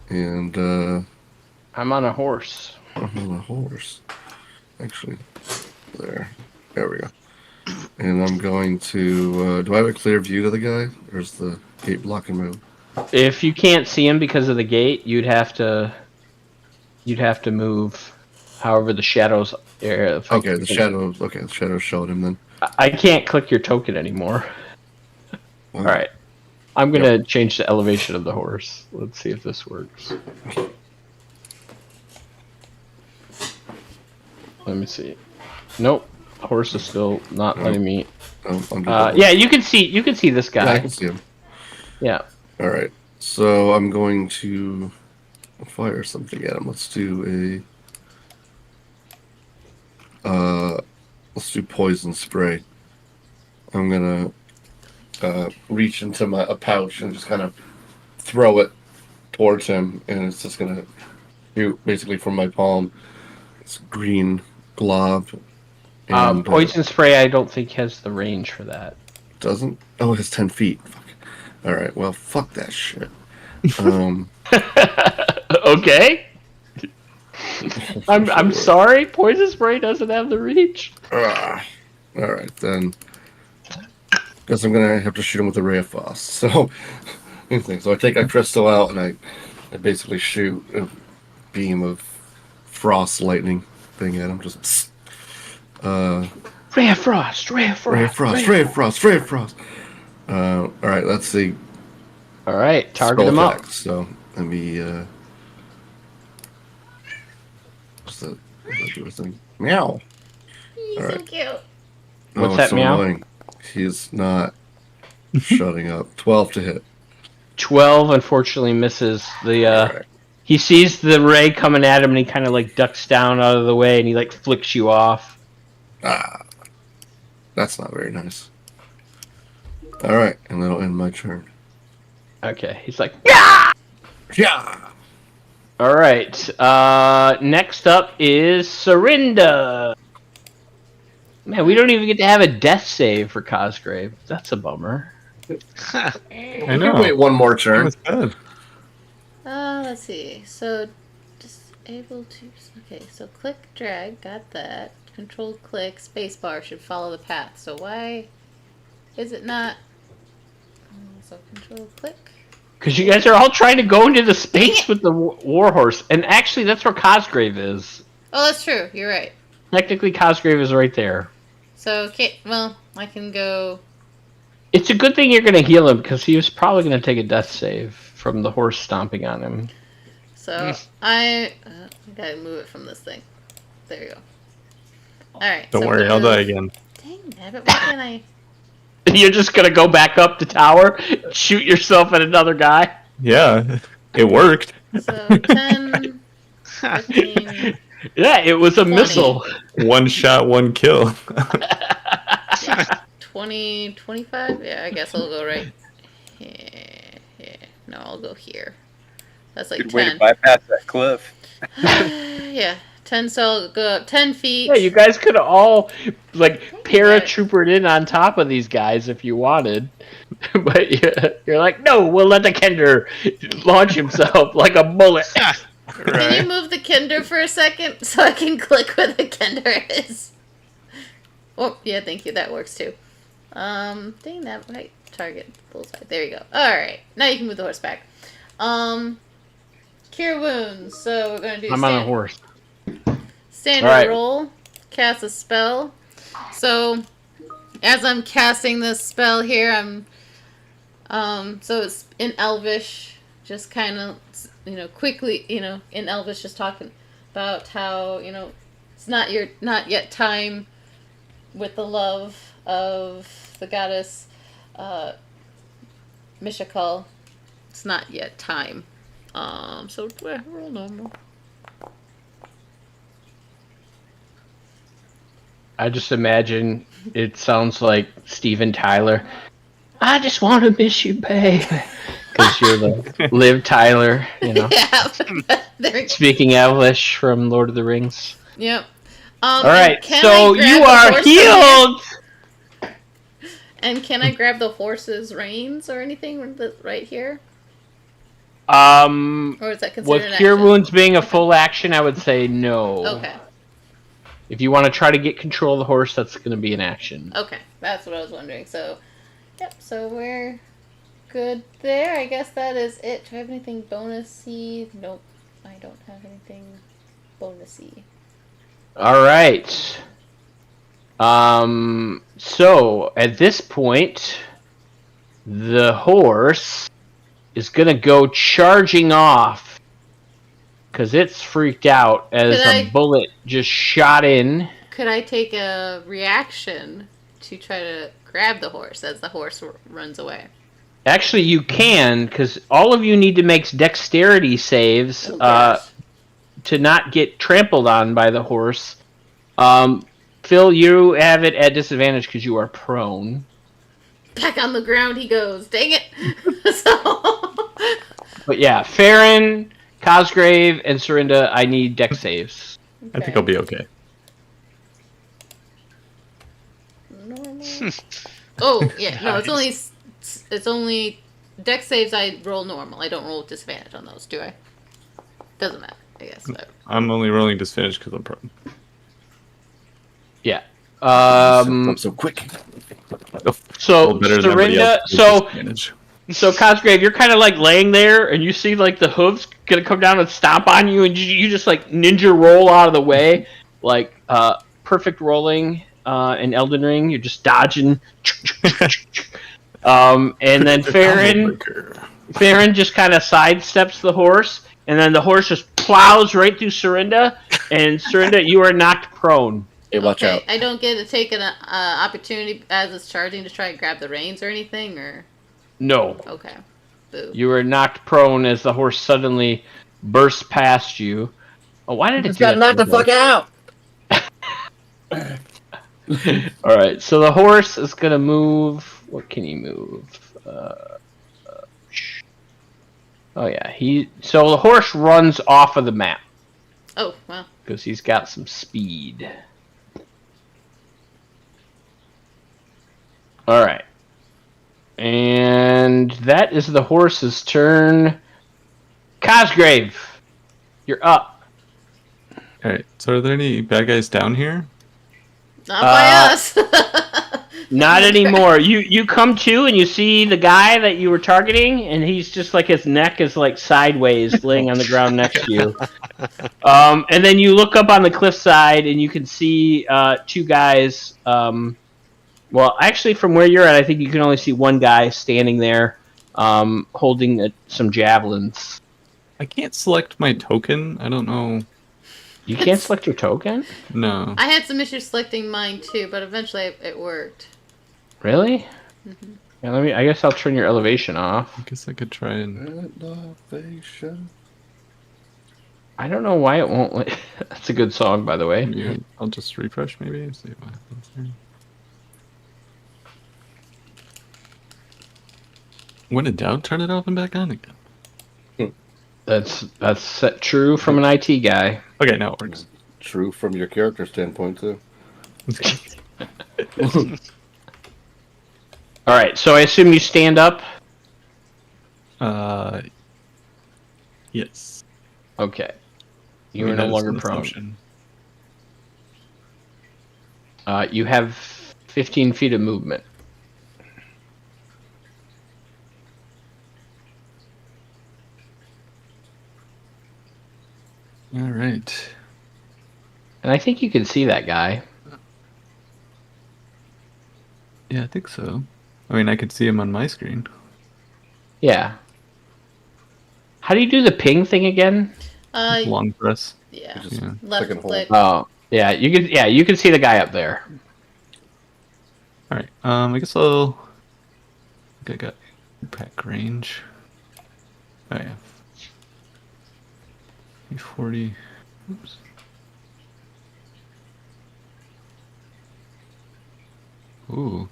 And I'm on a horse. I'm on a horse. Actually, there we go. And I'm going to. Do I have a clear view to the guy, or is the gate blocking my? If you can't see him because of the gate, you'd have to move. However, the shadows. Okay, the shadows. Okay, the shadows showed him then. I can't click your token anymore. Wow. All right. I'm gonna change the elevation of the horse. Let's see if this works. Let me see. Nope. Horse is still not letting me. Yeah, you can see this guy. Yeah, I can see him. Yeah. All right, so I'm going to fire something at him. Let's do let's do poison spray. I'm gonna reach into a pouch and just kind of throw it towards him, and it's just gonna shoot basically from my palm. It's green glob. And, Poison spray, I don't think has the range for that. doesn't? Oh, it has 10 feet. Fuck. All right. Well, fuck that shit. Okay. I'm sorry. Poison spray doesn't have the reach. All right, then. Guess I'm gonna have to shoot him with a ray of frost. So, so I take a crystal out and I basically shoot a beam of frost lightning thing at him. Just. Ray of frost. Ray of frost. Ray of frost. Ray of frost. Ray of frost. All right. Let's see. All right. Target Spell him up. attack. So let me. What's that? Do a thing? Meow. He's All so right. cute. What's it's that so meow? annoying. He's not shutting up. 12 to hit. 12 unfortunately misses. The Alright. he sees the ray coming at him and he kind of like ducks down out of the way and he like flicks you off. That's not very nice. All right, and that'll end my turn. Okay. He's like, yeah. Yeah. All right. Next up is Serinda. Man, we don't even get to have a death save for Cosgrave. That's a bummer. I You know. can wait one more That turn. was bad. Let's see. So, disable to. Okay, so click, drag, got that. Control click, spacebar should follow the path. So why is it not? So control click. Because you guys are all trying to go into the space with the warhorse, and actually that's where Cosgrave is. Oh, that's true. You're right. Technically, Cosgrave is right there. So, okay, well, I can go. It's a good thing you're going to heal him because he was probably going to take a death save from the horse stomping on him. So I gotta move it from this thing. There you go. All right. Don't so worry, I'll die again. Dang it! Why can't I? You're just going to go back up the tower, shoot yourself at another guy. Yeah, it worked. So 10, 15. Yeah, it was a 20. missile. One shot, one kill. 20, 25? Yeah, I guess I'll go right here. no, I'll go here. That's like Good way to 10. bypass that cliff. Yeah, 10. So I'll go up 10 feet. Yeah, you guys could have all like you guys. paratroopered in on top of these guys if you wanted, but you're like, no, we'll let the Kender launch himself like a bullet. Can you move the Kender for a second so I can click where the Kender is? Oh, yeah, thank you. That works too. Dang that right target bullseye. There you go. All right, now you can move the horse back. Cure wounds. So we're gonna do. I'm on a horse. Standard All right. roll. Cast a spell. So as I'm casting this spell here, so it's in Elvish, just kind of, quickly, in Elvish, just talking about how, it's not yet time with the love of the goddess, Mishakal. It's not yet time. So roll normal. I just imagine it sounds like Steven Tyler. I just want to miss you, babe. Because you're the Liv Tyler, Yeah. There. speaking Elvish from Lord of the Rings. Yep. All right, can so I grab you the are horse healed. And can I grab the horse's reins or anything right here? Or is that considered With an Cure action? Wounds being a full action, I would say no. Okay. If you want to try to get control of the horse, that's going to be an action. Okay. That's what I was wondering. So, yep. So we're good there. I guess that is it. Do I have anything bonusy? Nope. I don't have anything bonusy. All right. So at this point, the horse is going to go charging off because it's freaked out as a bullet just shot in. Could I take a reaction to try to grab the horse as the horse runs away? Actually, you can, because all of you need to make dexterity saves to not get trampled on by the horse. Phil, you have it at disadvantage because you are prone. Back on the ground he goes. Dang it. But yeah, Farron, Cosgrave, and Serinda, I need dex saves. I think I'll be okay. Normal. Oh, yeah. No, it's only dex saves I roll normal. I don't roll with disadvantage on those, do I? Doesn't matter, I guess. But... I'm only rolling disadvantage because I'm prone. Yeah. I'm so quick. So Serinda, so Cosgrave, you're kind of like laying there, and you see like the hooves gonna come down and stomp on you, and you just like ninja roll out of the way, like perfect rolling in Elden Ring. You're just dodging. And then Farron just kind of sidesteps the horse, and then the horse just plows right through Serinda, and Serinda, you are knocked prone. Hey, watch out. I don't get to take an opportunity as it's charging to try and grab the reins or anything, or... No. Okay. Boo. You were knocked prone as the horse suddenly burst past you. Oh, why did it do that? Knock the fuck out! Alright, so the horse is going to move... What can he move? Oh, yeah. So the horse runs off of the map. Oh, wow. Because he's got some speed. Alright. And that is the horse's turn. Cosgrave, you're up. Alright, so are there any bad guys down here? Not by us. Not anymore. You come to and you see the guy that you were targeting, and he's just like his neck is like sideways, laying on the ground next to you. And then you look up on the cliffside, and you can see two guys. Well, actually, from where you're at, I think you can only see one guy standing there, holding some javelins. I can't select my token. I don't know. You can't select your token? No. I had some issues selecting mine too, but eventually it worked. Really? Mm-hmm. Yeah, I guess I'll turn your elevation off. I guess I could try and... Elevation. I don't know why it won't let... That's a good song, by the way. Yeah, I'll just refresh maybe and see what happens here. When in doubt, turn it off and back on again. That's true from an IT guy. Okay, now it works. True from your character standpoint too. All right, so I assume you stand up. Yes. Okay, you I mean, are no that is longer an prone. assumption. You have 15 feet of movement. All right. And I think you can see that guy. Yeah, I think so. I mean, I could see him on my screen. Yeah. How do you do the ping thing again? Long press. Yeah. Just Yeah. Left second click. Oh, yeah. You can see the guy up there. All right. I guess I think I got pack range. Oh yeah. 40. Oops. Ooh.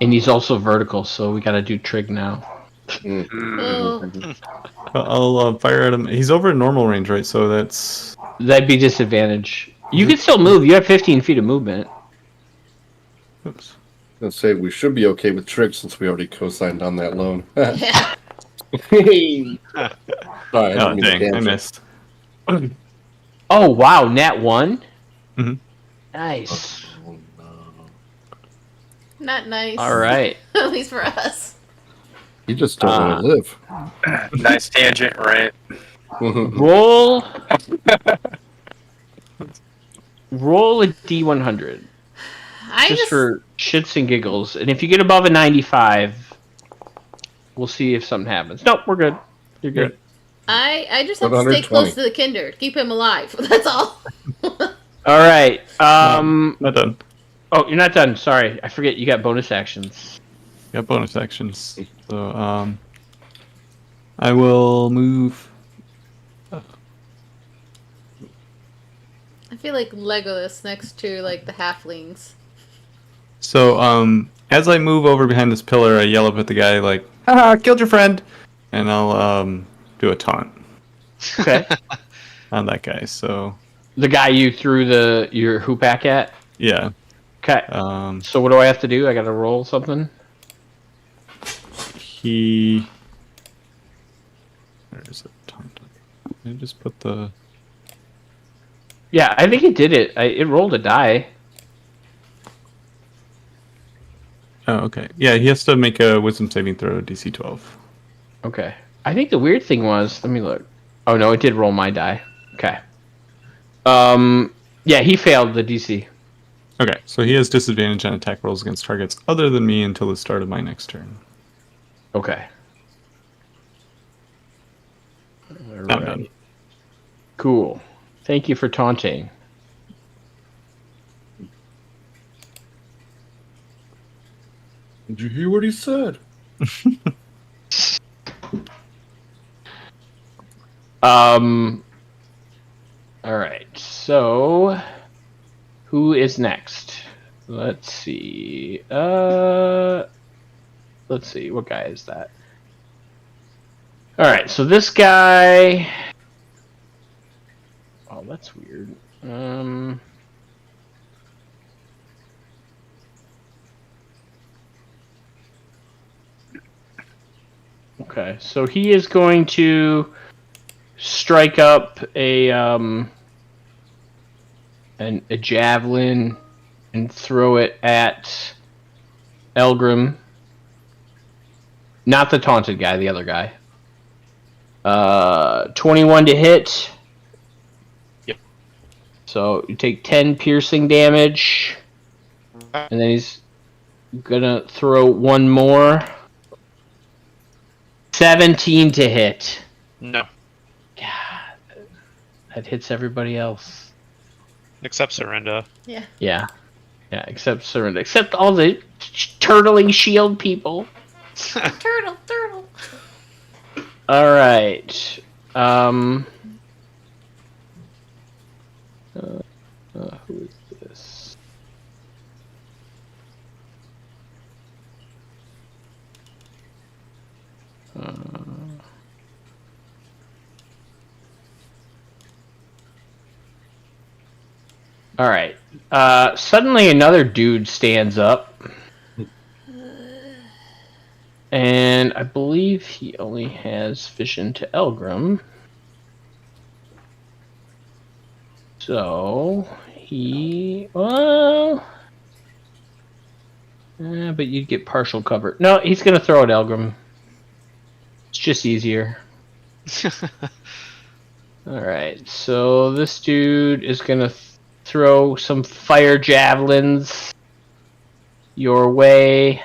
And he's also vertical, so we got to do trig now. Oh, I'll fire at him. He's over normal range, right? So that's. That'd be disadvantage. You can still move. You have 15 feet of movement. Oops. Let's say we should be okay with tricks since we already co-signed on that loan. yeah. Sorry, I didn't Oh, mean to dang. I cancel. missed. Oh, wow. Nat 1? Mhm. Nice. Oh, no. Not nice. All right. At least for us. You just don't want to live. Nice tangent, right? Roll a D100. I Just just for shits and giggles. And if you get above a 95, we'll see if something happens. Nope, we're good. You're good. I just have to stay 120. close to the Kinder. Keep him alive. That's all. All right. Not done. Oh, you're not done. Sorry. I forget you got bonus actions. Got bonus actions. So, I will move. I feel like Legolas next to like the halflings. So, as I move over behind this pillar, I yell up at the guy like, "Haha, killed your friend!" And I'll do a taunt Okay. on that guy. So, The guy you threw your hoop back at? yeah. Okay. So what do I have to do? I got to roll something? He. Where is it? Taunt. I just put the. Yeah, I think it did it. It rolled a die. Oh, okay. Yeah, he has to make a wisdom saving throw, DC 12. Okay. I think the weird thing was, let me look. Oh no, it did roll my die. Okay. Yeah, he failed the DC. Okay, so he has disadvantage on attack rolls against targets other than me until the start of my next turn. Okay. I'm done. Cool. Thank you for taunting. Did you hear what he said? All right. So, who is next? Let's see. Let's see. What guy is that? All right. So this guy. Oh, that's weird. Okay. So he is going to strike up a javelin and throw it at Elgrim. Not the taunted guy, the other guy. 21 to hit. Yep. So you take 10 piercing damage. And then he's gonna throw one more. 17 to hit. No. God, that hits everybody else. Except Serinda. Yeah. Yeah, except Serinda. Except all the turtling shield people. Turtle. All right. Who is this? All right. Suddenly, another dude stands up, and I believe he only has vision to Elgrim. So but you'd get partial cover. No, he's gonna throw at Elgrim. It's just easier. All right. So this dude is gonna throw some fire javelins your way.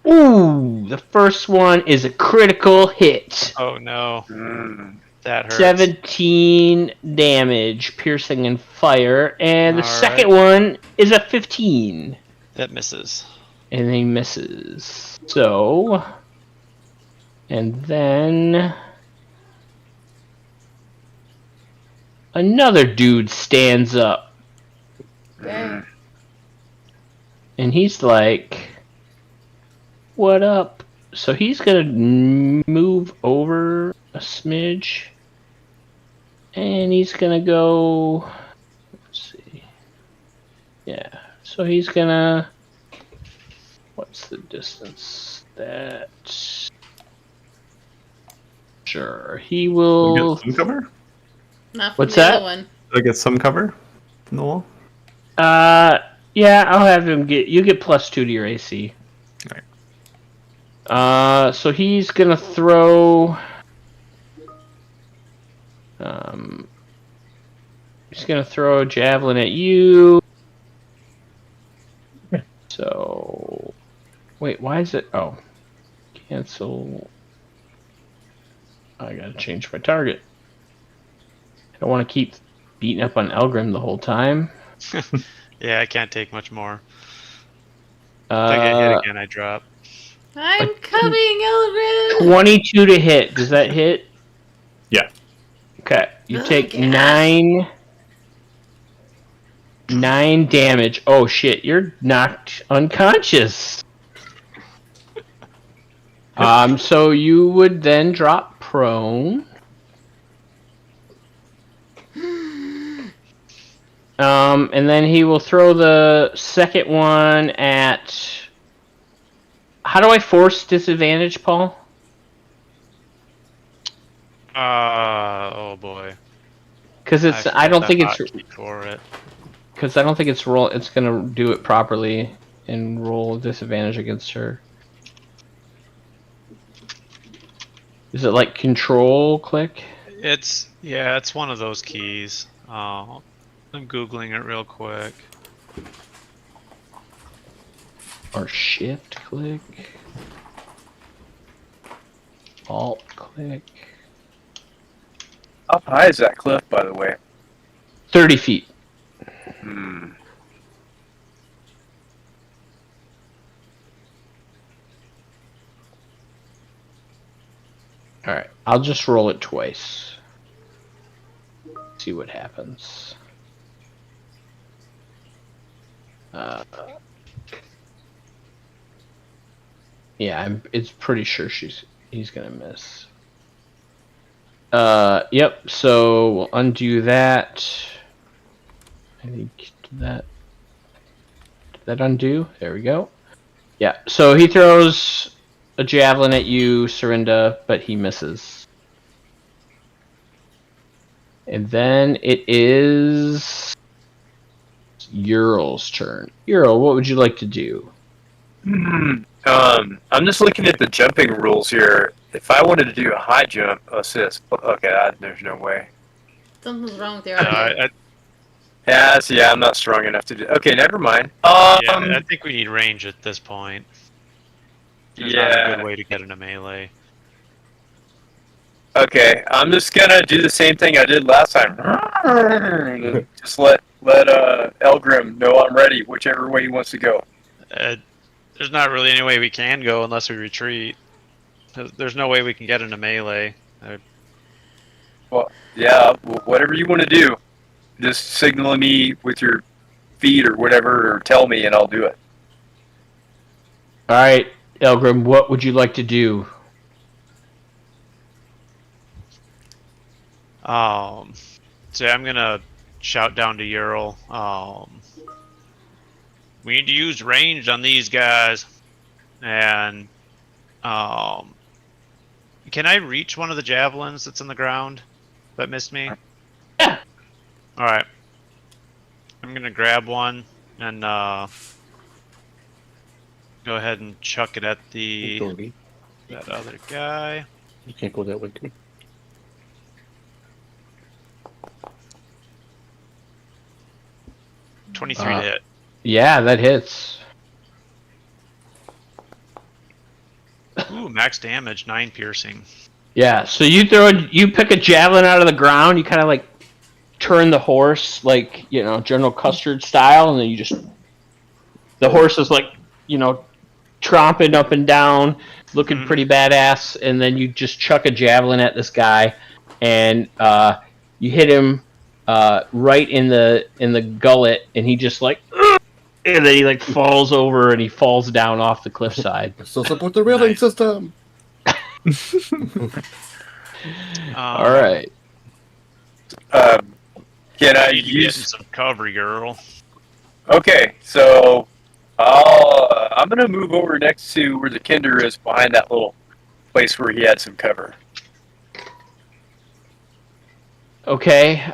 Ooh, the first one is a critical hit. Oh no, Mm. that hurts. 17 damage, piercing and fire. And the All second right. one is a 15. That misses. And he misses. So, and then another dude stands up. Okay. And he's like, what up? So he's going to move over a smidge. And he's going to go... Let's see. Yeah. So he's going to... What's the distance? That... Sure. He Do I will... get some cover? Not from What's the that? other one. Do I get some cover from the wall? Yeah, I'll have him get... You get +2 to your AC. So he's gonna throw. He's gonna throw a javelin at you. So, wait, why is it? Oh, cancel. I gotta change my target. I don't want to keep beating up on Elgrim the whole time. Yeah, I can't take much more. If I get hit again, I drop. I'm coming, Elgrin! 22 to hit. Does that hit? Yeah. Okay. You take yes. 9 damage. Oh shit, you're knocked unconscious. So you would then drop prone. And then he will throw the second one at... How do I force disadvantage, Paul? Oh boy. Because it's... I don't think it's... for it. Because I don't think it's roll. It's gonna do it properly and roll disadvantage against her. Is it like control click? It's one of those keys. I'm googling it real quick. Or shift click? Alt click? How high is that cliff, by the way? 30 feet. Hmm. Alright, I'll just roll it twice. See what happens. Yeah, it's pretty sure he's gonna miss. Yep, so we'll undo that. I think did that undo? There we go. Yeah, so he throws a javelin at you, Serinda, but he misses. And then it is Ural's turn. Ural, what would you like to do? I'm just looking at the jumping rules here. If I wanted to do a high jump assist, okay, there's no way. Something's wrong with your audio. Yeah, I'm not strong enough to do. Okay, never mind. I think we need range at this point. There's not a good way to get into melee. Okay, I'm just gonna do the same thing I did last time. Just let Elgrim know I'm ready, whichever way he wants to go. There's not really any way we can go unless we retreat. There's no way we can get into melee. Well, yeah, whatever you want to do, just signal me with your feet or whatever, or tell me, and I'll do it. All right, Elgrim, what would you like to do? So I'm gonna shout down to Ural. We need to use range on these guys. And can I reach one of the javelins that's in the ground that missed me? Yeah. All right. I'm gonna grab one and go ahead and chuck it at that other guy. You can't go that way, too. 23 to hit. Yeah, that hits. Ooh, max damage, 9 piercing. Yeah, so you pick a javelin out of the ground, you kind of like turn the horse like, General Custard style, and then the horse is like, tromping up and down, looking pretty badass, and then you just chuck a javelin at this guy, and you hit him right in the gullet, and he just like, and then he like falls over and he falls down off the cliffside. Still support the railing system. All right. Can I You need to get in use? some cover, girl. Okay, so I'm gonna move over next to where the Kinder is, behind that little place where he had some cover. Okay.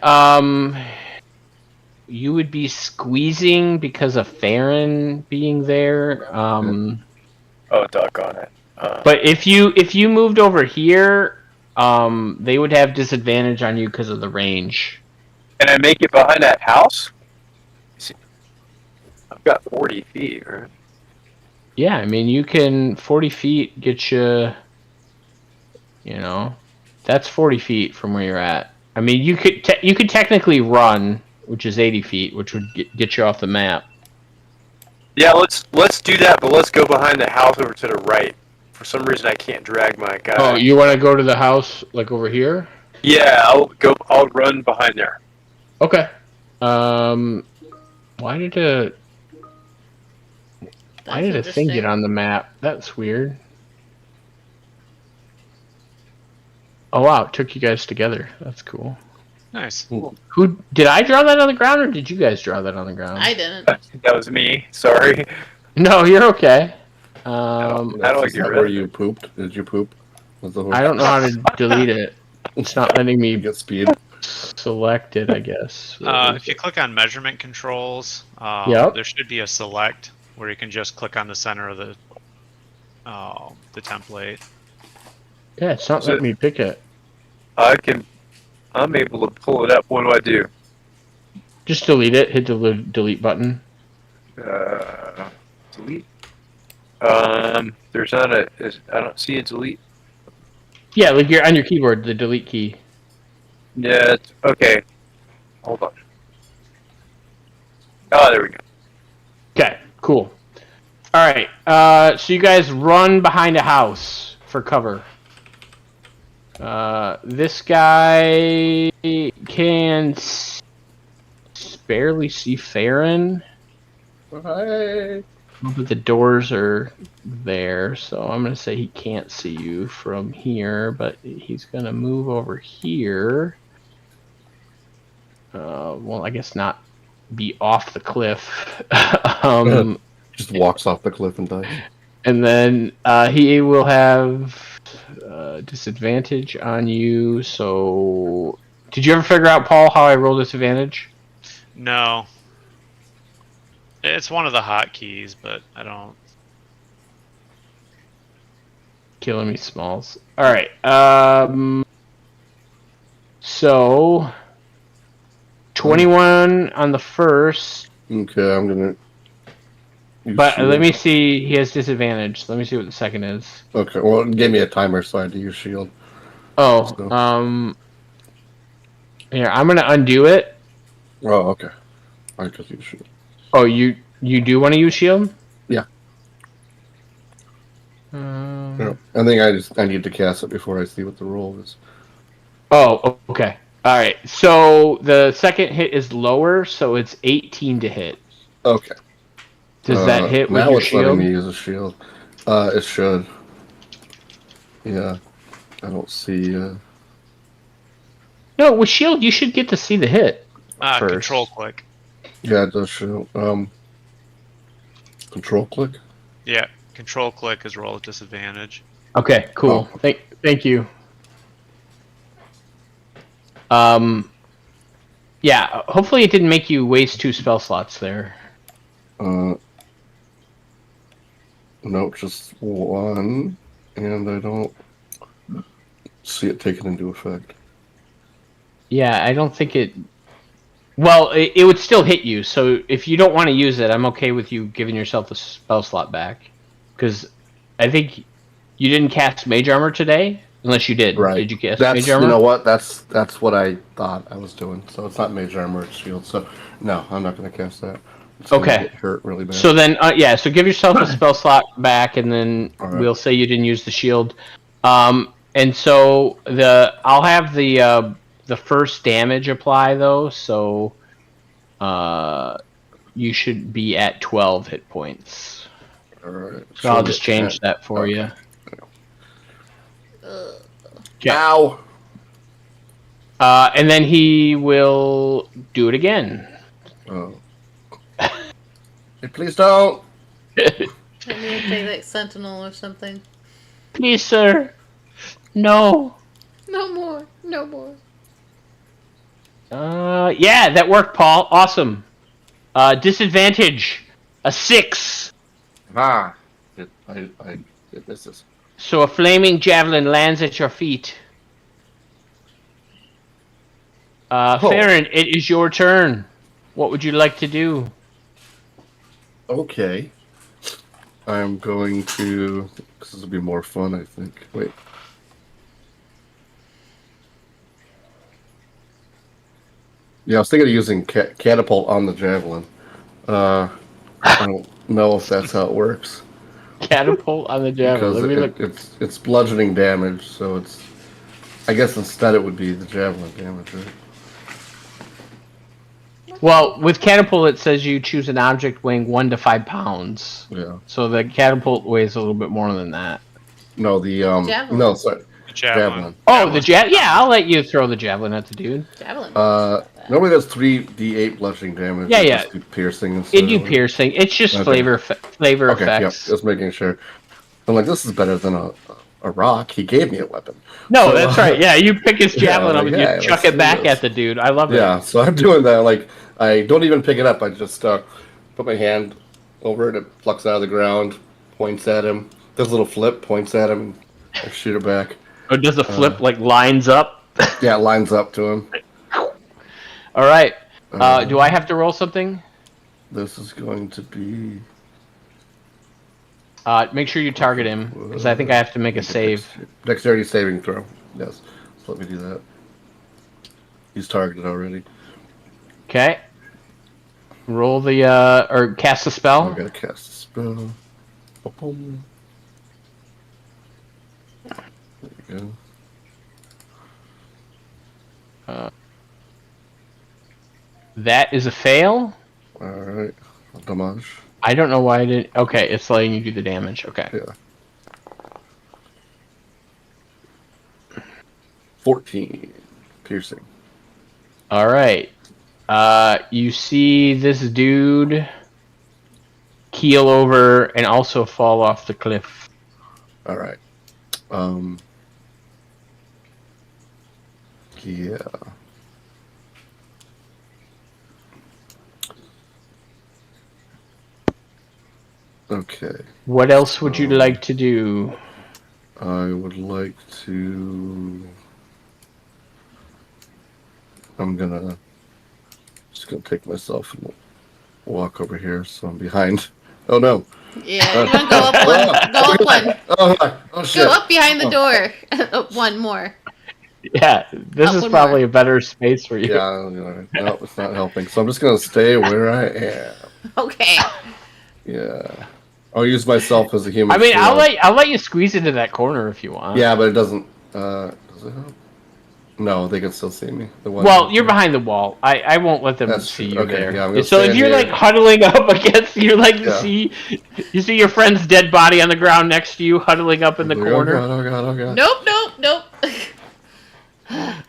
You would be squeezing because of Farron being there. Oh, doggone it! But if you moved over here, they would have disadvantage on you because of the range. Can I make it behind that house? I've got 40 feet, right? Yeah, I mean you can 40 feet get you. That's 40 feet from where you're at. I mean you could technically run, which is 80 feet, which would get you off the map. Yeah, let's do that, but let's go behind the house over to the right. For some reason, I can't drag my guy. Oh, you want to go to the house like over here? Yeah, I'll run behind there. Okay. Why did a thing get on the map? That's weird. Oh wow, it took you guys together. That's cool. Nice. Who did I draw that on the ground, or did you guys draw that on the ground? I didn't. That was me. Sorry. No, you're okay. How do I That's get not rid where of you it? pooped? Did you poop? Was the horse? I don't know how to delete it. It's not letting me Get speed. select it, I guess. If you click on measurement controls, Yep. there should be a select where you can just click on the center of the template. Yeah, it's not letting me pick it. I'm able to pull it up. What do I do? Just delete it. Hit the delete button. Delete. There's not I don't see a delete. Yeah, like you're on your keyboard, the delete key. Yeah, okay. Hold on. Oh, there we go. Okay, cool. All right, so you guys run behind a house for cover. This guy can barely see Farron. Hey. But the doors are there, so I'm going to say he can't see you from here, but he's going to move over here. Well, I guess not be off the cliff. Just walks off the cliff and dies. And then he will have disadvantage on you, so... Did you ever figure out, Paul, how I roll disadvantage? No. It's one of the hotkeys, but I don't. Killing me, Smalls. Alright, so... 21 on the first. Okay, I'm gonna. But let me see, he has disadvantage. Let me see what the second is. Okay, well, it gave me a timer, so I had to use shield. Oh, So- here, I'm gonna undo it. Oh, okay. I just use shield. Oh, you do want to use shield? Yeah. Yeah. I think I need to cast it before I see what the roll is. Oh, okay. All right. So the second hit is lower, so it's 18 to hit. Okay. Does that hit with now your it's letting shield? me use a shield. It should. Yeah. I don't see. No, with shield you should get to see the hit. first. Control click. Yeah, it does show. Control click. Yeah, control click is roll at disadvantage. Okay, cool. Oh. Thank you. Yeah, hopefully it didn't make you waste 2 spell slots there. Nope, just 1, and I don't see it taken into effect. Yeah, I don't think it... Well, it would still hit you, so if you don't want to use it, I'm okay with you giving yourself a spell slot back. Because I think you didn't cast Mage Armor today? Unless you did. Right. Did you cast That's Mage Armor? You know what? That's what I thought I was doing. So it's not Mage Armor, it's Shield. So no, I'm not going to cast that. It's gonna Okay. get hurt really bad. So then, so give yourself a spell slot back, and then All right. we'll say you didn't use the shield. And so I'll have the first damage apply though. So you should be at 12 hit points. All right. So I'll just change that for you. Okay. Ow! And then he will do it again. Oh. Hey, please don't. I need to take like Sentinel or something. Please, sir. No. No more. No more. Yeah, that worked, Paul. Awesome. Disadvantage, a 6. Ah. This is. So a flaming javelin lands at your feet. Farron, it is your turn. What would you like to do? Okay. I'm going to. This will be more fun, I think. Wait. Yeah, I was thinking of using catapult on the javelin. I don't know if that's how it works. Catapult on the javelin. Because Let me look. it's bludgeoning damage, so it's. I guess instead it would be the javelin damage, right? Well, with catapult, it says you choose an object weighing 1 to 5 pounds. Yeah. So the catapult weighs a little bit more than that. No, the Javelin. No, sorry. Javelin. Oh, the javelin. Yeah, I'll let you throw the javelin at the dude. Javelin. Normally that's 3d8 bludgeoning damage. Yeah, It yeah. just do piercing and It do piercing. It's just Okay. flavor Okay, yep, effects. just making sure. I'm like, this is better than a rock. He gave me a weapon. No, So, that's right. Yeah, you pick his javelin up and yeah, you chuck let's it back do this. at the dude. I love it. Yeah, so I'm doing that. Like, I don't even pick it up. I just put my hand over it. It plucks out of the ground, points at him, does a little flip, points at him, and I shoot it back. Or does the flip like lines up? Yeah, it lines up to him. All right. Do I have to roll something? This is going to be. Make sure you target him, because I think I have to make a save. Dexterity saving throw. Yes. So let me do that. He's targeted already. Okay. Roll the or cast a spell. I gotta cast a spell. Boom. There you go. That is a fail. Alright. Damage. I don't know why I didn't. Okay, it's letting you do the damage. Okay. Yeah. 14. Piercing. All right. You see this dude keel over and also fall off the cliff. Alright. Yeah. Okay. What else would you like to do? I would like to. Just gonna take myself and walk over here, so I'm behind. Oh no! Yeah, you want to go up one. Go up one. Oh, hi. Oh shit! Go up behind the door. One more. Yeah, this Up is one probably more. a better space for you. Yeah, no, it's not helping. So I'm just gonna stay where I am. Okay. Yeah, I'll use myself as a human. I mean, shield. I'll let you squeeze into that corner if you want. Yeah, but it doesn't. Does it help? No, they can still see me. Well, you're behind the wall. I won't let them That's see true. you Okay, there. yeah, I'm gonna So if stand you're here. like huddling up against, you're like Yeah. you see your friend's dead body on the ground next to you, huddling up in the corner. Oh god! Nope.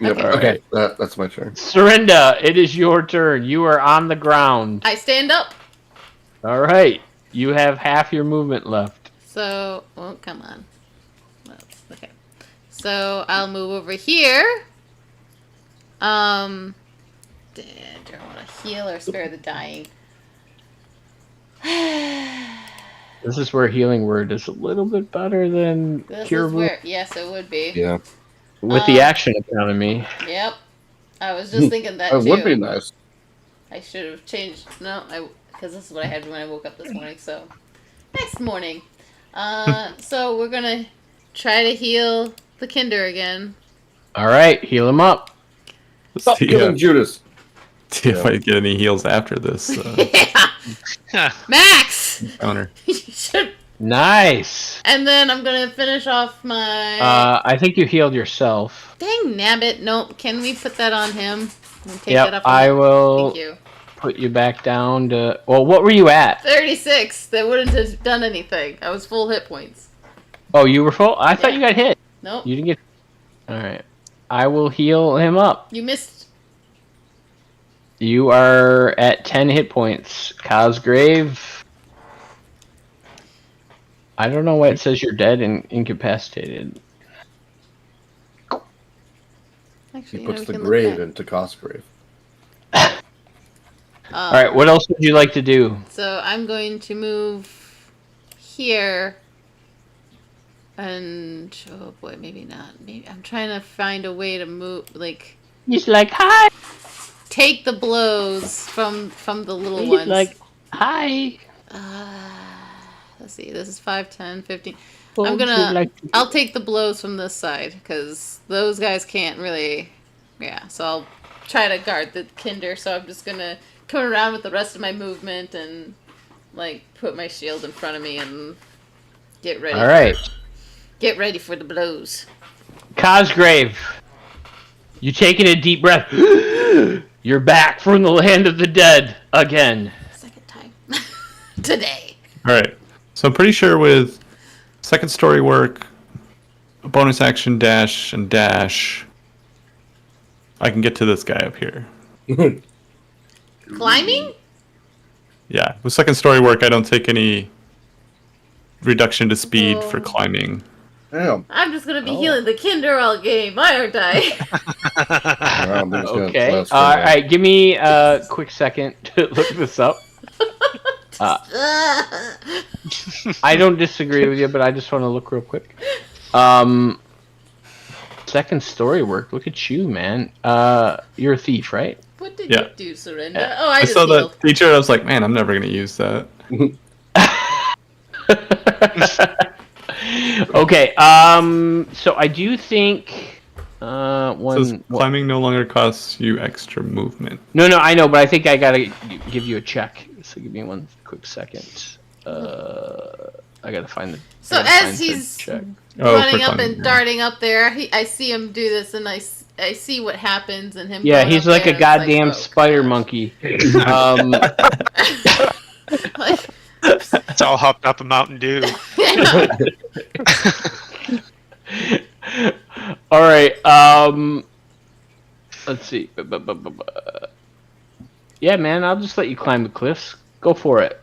Yep. Okay. Okay, that's my turn. Serinda, it is your turn. You are on the ground. I stand up. All right. You have half your movement left. So, well, come on. Okay. So I'll move over here. Do I want to heal or spare the dying? This is where healing word is a little bit better than This cure is wound where, yes, it would be. Yeah, with the action economy. Yep. I was just thinking that it too. would be nice. I should have changed. No, because this is what I had when I woke up this morning. So next morning. So we're gonna try to heal the Kinder again. All right, heal him up. Stop killing Judas. See if I get any heals after this Yeah. Max. counter. You should. Nice. And then I'm gonna finish off my. I think you healed yourself. Dang nabbit! Nope. Can we put that on him? And take Yep, that up on I him? will Thank you. put you back down to. Well, what were you at? 36. That wouldn't have done anything. I was full hit points. Oh, you were full. I thought Yeah. you got hit. Nope. You didn't get. All right. I will heal him up. You missed. You are at 10 hit points. Cosgrave. I don't know why it says you're dead and incapacitated. Actually, He you know, puts we the can look grave back. into Cosgrave. All right, what else would you like to do? So I'm going to move here. And oh boy, maybe not. Maybe I'm trying to find a way to move, like He's like, hi. take the blows from the little He's ones. like, hi. Let's see. This is 5, 10, 15. What I'm would you gonna. like to do? I'll take the blows from this side because those guys can't really. Yeah. So I'll try to guard the Kinder. So I'm just gonna come around with the rest of my movement and like put my shield in front of me and get ready. All right. Get ready for the blows. Cosgrave, you taking a deep breath. You're back from the land of the dead again. Second time. Today. All right. So I'm pretty sure with second story work, bonus action dash and dash, I can get to this guy up here. Climbing? Yeah. With second story work, I don't take any reduction to speed Oh. for climbing. Damn. I'm just gonna be healing the Kinder all game, aren't I? Okay. All right. Give me a quick second to look this up. I don't disagree with you, but I just want to look real quick. Second story work. Look at you, man. You're a thief, right? What did Yeah. you do, Surrender? Yeah. Oh, I I just saw healed. that feature and I was like, man, I'm never going to use that. Okay. So I do think It one. says climbing no longer costs you extra movement. No, I know, but I think I gotta give you a check. So give me one quick second. I gotta find the. So I gotta as find the he's check. Oh, running for up climbing, and yeah. darting up there, I see him do this, and I see what happens, and him. Yeah, going he's up like there, a and it's goddamn oh, spider gosh. monkey. Like, It's all hopped up a Mountain Dew. yeah. All right. Let's see. Yeah, man, I'll just let you climb the cliffs. Go for it.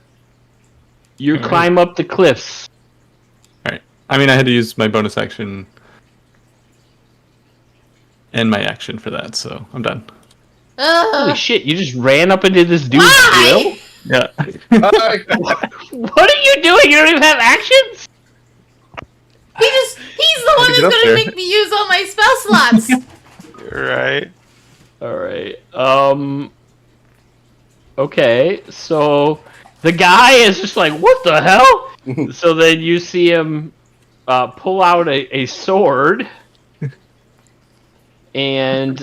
You All right. climb up the cliffs. Alright. I mean, I had to use my bonus action and my action for that, so I'm done. Holy shit! You just ran up into this dude's Why? grill. Yeah. What are you doing? You don't even have actions. He's the one get that's up gonna there. make me use all my spell slots. Right. All right. Okay. So the guy is just like, "What the hell?" So then you see him pull out a sword and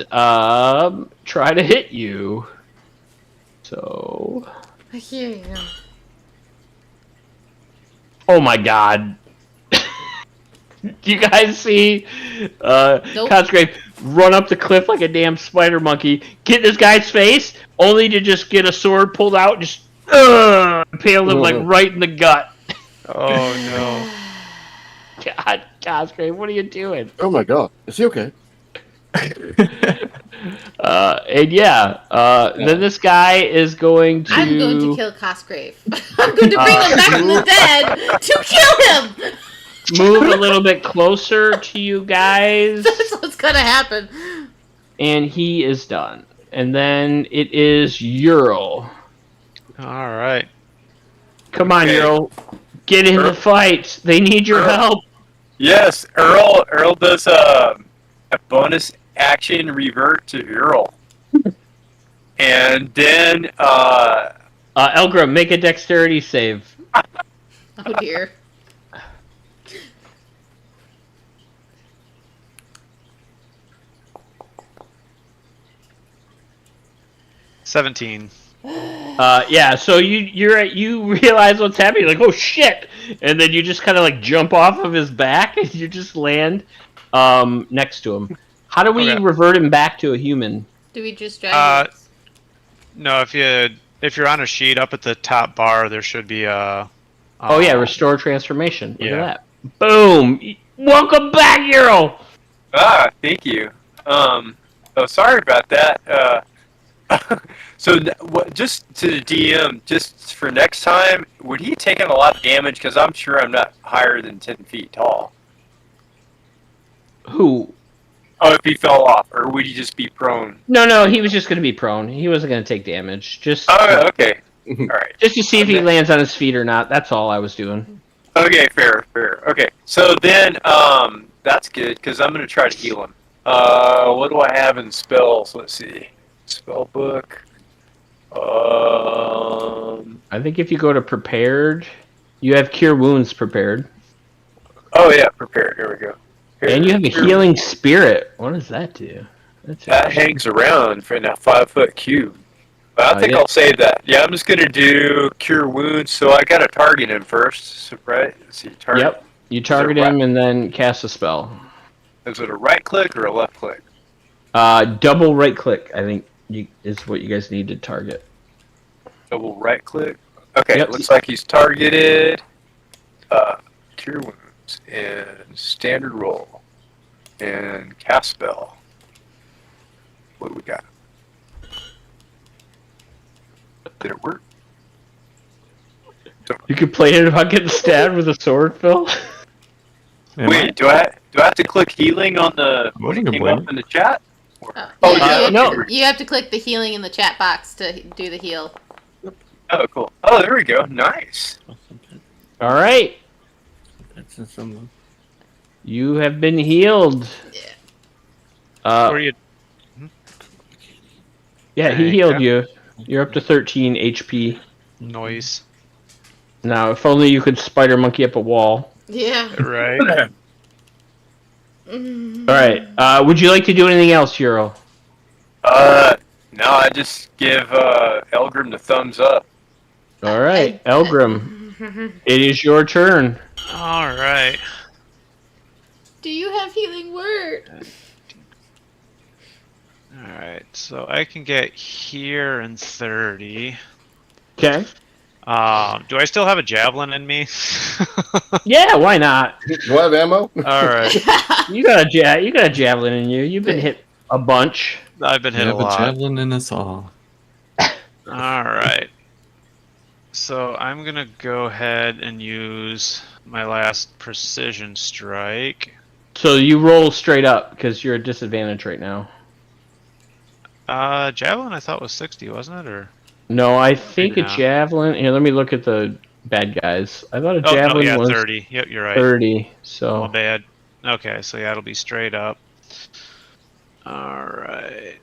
try to hit you. So, Here you go. oh my god. Do you guys see Nope. Cosgrave run up the cliff like a damn spider monkey, get in this guy's face, only to just get a sword pulled out and just impale him like right in the gut. Oh God, Cosgrave, what are you doing? Oh my god. Is he okay? And then this guy is going to. I'm going to kill Cosgrave. I'm going to bring him back from the dead to kill him. Move a little bit closer to you guys. That's what's gonna happen. And he is done. And then it is Ural. All right. Come on, Ural. Get in the fight. They need your help. Yes, Earl does a bonus action revert to Ural. And then Elgrim, make a dexterity save. Oh dear. $17. So you realize what's happening. You're like, oh shit, and then you just kind of like jump off of his back and you just land next to him. How do we revert him back to a human? Do we just drag him? No, if you're on a sheet up at the top bar, there should be a. Restore transformation. Look at that. Boom. Welcome back, Ural. Thank you. Sorry about that. So, just to the DM, just for next time, would he take a lot of damage? Because I'm sure I'm not higher than 10 feet tall. Who? Oh, if he fell off, or would he just be prone? No, he was just going to be prone. He wasn't going to take damage. Just. Oh, okay. All right. Just to see if he lands on his feet or not. That's all I was doing. Okay, fair. Okay, so then, that's good, because I'm going to try to heal him. What do I have in spells? Let's see. Spell book. I think if you go to prepared, you have cure wounds prepared. Oh yeah, prepared. Here we go. And you have a healing spirit. What does that do? That hangs around for that 5-foot cube. But I think I'll save that. Yeah, I'm just gonna do cure wounds. So I gotta target him first, right? Let's see, target. Yep. You target him and then cast a spell. Is it a right click or a left click? Double right click, I think, is what you guys need to target. Double right click. Okay, looks like he's targeted. Cure wounds and standard roll and cast spell. What do we got? Did it work? You complaining about getting stabbed with a sword, Phil? Wait, do I have to click healing on the what came up in the chat? No. You have to click the healing in the chat box to do the heal. Oh, cool. Oh, there we go. Nice. All right. You have been healed. Yeah. He healed you. You're up to 13 HP. Noise. Now, if only you could spider monkey up a wall. Yeah. Right. All right. Would you like to do anything else, Ural? No, I just give Elgrim the thumbs up. All right, Elgrim. It is your turn. All right. Do you have healing word? All right. So I can get here in 30. Okay. Do I still have a javelin in me? Yeah, why not? Do I have ammo? All right. You got a javelin in you. You've been hit a bunch. I've been hit a lot. javelin in us all. All right. So I'm gonna go ahead and use my last precision strike. So you roll straight up because you're at disadvantage right now. Javelin I thought was 60, wasn't it? Or no, I think Maybe a not. javelin. Here, let me look at the bad guys. I thought a javelin was 30. Yep, you're right. 30. So My bad. Okay, so yeah, it'll be straight up. All right.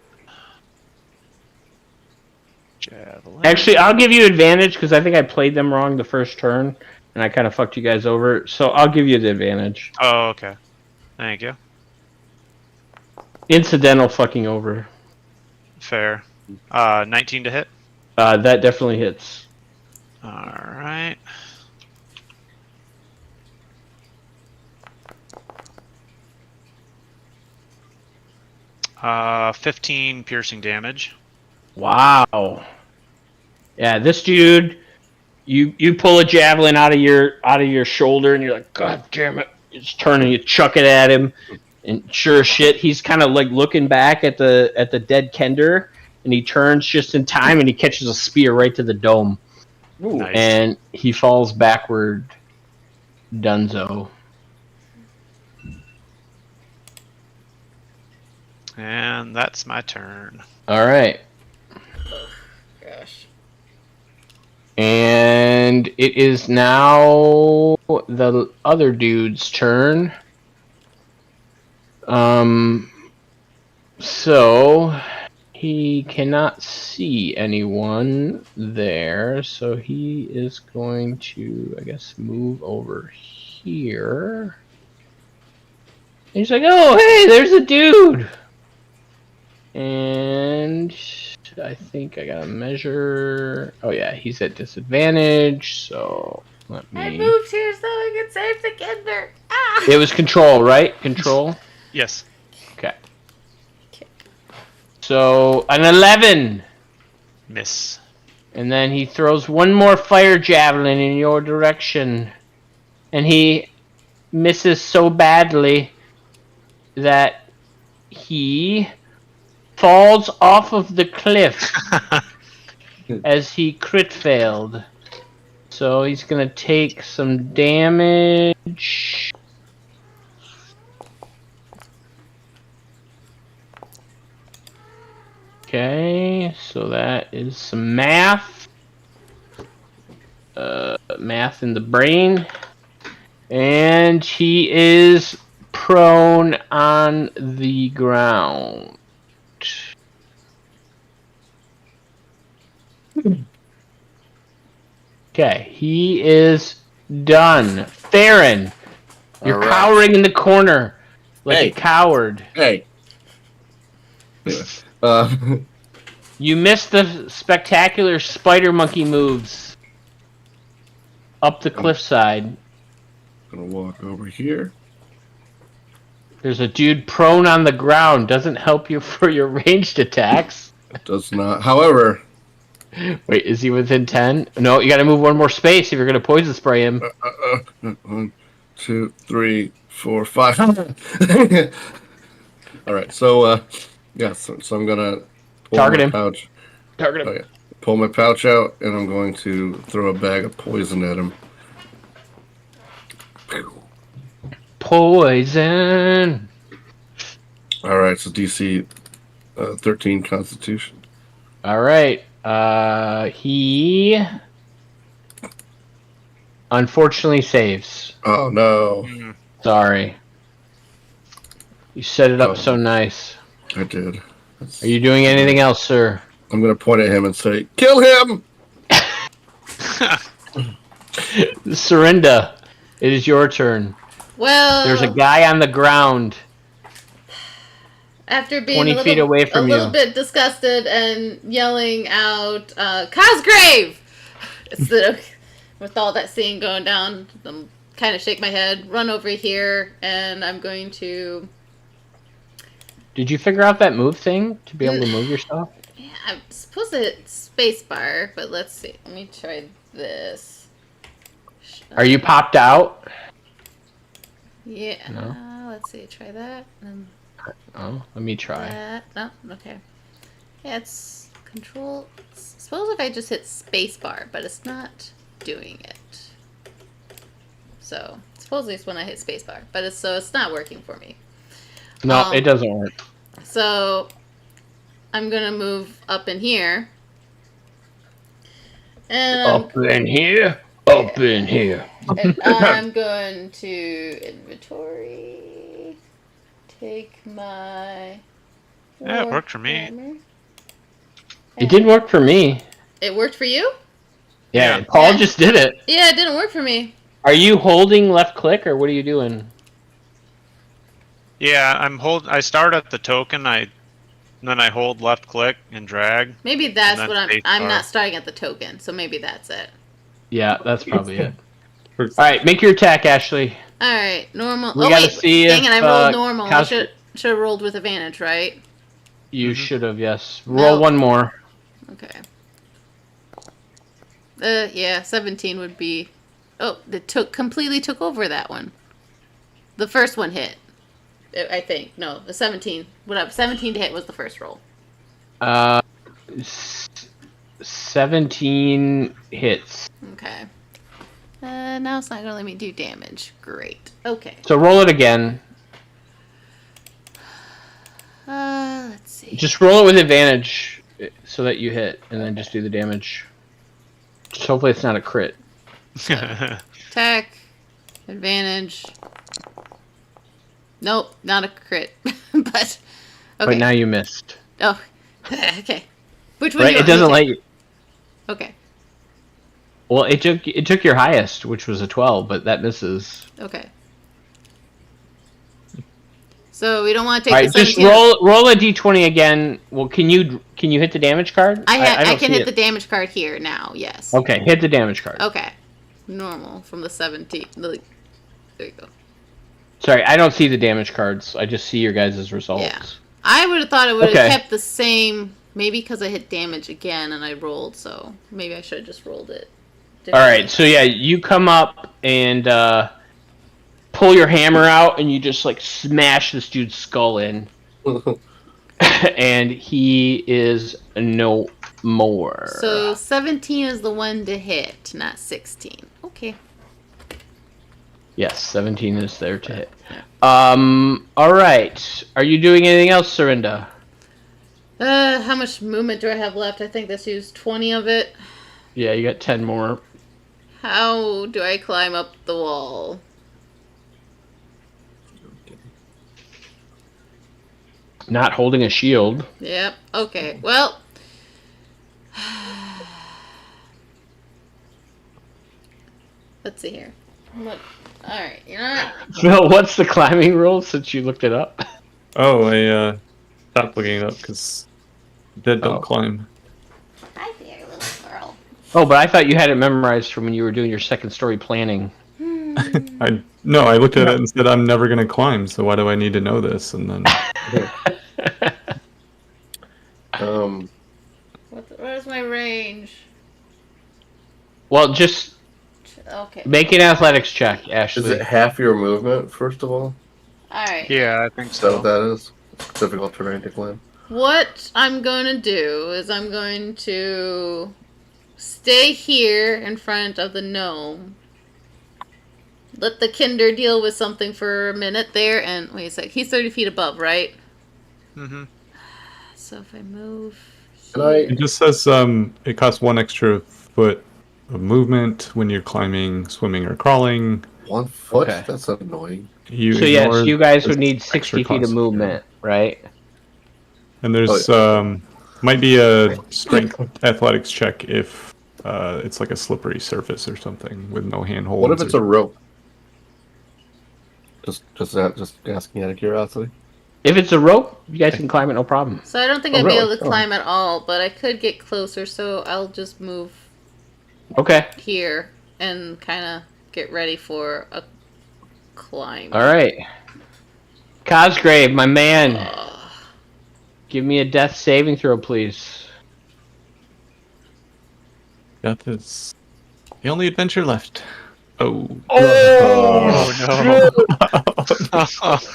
Javelin. actually, I'll give you advantage because I think I played them wrong the first turn, and I kind of fucked you guys over. So I'll give you the advantage. Oh, okay. Thank you. Incidental fucking over. Fair. 19 to hit. That definitely hits. All right. Uh, 15 piercing damage. Wow. Yeah, this dude, you pull a javelin out of your shoulder, and you're like, God damn it! You just turn and you chuck it at him, And sure as shit, he's kind of like looking back at the dead Kender, and he turns just in time, and he catches a spear right to the dome, Nice. and he falls backward. Dunzo. And that's my turn. All right, Gosh. and it is now the other dude's turn. So he cannot see anyone there, so he is going to, I guess, move over here. And he's like, "Oh, hey, there's a dude!" And I think I gotta measure. Oh yeah, he's at disadvantage, so let I me. moved here so I could save the Kender. Ah! It was control, right? Control. Yes. Okay. So an 11, Miss. and then he throws one more fire javelin in your direction, and he misses so badly that he falls off of the cliff as he crit failed. So he's gonna take some damage. Okay, so that is some math. Math in the brain. And he is prone on the ground. Okay, he is done. Theron, you're All right. cowering in the corner like Hey. a coward. Hey. You missed the spectacular spider monkey moves up the cliffside. Gonna walk over here. There's a dude prone on the ground. Doesn't help you for your ranged attacks. It does not. However, Wait, is he within 10? No, you gotta move one more space if you're gonna poison spray him. 1, 2, 3, 4, 5. All right. So, yeah. So I'm gonna pull Target my him. pouch. Target him. Oh yeah. Pull my pouch out, and I'm going to throw a bag of poison at him. Poison. All right. So DC 13 Constitution. All right. He unfortunately saves. Oh no! Mm. Sorry. You set it up Oh. so nice. I did. Are you doing anything else, sir? I'm gonna point at him and say, "Kill him!" Serinda, it is your turn. Well, There's a guy on the ground. after being 20 feet away from a little you. bit disgusted and yelling out, Cosgrave! Instead of, with all that scene going down, I'm kind of shake my head, run over here, and I'm going to... Did you figure out that move thing to be able to move yourself? Yeah, I'm supposed to hit spacebar, but let's see. Let me try this. Are you popped out? Yeah. No. Let's see. Try that. And Oh, let me try. that. No. Okay. Yeah, it's control. Suppose if I just hit spacebar, but it's not doing it. So supposedly it's when I hit spacebar, but it's not working for me. No, it doesn't work. So I'm gonna move up in here. And Up in here. Up in here. I'm going to inventory. Take my. Yeah, it war worked for me. hammer. It did work for me. It worked for you? Yeah, Yeah. Paul Yeah. just did it. Yeah, it didn't work for me. Are you holding left click or what are you doing? Yeah, I start at the token. Then I hold left click and drag. Maybe that's And what then I'm spacebar. not starting at the token, so maybe that's it. Yeah, that's probably it. All right, make your attack, Ashley. All right, normal. We oh gotta wait, see dang if, it! I rolled normal. I Cos- should have rolled with advantage, right? You Mhm. should have, yes. Roll No. one more. Okay. Yeah, 17 would be. Oh, it completely took over that one. The first one hit. I think. No, the 17. Whatever. 17 to hit was the first roll. 17 hits. Okay. Now it's not going to let me do damage. Great. Okay. So roll it again. Let's see. Just roll it with advantage so that you hit, and then just do the damage. Just hopefully it's not a crit. Attack. Advantage. Nope, not a crit. But, okay. But now you missed. Oh, okay. Which one Right? do you It doesn't want me let you. to take? Okay. Well, it took your highest, which was a 12, but that misses. Okay. So we don't want to take All right, the just 17. roll a d20 again. Well, can you hit the damage card? I don't can see hit it. the damage card here now. Yes. Okay, hit the damage card. Okay. Normal from the 17. There you go. Sorry, I don't see the damage cards. I just see your guys' results. Yeah. I would have thought it would have Okay. kept the same. Maybe because I hit damage again and I rolled, so maybe I should have just rolled it. All right, so yeah, you come up and pull your hammer out, and you just like smash this dude's skull in, and he is no more. So 17 is the one to hit, not 16. Okay. Yes, 17 is there to hit. All right. Are you doing anything else, Serinda? How much movement do I have left? I think that's used 20 of it. Yeah, you got 10 more. How do I climb up the wall? Not holding a shield. Yep. Okay. Well. Let's see here. What? All right. You know what? Phil, what's the climbing rule since you looked it up? Oh, I stopped looking it up because dead don't climb. Hi there, little girl. Oh, but I thought you had it memorized from when you were doing your second story planning. I looked at it and said I'm never gonna climb, so why do I need to know this? And then Where's my range? Well, just Okay. make an athletics check, Is Ashley. it half your movement, first of all? All right. Yeah, I think Is that so. what that is? It's difficult terrain to climb. What I'm going to do is I'm going to stay here in front of the gnome. Let the Kinder deal with something for a minute there, and wait a sec. He's 30 feet above, right? Mm-hmm. So if I move, Can I? it just says it costs 1 extra foot of movement when you're climbing, swimming, or crawling. 1 foot? Okay. That's annoying. You So yes, ignore you guys would this need extra 60 feet of cost. movement, right? And there's might be a strength athletics check if it's like a slippery surface or something with no handholds. What if it's a or- rope? Just asking out of curiosity. If it's a rope, you guys can climb it, no problem. so I don't think Oh, I'd be really? able to Oh. climb at all, but I could get closer, so I'll just move Okay. here and kind of get ready for a climb. All right. Cosgrave, my man, give me a death saving throw, please. Death is the only adventure left. Oh. Oh, no.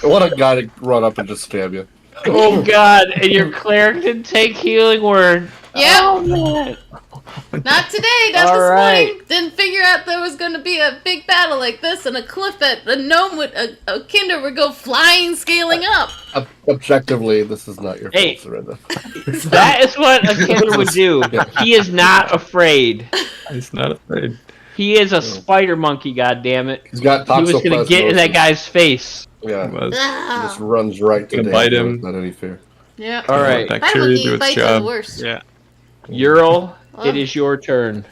What a guy to run up and just stab you. Oh God! And your cleric didn't take healing word. Yep. Oh, man. Not today, not All this right. morning. Didn't figure out there was going to be a big battle like this and a cliff that a gnome would, a Kinder would go flying, scaling up. Objectively, this is not your Hey. fault, Serinda. That is what a killer would do. He is not afraid. He's not afraid. He is a spider monkey. God damn it! He's got He was gonna get in that toxoplasmosis. guy's face. Yeah, He was. he Ah. just runs right to Gonna danger bite him. without any fear. Yeah. All right, Let Spider bacteria monkey do its bites are the job. worst. Yeah. Ural, Oh. it is your turn.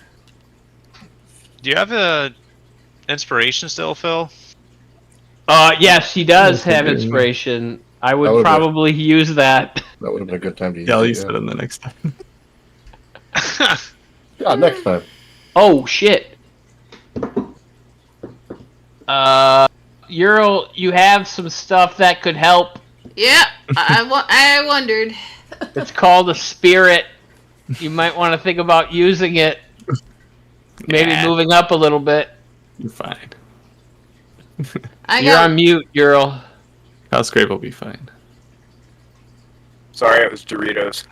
Do you have a inspiration still, Phil? Yes, he does Yes, I have do. inspiration. I That would would be- probably use that. That would have been a good time to use Yeah, I'll it, use it in the next time. Yeah, next time. Oh shit. Ural, you have some stuff that could help. Yeah, I wondered. It's called a spirit. You might want to think about using it. Maybe Yeah. moving up a little bit. You're fine. I You're got on mute, Ural. Cosgrave will be fine. Sorry, it was Doritos.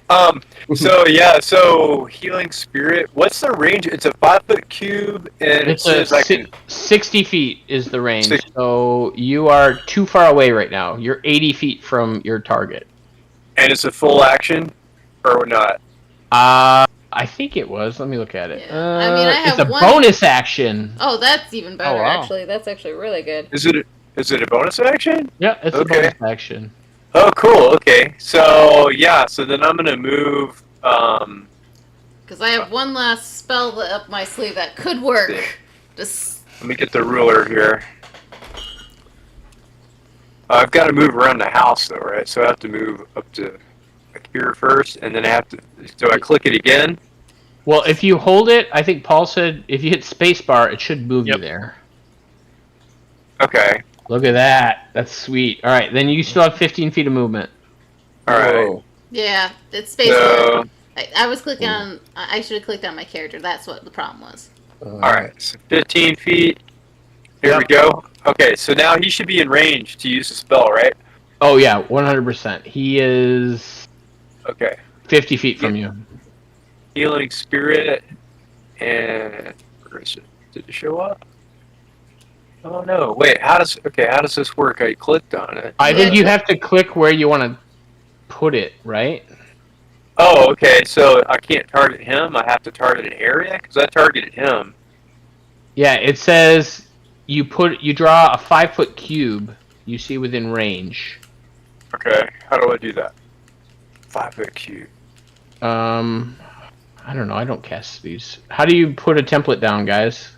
So healing spirit. What's the range? It's a 5-foot cube, and it It's a says I can. 60 feet is the range. Six- So you are too far away right now. You're 80 feet from your target. And it's a full action, or not? I think it was. Let me look at it. Yeah. I mean, I have it's a one- bonus action. Oh, that's even better, Oh, wow. actually. That's actually really good. Is it a bonus action? Yeah, it's Okay. a bonus action. Oh, cool. Okay. So yeah. So then I'm gonna move. Because I have one last spell up my sleeve that could work. See. Just Let me get the ruler here. I've got to move around the house though, right? So I have to move up to like here first, and then I have to. So I click it again. Well, if you hold it, I think Paul said if you hit spacebar, it should move you Yep. there. Okay. Look at that. That's sweet. All right, then you still have 15 feet of movement. All right. Whoa. yeah, it's space. So I was clicking on. I should have clicked on my character. That's what the problem was. all right. So 15 feet. Here we Yep. go. Okay. So now he should be in range to use the spell, right? Oh yeah, 100%. He is Okay. 50 feet from you. Healing spirit, and where is it? Did it show up? Oh no! Wait, how does this work? I clicked on it. I think you have to click where you want to put it, right? Oh, okay. So I can't target him. I have to target an area because I targeted him. Yeah, it says you draw a 5-foot cube you see within range. Okay. How do I do that? 5-foot cube. I don't know. I don't cast these. How do you put a template down, guys?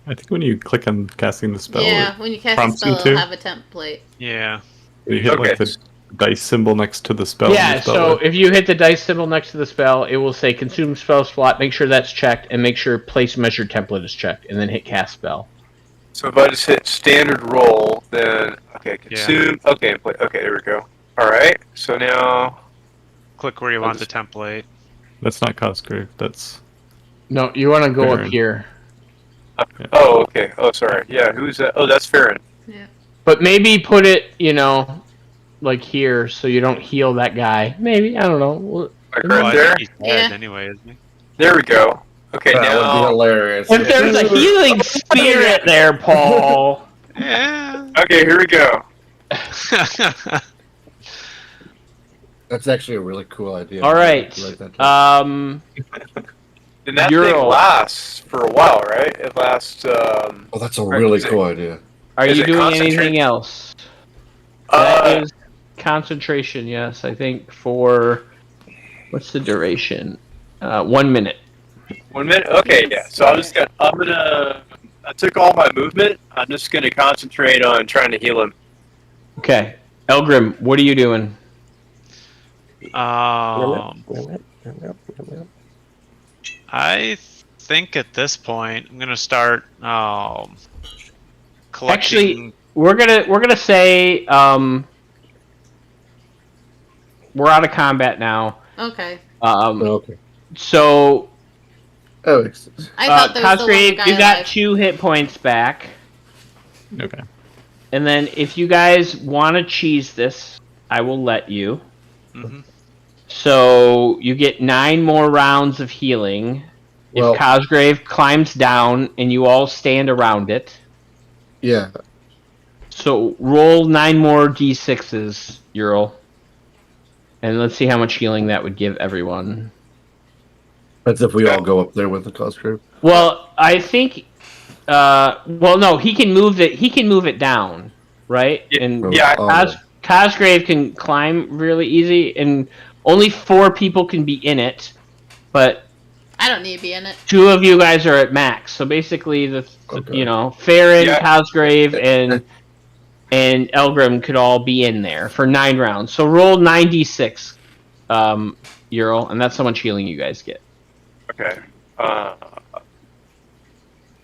I think when you click on casting the spell, yeah, when you cast a prompts you spell, to? it'll have a template. Yeah. you hit like Okay. the dice symbol next to the spell. Yeah, you spell so with. if you hit the dice symbol next to the spell, it will say consume spell slot. Make sure that's checked, and make sure place measure template is checked, and then hit cast spell. So if I just hit standard roll, then okay, consume. Okay, okay, there we go. All right. So now, Click where you want the template. That's not Cosgrave. That's No, you want to go up Baron. here. oh, okay. Oh, sorry. Yeah, who's that? Oh, that's Farron. But maybe put it, like here, so you don't heal that guy. Maybe, I don't know. Like Well, right I there. think he's dead Yeah. anyway, isn't he? There we go. Okay, That would be now. hilarious. If there's a healing spirit there, Paul. Yeah. Okay, here we go. That's actually a really cool idea. All right. I like that too. And that Euro. thing lasts for a while, right? It lasts. Oh, that's a really is it- cool idea. Are Is you it doing concentrate- anything else? That Uh, is concentration, yes. I think for what's the duration? 1 minute. 1 minute. Okay, yeah. So I took all my movement. I'm just gonna concentrate on trying to heal him. Okay, Elgrim, what are you doing? I think at this point I'm gonna start collecting. Actually, we're gonna say we're out of combat now. Okay. Okay. So That makes sense. I thought there was still one Cosgrave, guy you got alive. 2 hit points back. okay. And then if you guys want to cheese this, I will let you. Mhm. So you get 9 more rounds of healing. Well- If Cosgrave climbs down and you all stand around it. Yeah. So roll 9 more d6s, Ural. And let's see how much healing that would give everyone. That's if we all go up there with the Cosgrave. Well, I think no, he can move it down, right? Yeah, And yeah, Cosgrave can climb really easy, and only 4 people can be in it, but I don't need to be in it. 2 of you guys are at max. So basically, Okay. Farron, Yeah. Cosgrave, and Elgrim could all be in there for 9 rounds. So roll 96, Ural, and that's how much healing you guys get. Okay.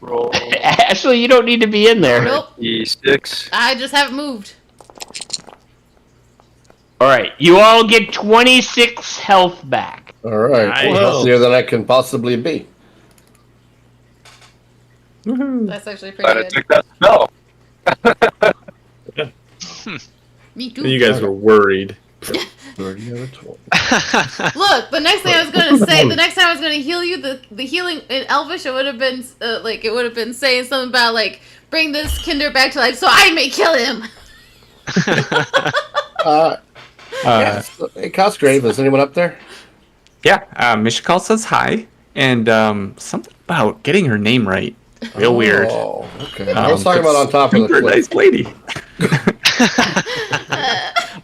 Roll Actually, you don't need to be in there. Nope. D6. I just haven't moved. All right, you all get 26 health back. All right. Nice. Well, healthier than I can possibly be. Woohoo. That's actually Glad I pretty good. took that spell. Me too. You guys were worried. 30 out of 20. Look, the next thing I was gonna say, the next time I was gonna heal you, the healing in Elvish, it would have been saying something about like bring this Kinder back to life so I may kill him. Hey, Cosgrave, is anyone up there? Yeah, Mishikal says hi, and something about getting her name right. Real weird. Oh, okay. I was talking about on it's top of the super cliff. nice lady.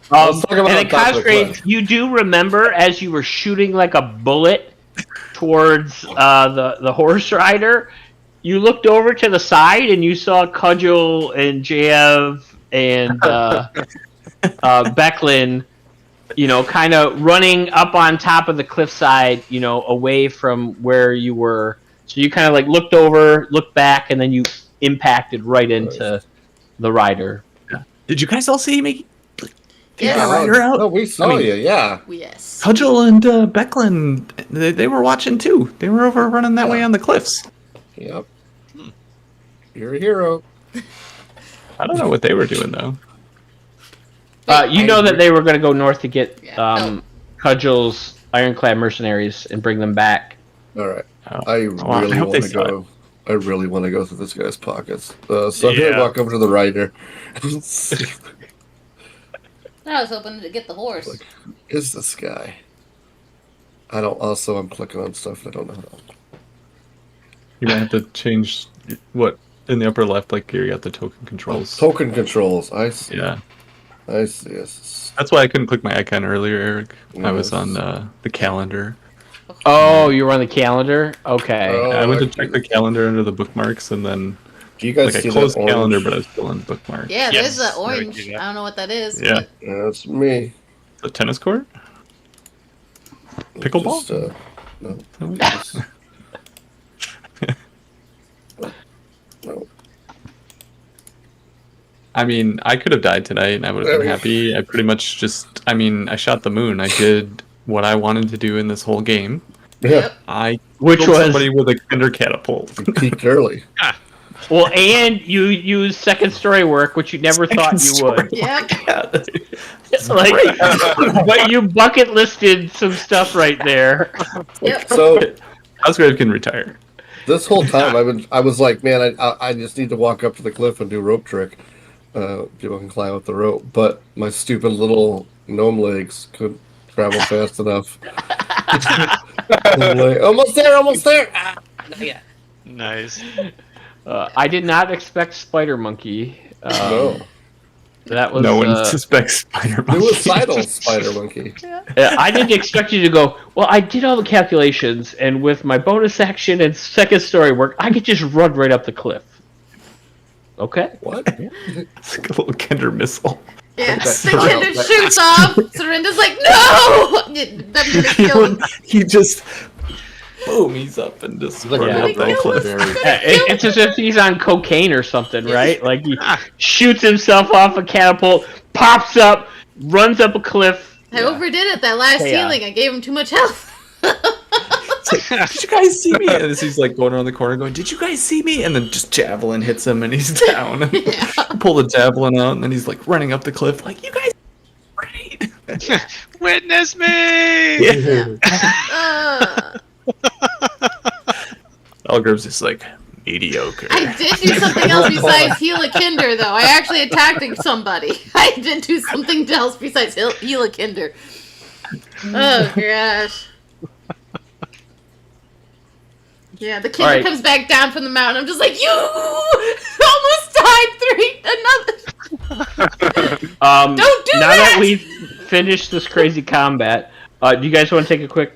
Let's talk about And on then top of the Cosgrave, cliff. you do remember as you were shooting like a bullet towards the horse rider, you looked over to the side and you saw Cudgel and Jav and Becklin, kind of running up on top of the cliffside, away from where you were. So you kind of like looked over, looked back, and then you impacted right into the rider. Did you guys all see me? Yes. Yeah, rider out. No, we saw you, yeah. Yes. Cudgel and Becklin, they were watching too. They were over running that way on the cliffs. Yep. You're a hero. I don't know what they were doing though. You know that they were going to go north to get Yeah. Cudgel's Ironclad mercenaries and bring them back. All right. Oh. I really hope want they to saw go. I really want to go through this guy's pockets. So I'm Yeah. gonna walk over to the rider. I was hoping to get the horse. Like, is this guy? I don't. Also, I'm clicking on stuff I don't know how. You might have to change what in the upper left, like here you got the token controls. Token controls. I see. Yeah, I see. Yes. that's why I couldn't click my icon earlier, Eric. I was Yes. on the calendar. Oh, you were on the calendar? Okay. Oh, I went to I check see. the calendar under the bookmarks, and then Do you guys like I see closed that the calendar, orange? but I was still in bookmark. Yeah, Yes. there's that I would orange. do that. I don't know what that is. Yeah. but- Yeah, that's me. The tennis court. Pickleball? Just, no. Oh, Just- no. I mean, I could have died tonight, and I would have been happy. I pretty much I shot the moon. I did what I wanted to do in this whole game. Yeah, I Which killed was somebody with a kinder catapult. you peaked early. well, and you used second story work, which you never thought you would. Yep. Yeah. Like, but you bucket listed some stuff right there. Yep. So Cosgrave can retire. this whole time I was like, man, I just need to walk up to the cliff and do rope trick. People can climb up the rope, but my stupid little gnome legs couldn't travel fast enough. I'm like, almost there. Ah, not yet. Nice. I did not expect Spider Monkey. No, That was No one suspects Spider-Man. suicidal spider monkey. I didn't expect you to go, well, I did all the calculations, and with my bonus action and second story work, I could just run right up the cliff. Okay. What? It's like a little kinder missile. Yeah. That's The right. Kinder shoots off. Serinda's like, no! That means kill him. He just boom, he's up and just Like running a up the cliff. It's as if he's on cocaine or something, right? Like he shoots himself off a catapult, pops up, runs up a cliff. I overdid it that last Yeah. healing. I gave him too much health. It's like, did you guys see me? And as he's like going around the corner going, did you guys see me? And then just javelin hits him and he's down. Yeah. Pull the javelin out and then he's like running up the cliff like, you guys are great. Witness me! Yeah. Uh, Algrim's just like, mediocre. I did do something else besides heal a Kinder, though. I actually attacked somebody. I did do something else besides heal a Kinder. Oh, gosh. Yeah, the Kinder Alright. comes back down from the mountain. I'm just like, you almost died another. Don't do now that! that we've finished this crazy combat, do you guys want to take a quick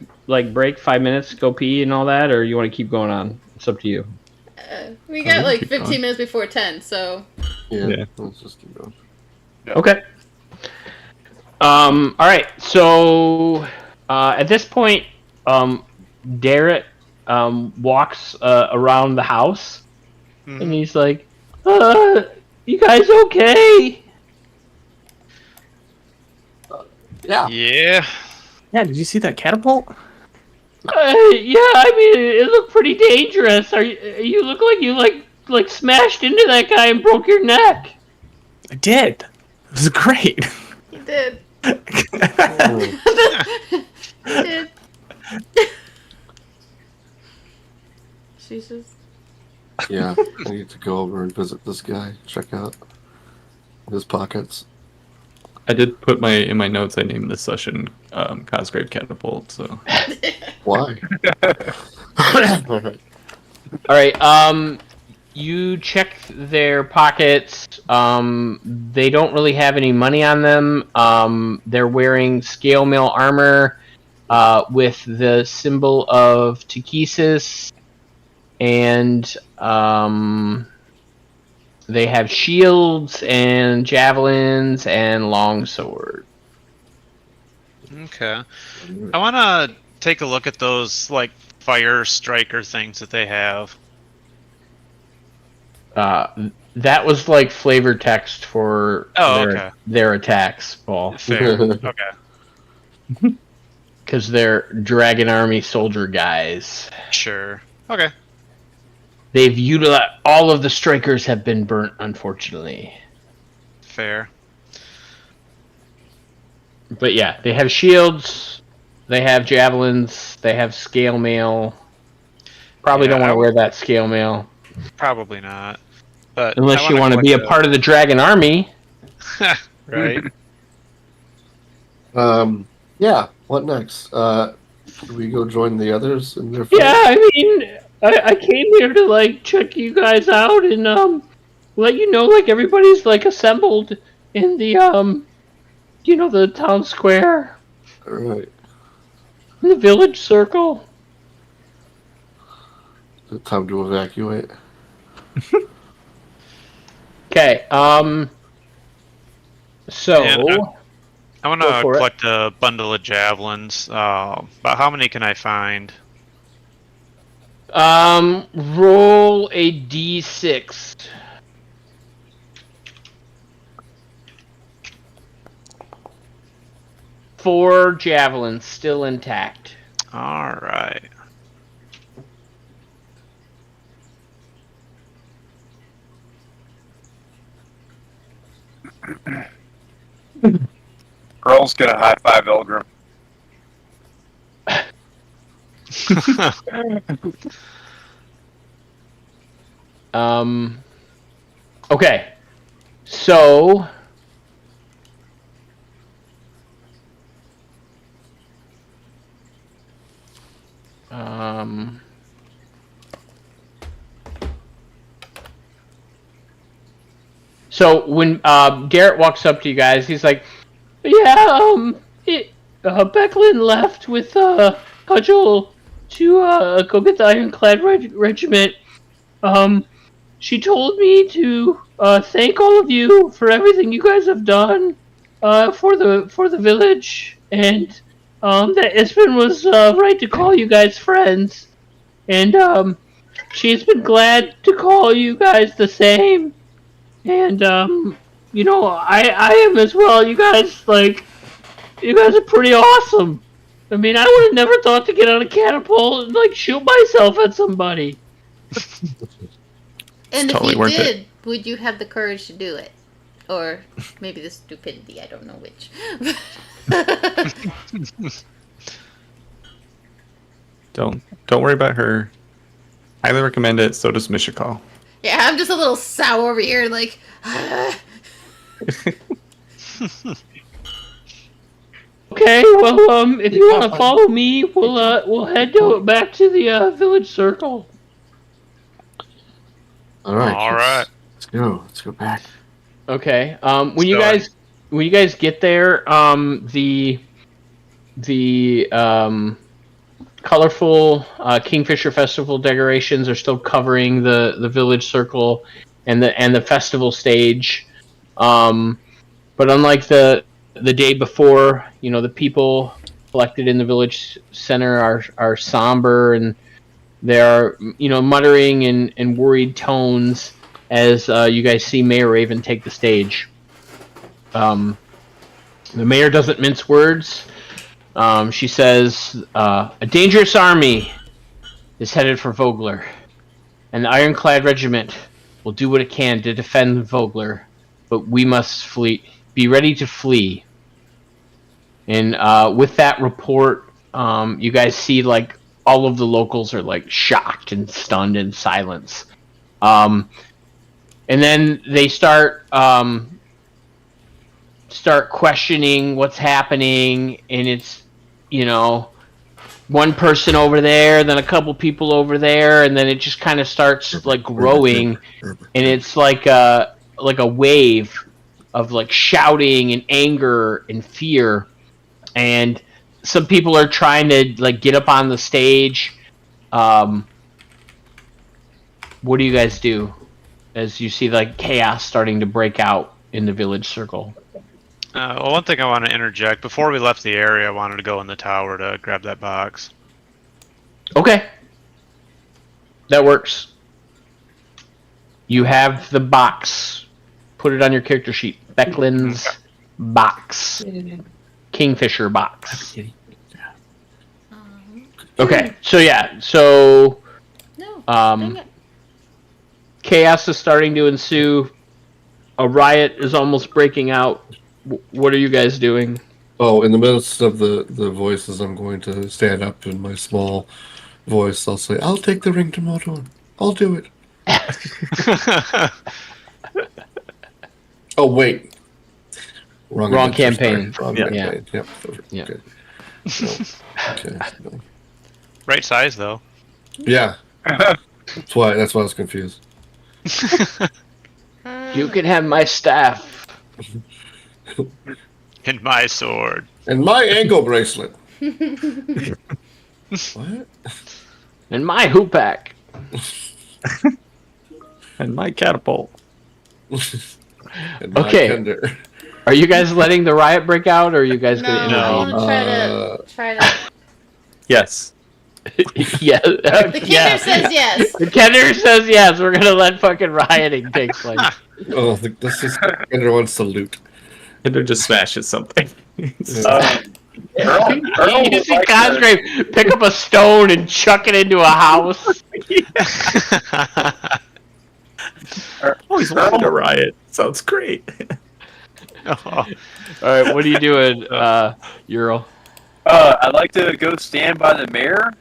break, 5 minutes, go pee and all that, or you want to keep going on? It's up to you. We got like keep 15 going. minutes before 10, so. Yeah. Let's just keep going. Okay. All right. So at this point, Darrett walks around the house, and he's like, "You guys okay?" Yeah. Yeah. Yeah, did you see that catapult? Yeah. I mean, it looked pretty dangerous. You look like you smashed into that guy and broke your neck. I did. It was great. did. Oh, I did. She's just. yeah, I need to go over and visit this guy. Check out his pockets. I did put in my notes. I named this session Cosgrave Catapult. So Why? All right. All right. You check their pockets. They don't really have any money on them. They're wearing scale mail armor with the symbol of Takesis, and they have shields and javelins and longsword. Okay. I want to take a look at those like fire striker things that they have. That was like flavor text for okay. their attacks, Paul. Fair. Okay. Because they're Dragon Army soldier guys. Sure. Okay. They've utilized all of the strikers have been burnt, unfortunately. Fair. But yeah, they have shields, they have javelins, they have scale mail. Probably Yeah, don't want to wear that scale mail. Probably not. But Unless you want to be a part of the Dragon Army. Right. Yeah. What next? Should we go join the others in their fight? Yeah, I mean, I came here to like check you guys out and let you know like everybody's like assembled in the the town square, All right. in the village circle. Is it time to evacuate? Okay, so And, I want Go to for it. collect a bundle of javelins. About how many can I find? roll a d6. 4 javelins still intact. All right. Earl's gonna high five Ilgrim. Okay. So so when Garrett walks up to you guys, he's like, "Yeah, Becklin left with Cudgel to go get the Ironclad regiment. She told me to thank all of you for everything you guys have done for the village, and that Ispen was right to call you guys friends, and she's been glad to call you guys the same, and I am as well. You guys are pretty awesome. I mean, I would have never thought to get on a catapult and like shoot myself at somebody." And if totally you worth did, would you have the courage to do it? Or maybe the stupidity, I don't know which. don't worry about her. Highly recommend it. So does Mishikal. Yeah, I'm just a little sour over here, like. Okay, well, if you want to follow me, we'll head back to the village circle. All right. All right. Let's go. Let's go back. Okay. When you guys get there, the colorful Kingfisher Festival decorations are still covering the village circle and the festival stage. But unlike the day before, the people collected in the village center are somber, and they are muttering in worried tones as you guys see Mayor Raven take the stage. The mayor doesn't mince words. She says, a dangerous army is headed for Vogler, and the Ironclad Regiment will do what it can to defend Vogler, but we must be ready to flee And with that report, you guys see like all of the locals are like shocked and stunned in silence. And then they start questioning what's happening, and it's, you know, one person over there, then a couple people over there, and then it just kind of starts like growing, and it's like a wave of like shouting and anger and fear, and some people are trying to like get up on the stage. What do you guys do as you see like chaos starting to break out in the village circle? Well, one thing I want to interject. Before we left the area, I wanted to go in the tower to grab that box. Okay. That works. You have the box. Put it on your character sheet. Becklin's box. Kingfisher box. Okay. So yeah. So No. chaos is starting to ensue. A riot is almost breaking out. What are you guys doing? Oh, in the midst of the voices, I'm going to stand up in my small voice. I'll say, "I'll take the ring to Mordor. I'll do it." Oh wait, Wrong campaign. Wrong Yeah. campaign. Yep. Yeah. Okay. No. Okay. No. Right size though. Yeah. That's why I was confused. You can have my staff. And my sword. And my ankle bracelet. What? And my hoopak. And my catapult. And my Okay. tender. Are you guys letting the riot break out, or are you guys No, going to I intervene? want to try to. Yes. Yeah. The kinder says yes. The Kender says yes. We're gonna let fucking rioting take place. Oh, this is Tender wants to loot. Kinder just smashes something. Earl You would see like to- Cosgrave pick up a stone and chuck it into a house. Always wanted a riot. Sounds great. Oh, All right, what are you doing, Ural? I'd like to go stand by the mayor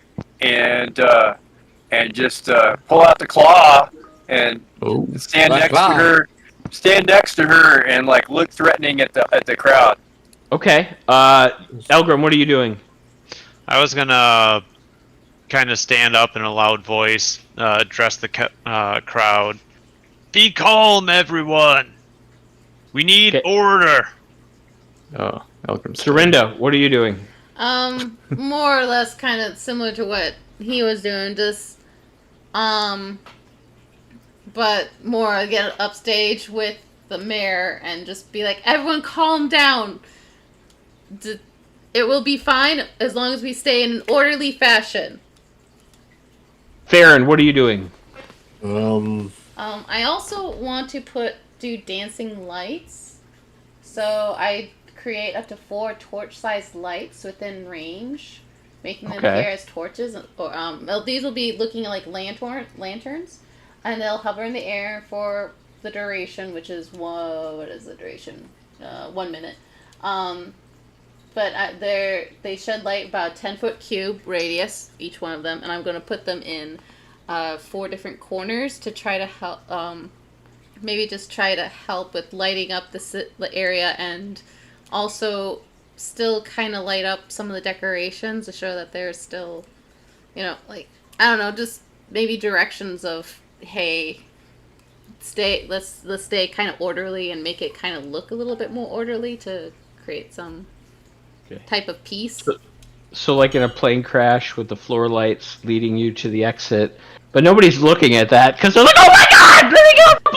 and just pull out the claw and Oh. stand My next claw. to her. Stand next to her and like look threatening at the crowd. Okay, Elgrim, what are you doing? I was gonna kind of stand up in a loud voice, address the crowd. Be calm, everyone. We need Okay. order. Oh, Elgrim's Dorinda, what are you doing? More or less kind of similar to what he was doing, just, but more get upstage with the mayor and just be like, everyone calm down. It will be fine as long as we stay in an orderly fashion. Farron, what are you doing? I also want to do dancing lights. So I create up to 4 torch-sized lights within range, making them Okay. appear as torches. Or these will be looking like lanterns, and they'll hover in the air for the duration, which is what is the duration? 1 minute. But they shed light about a 10-foot cube radius, each one of them, and I'm going to put them in 4 different corners to try to help. Maybe just try to help with lighting up the area, and also still kind of light up some of the decorations to show that there's still, like, I don't know, just maybe directions of, hey, let's stay kind of orderly and make it kind of look a little bit more orderly to create some type of peace. So like in a plane crash with the floor lights leading you to the exit, but nobody's looking at that because they're like, "Oh my God, let me get off the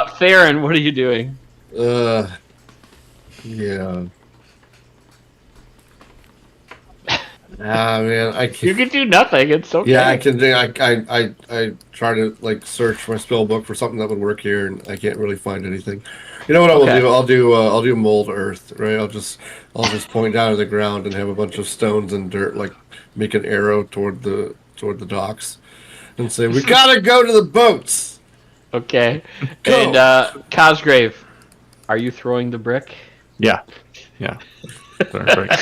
plane!" Farron, what are you doing? Yeah. Man, I You can't. can do nothing. It's okay. Yeah, I can do. I try to like search my spell book for something that would work here, and I can't really find anything. You know what I will Okay. do? I'll do mold earth, right? I'll just point down to the ground and have a bunch of stones and dirt, like make an arrow toward the docks, and say, "We gotta go to the boats." Okay. Go. And Cosgrave, are you throwing the brick? Yeah. Perfect.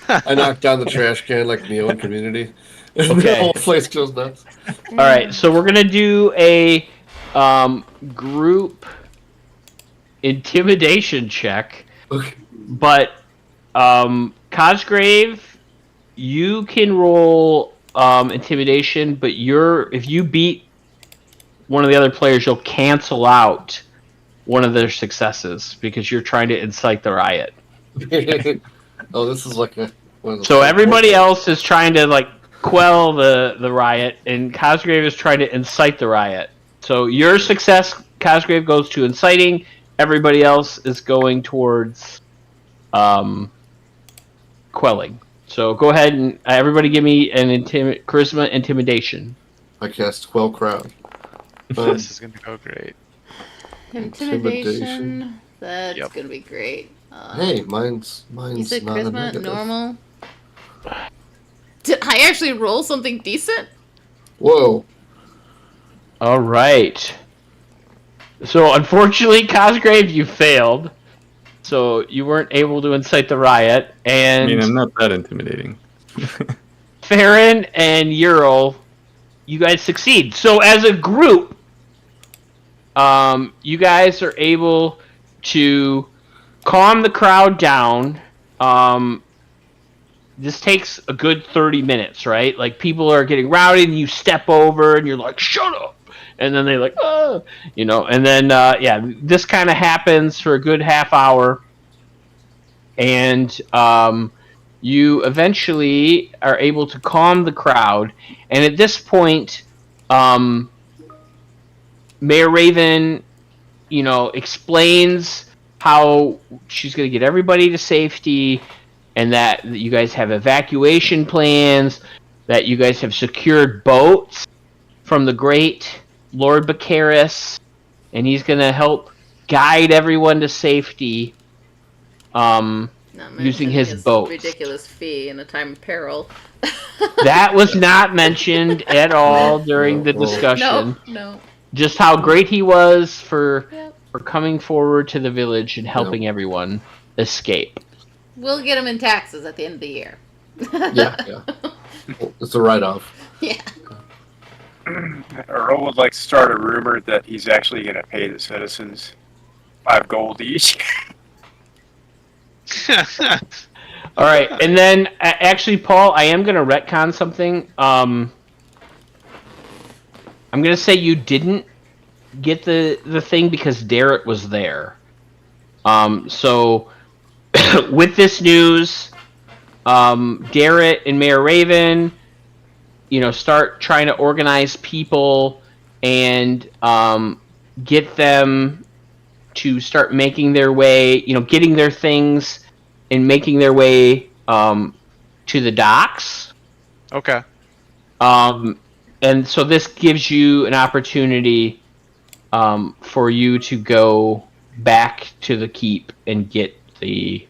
I knocked down the trash can like in the own community. And the Okay. whole place goes nuts. All right, so we're gonna do a group intimidation check, Okay. but Cosgrave, you can roll intimidation, but if you beat one of the other players, you'll cancel out one of their successes because you're trying to incite the riot. Oh, this is like one of those So fake everybody war else is trying to like quell the riot, and Cosgrave is trying to incite the riot. So your success, Cosgrave, goes to inciting. Everybody else is going towards quelling. So go ahead and everybody give me an charisma intimidation. I cast Quell Crowd. This is gonna go great. Intimidation. That's Yep. gonna be great. Hey, mine's You said not a charisma negative. normal. Did I actually roll something decent? Whoa. All right. So unfortunately, Cosgrave, you failed. So you weren't able to incite the riot, I and mean, I'm not that intimidating. Farron and Ural, you guys succeed. So as a group, you guys are able to calm the crowd down. This takes a good 30 minutes, right? Like people are getting rowdy, and you step over, and you're like, "Shut up!" And then they like, "Oh," and then this kind of happens for a good half hour, and you eventually are able to calm the crowd. And at this point, Mayor Raven, explains how she's going to get everybody to safety, and that you guys have evacuation plans, that you guys have secured boats from the great Lord Bacaris, and he's going to help guide everyone to safety Not using mentioning his boats. ridiculous fee in a time of peril. That was not mentioned at all during the discussion. No. Just how great he was for Yep. coming forward to the village and helping everyone escape. We'll get him in taxes at the end of the year. Yeah. It's a write-off. Yeah. Earl would like to start a rumor that he's actually going to pay the citizens 5 gold each. All right, and then actually, Paul, I am going to retcon something. I'm going to say you didn't get the thing because Darrett was there. So with this news, Darrett and Mayor Raven, start trying to organize people and get them to start making their way, getting their things and making their way to the docks. Okay. And so this gives you an opportunity for you to go back to the keep and get the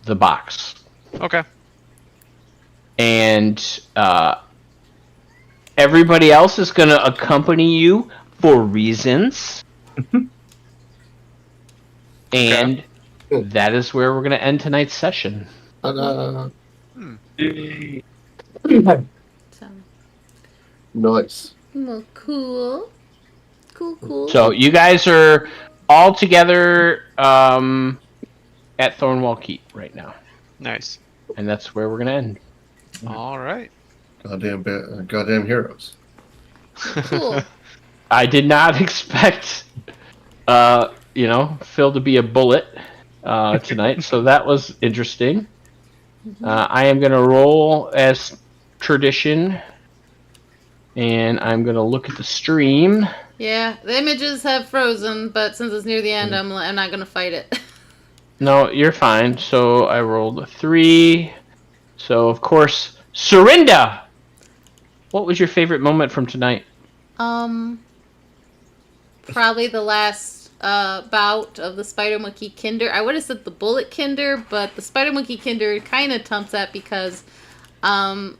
box. Okay. And everybody else is going to accompany you for reasons. And that is where we're going to end tonight's session. So, Nice. well, cool. So you guys are all together at Thornwall Keep right now. Nice. And that's where we're going to end. All right. Goddamn heroes. Cool. I did not expect, Phil to be a bullet tonight, so that was interesting. I am going to roll as tradition, and I'm going to look at the stream. Yeah, the images have frozen, but since it's near the end, I'm not gonna fight it. No, you're fine. So I rolled a 3. So, of course, Serinda! What was your favorite moment from tonight? Probably the last bout of the Spider Monkey Kinder. I would have said the Bullet Kinder, but the Spider Monkey Kinder kind of trumps that because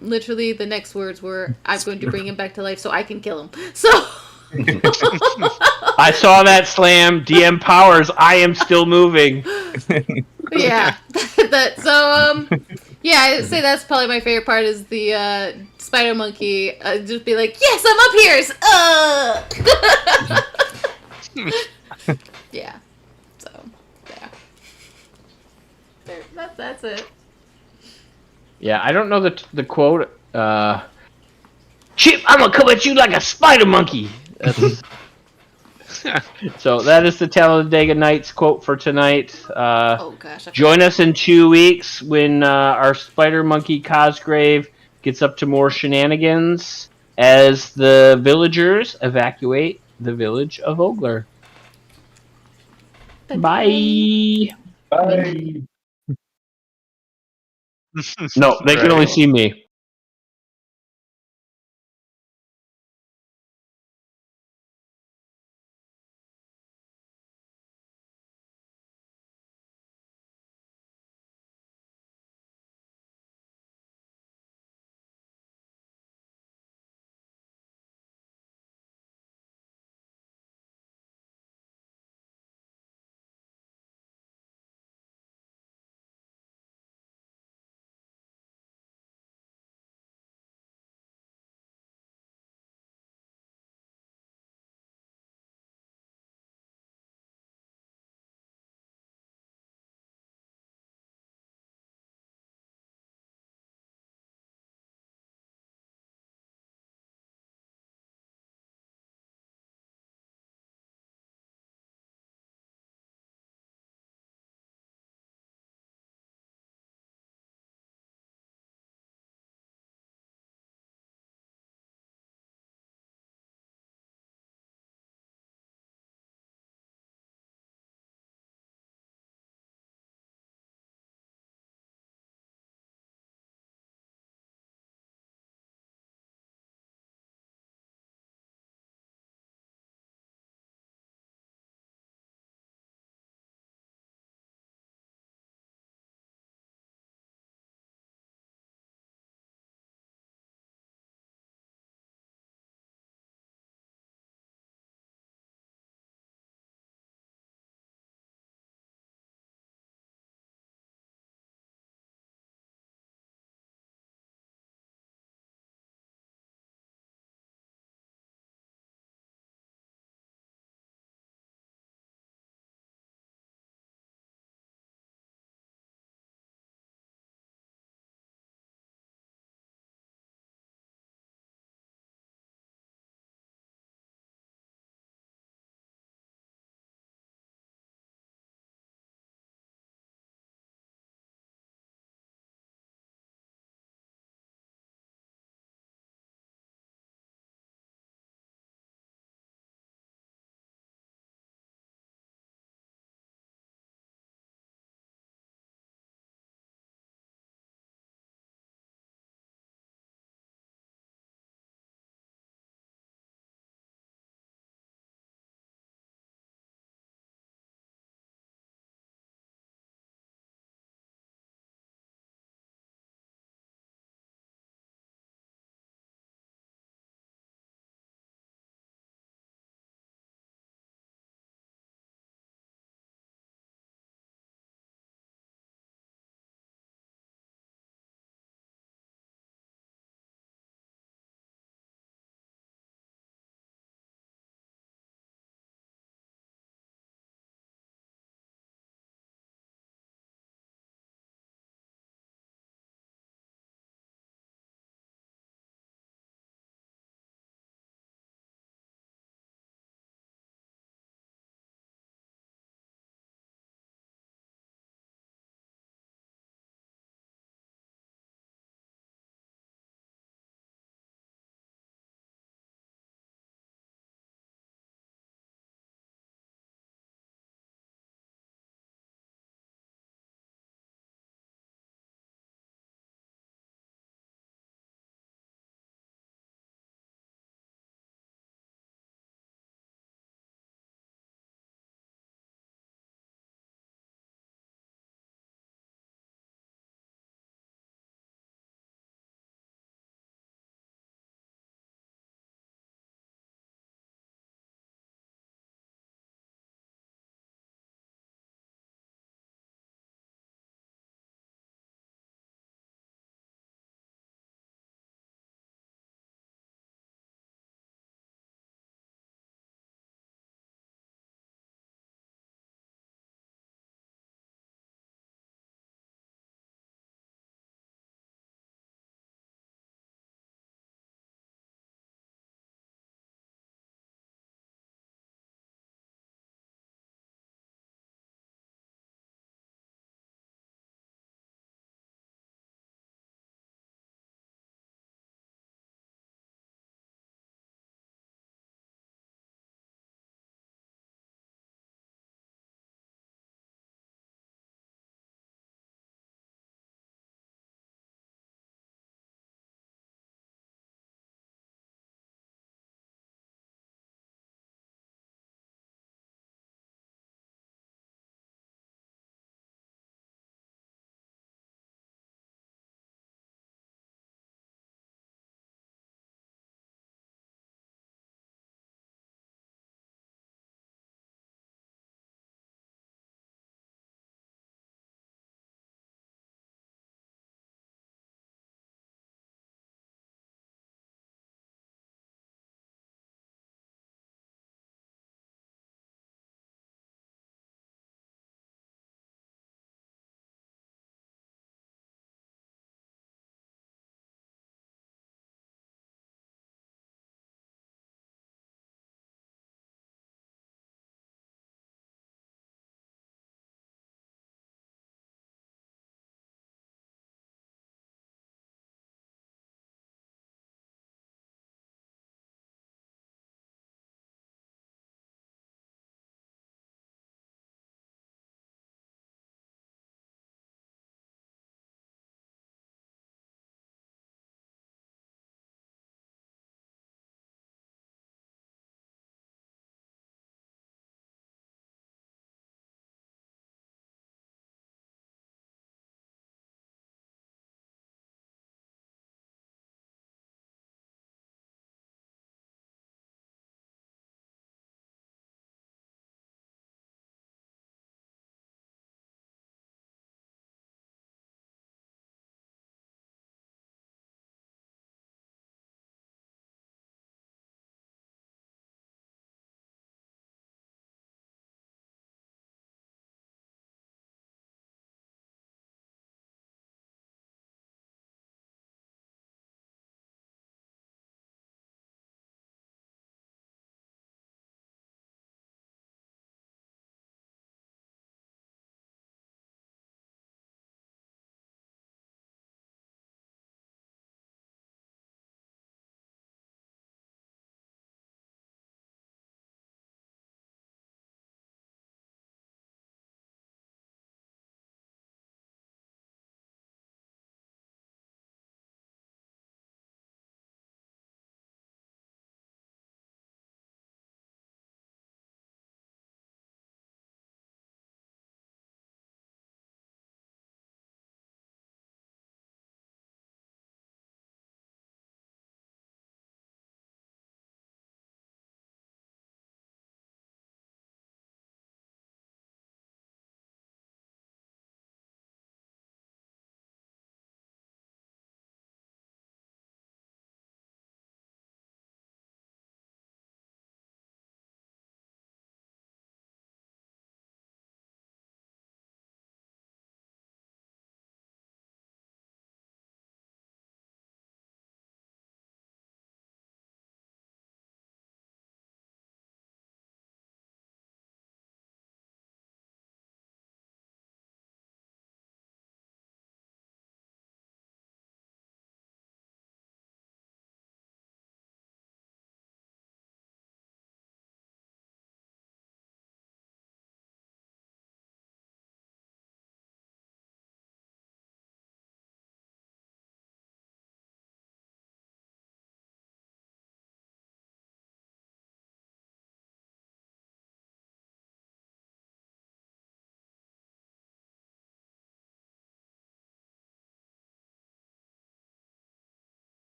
literally the next words were, I'm going to bring him back to life so I can kill him. So I saw that slam. DM powers. I am still moving. Yeah. Yeah, I'd say that's probably my favorite part is the spider monkey. Just be like, yes, I'm up here. Yeah. So, yeah. That's it. Yeah, I don't know the quote. Chip, I'm gonna come at you like a spider monkey. So that is the Talladega Nights quote for tonight. Oh gosh. Join us in 2 weeks when our spider monkey Cosgrave gets up to more shenanigans as the villagers evacuate the village of Ogler. Bye. Bye. No, they can only see me.